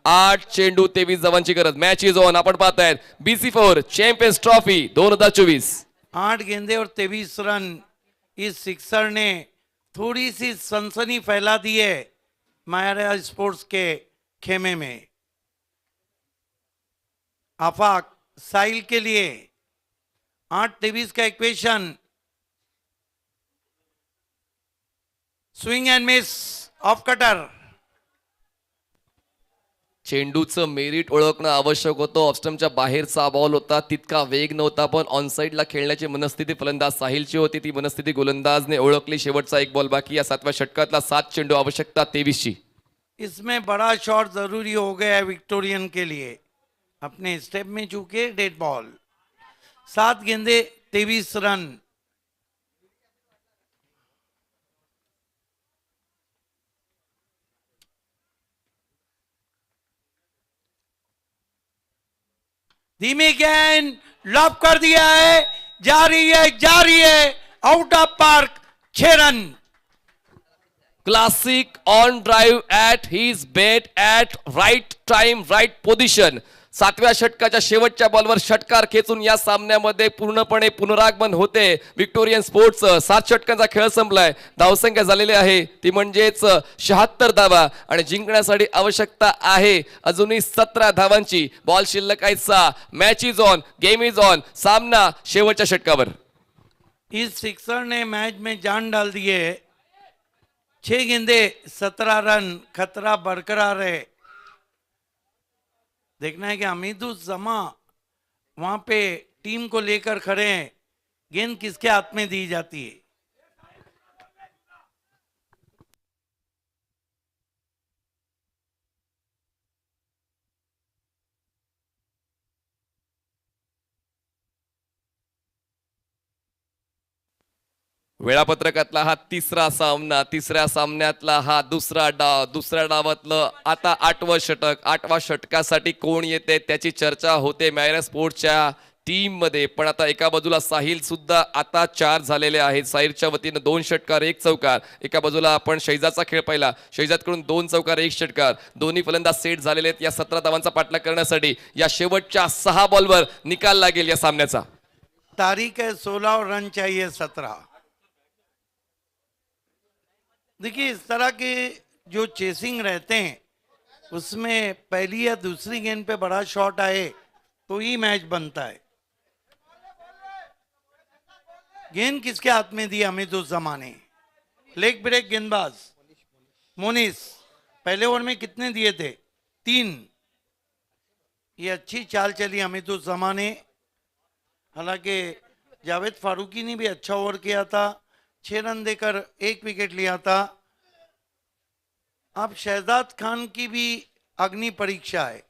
8 चेंडू 23 धावांची गरज. Match is on. आपण पाहतायत BC4 चॅम्पियन्स ट्रॉफी 2024. 8 गेंदे और 23 रन। इस सिक्सर ने थोड़ी सी सनसनी फैला दी है मायरा स्पोर्ट्स के खेमे में। आफाक साहिल के लिए 8-23 का equation, swing and miss, off cutter. चेंडूचं मेरिट ओळखणं आवश्यक होतं. ऑफस्टम्पच्या बाहेरचा बॉल होता, तितका वेग नव्हता, पण ऑनसाइडला खेळण्याची मनस्थिती फलंदाज साहिलची होती. ती मनस्थिती गोलंदाजने ओळखली. शेवटचा 1 बॉल बाकी. या 7व्या षटकातला 7 चेंडू, आवश्यकता 23 ची. इसमें बड़ा शॉट जरूरी हो गया है विक्टोरियन के लिए, अपने स्टेप में चूके डेड बॉल। 7 गेंदे 23 रन। धीमी गेंद लॉब कर दिया है, जा रही है, out of park, 6 run. Classic on drive at his bat at right time right position. 7व्या षटकाच्या शेवटच्या बॉलवर षटकार खेचून या सामन्यामध्ये पूर्णपणे पुनरागमन होते विक्टोरियन स्पोर्ट्स. 7 षटकांचा खेळ संपलाय. धावसंख्या झालेली आहे ती म्हणजेच 76 धावा आणि जिंकण्यासाठी आवश्यकता आहे अजूनही 17 धावांची. बॉल शिल्लक आहे 6. Match is on, game is on. सामना शेवटच्या षटकावर. इस सिक्सर ने मैच में जान डाल दी है। 6 गेंदे 17 रन, खतरा बरकरार है। देखना है कि हमीदुज्जमा वहां पे टीम को लेकर खड़े हैं, गेंद किसके हाथ में दी जाती है। वेळापत्रकातला हा तिसरा सामना, तिसऱ्या सामन्यातला हा दुसरा डाव, दुसऱ्या डावातलं आता 8वं षटक, 8व्या षटकासाठी कोण येते त्याची चर्चा होते मॅरेना स्पोर्ट्सच्या टीम मध्ये. पण आता एका बाजूला साहिल सुद्धा आता 4 झालेले आहेत. साहिलच्या वतीनं 2 षटकार 1 चौकार. एका बाजूला आपण शैजाचा खेळ पाहिला, शैजादकडून 2 चौकार 1 षटकार. दोन्ही फलंदाज सेट झालेले आहेत या 17 धावांचा पाठलाग करण्यासाठी. या शेवटच्या 6 बॉलवर निकाल लागेल या सामन्याचा. तारीख है 16 और रन चाहिए 17। देखिए इस तरह के जो चेसिंग रहते हैं उसमें पहली या दूसरी गेंद पे बड़ा शॉट आए तो ही मैच बनता है। गेंद किसके हाथ में दी हमीदुज्जमा ने। लेग ब्रेक गेंदबाज मोनिस पहले ओवर में कितने दिए थे? 3। ये अच्छी चाल चली हमीदुज्जमा ने। हालांकि जावेद फारूकी ने भी अच्छा ओवर किया था, 6 रन देकर 1 विकेट लिया था। अब शहजाद खान की भी अग्नि परीक्षा है।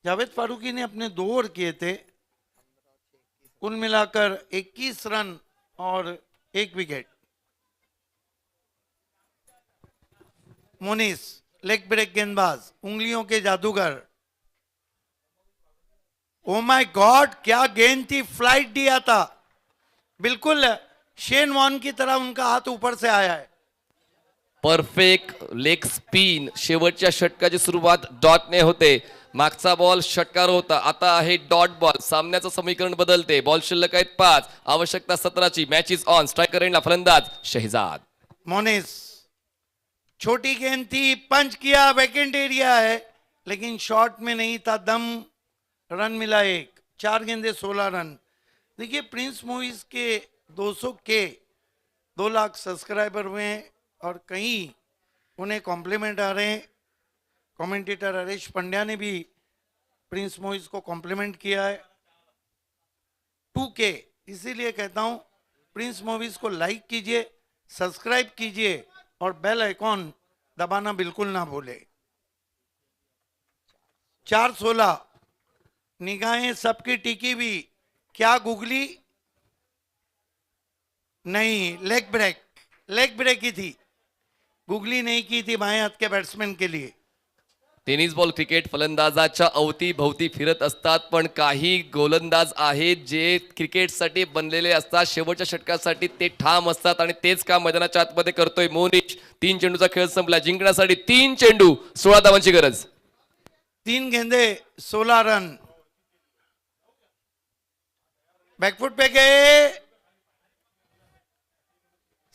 जावेद फारूकी ने अपने 2 ओवर किए थे, कुल मिलाकर 21 रन और 1 विकेट। मोनिस लेग ब्रेक गेंदबाज, उंगलियों के जादूगर। ओ माय गॉड, क्या गेंद थी, फ्लाइट दिया था, बिल्कुल शेन वॉर्न की तरह उनका हाथ ऊपर से आया है। Perfect leg spin. शेवटच्या षटकाची सुरुवात डॉटने होते. मागचा बॉल षटकार होता, आता आहे डॉट बॉल. सामन्याचं समीकरण बदलते. बॉल शिल्लक आहेत 5, आवश्यकता 17ची. Match is on. स्ट्रायकर एंडला फलंदाज शहजाद. मोनिस छोटी गेंद थी, पंच किया, वैकेंट एरिया है, लेकिन शॉट में नहीं था दम। रन मिला 1, 4 गेंदे 16 रन। देखिए प्रिंस मूवीज के 200 के 2 लाख सब्सक्राइबर हुए हैं और कहीं उन्हें कॉम्प्लीमेंट आ रहे हैं। कमेंटेटर हरीश पंड्या ने भी प्रिंस मूवीज को कॉम्प्लीमेंट किया है। 2K, इसीलिए कहता हूं प्रिंस मूवीज को लाइक कीजिए, सब्सक्राइब कीजिए और बेल आइकॉन दबाना बिल्कुल ना भूले। 4-16, निगाहें सबकी टिकी भी, क्या गुगली नहीं, लेग ब्रेक ही थी, गुगली नहीं की थी बाएं हाथ के बैट्समैन के लिए। टेनिस बॉल क्रिकेट फलंदाजाच्या अवतीभवती फिरत असतात, पण काही गोलंदाज आहेत जे क्रिकेटसाठी बनलेले असतात. शेवटच्या षटकासाठी ते ठाम असतात आणि तेच काम मैदानाच्या आतमध्ये करतोय मोनिश. 3 चेंडूचा खेळ संपला. जिंकण्यासाठी 3 चेंडू 16 धावांची गरज. 3 गेंदे 16 रन। बैकफुट पे गए,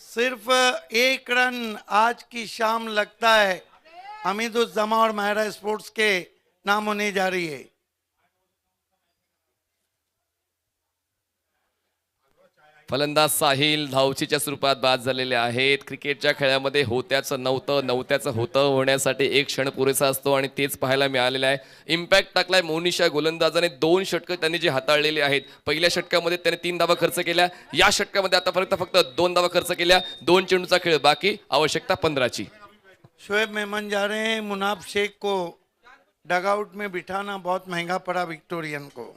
सिर्फ 1 रन आज की शाम लगता है हमीदुज्जमा और मॅरेना स्पोर्ट्स के नाम होने जा रही है। फलंदाज साहिल धावचीच्या स्वरूपात बाद झालेले आहेत. क्रिकेटच्या खेळामध्ये होत्याचं नव्हतं, नव्हत्याचं होतं होण्यासाठी एक क्षण पुरेसा असतो आणि तेच पाहायला मिळालेलं आहे. इम्पॅक्ट टाकलाय मोनिशा गोलंदाजाने. 2 षटकं त्यांनी जी हाताळलेली आहेत. पहिल्या षटकामध्ये त्याने 3 धावा खर्च केल्या. या षटकामध्ये आतापर्यंत फक्त 2 धावा खर्च केल्या. 2 चेंडूचा खेळ बाकी, आवश्यकता 15ची. शोएब मेमन जा रहे हैं। मुनाफ शेख को डगआउट में बिठाना बहुत महंगा पड़ा विक्टोरियन को।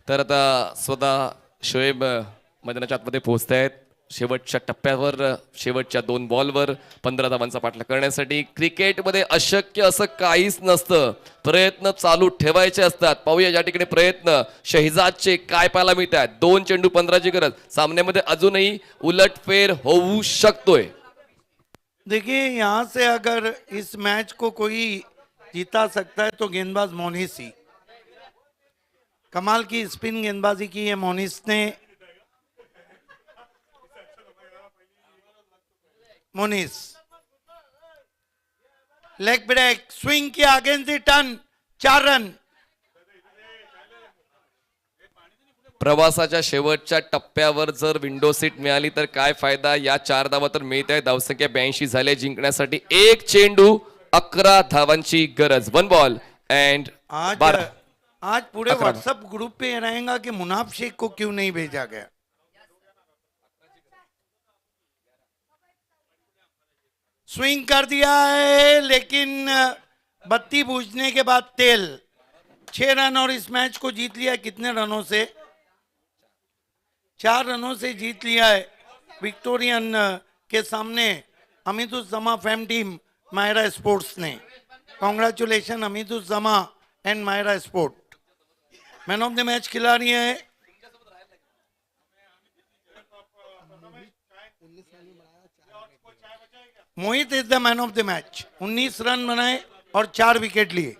तर आता स्वतः शोएब मैदानाच्या आतमध्ये पोहोचत आहेत. शेवटच्या टप्प्यावर शेवटच्या 2 बॉलवर 15 धावांचा पाठलाग करण्यासाठी. क्रिकेटमध्ये अशक्य असं काहीच नसतं, प्रयत्न चालू ठेवायचे असतात. पाहूया या ठिकाणी प्रयत्न शहजादचे काय पाहायला मिळतात. 2 चेंडू 15ची गरज. सामन्यामध्ये अजूनही उलटफेर होऊ शकतोय. देखिए यहाँ से अगर इस मैच को कोई जीता सकता है तो गेंदबाज मोनिस ही। कमाल की स्पिन गेंदबाजी की है मोनिस ने। मुनीस लेग ब्रेक स्विंग किया अगेंस्ट द टर्न 4 रन. प्रवासाच्या शेवटच्या टप्प्यावर जर विंडो सीट मिळाली तर काय फायदा. या 4 धावा तर मिळत आहे. धावसंख्या 82 झाले. जिंकण्यासाठी एक चेंडू 11 धावांची गरज. 1 बॉल अँड आज 12. आज पूरे 11. व्हाट्सएप ग्रुप पे ये रहेगा कि मुनाफ शेख को क्यों नहीं भेजा गया. स्विंग कर दिया है लेकिन बत्ती बूझने के बाद तेल. 6 रन और इस मैच को जीत लिया. कितने रनों से? 4 रनों से जीत लिया है विक्टोरियन के सामने अमीदुज्जमा फैम टीम मायरा स्पोर्ट्स ने. Congratulation Amiduzzama and Myra sport. Man of the match खिलाड़ी है Mohit. Is the man of the match. 19 run बनाए और 4 विकेट लिए.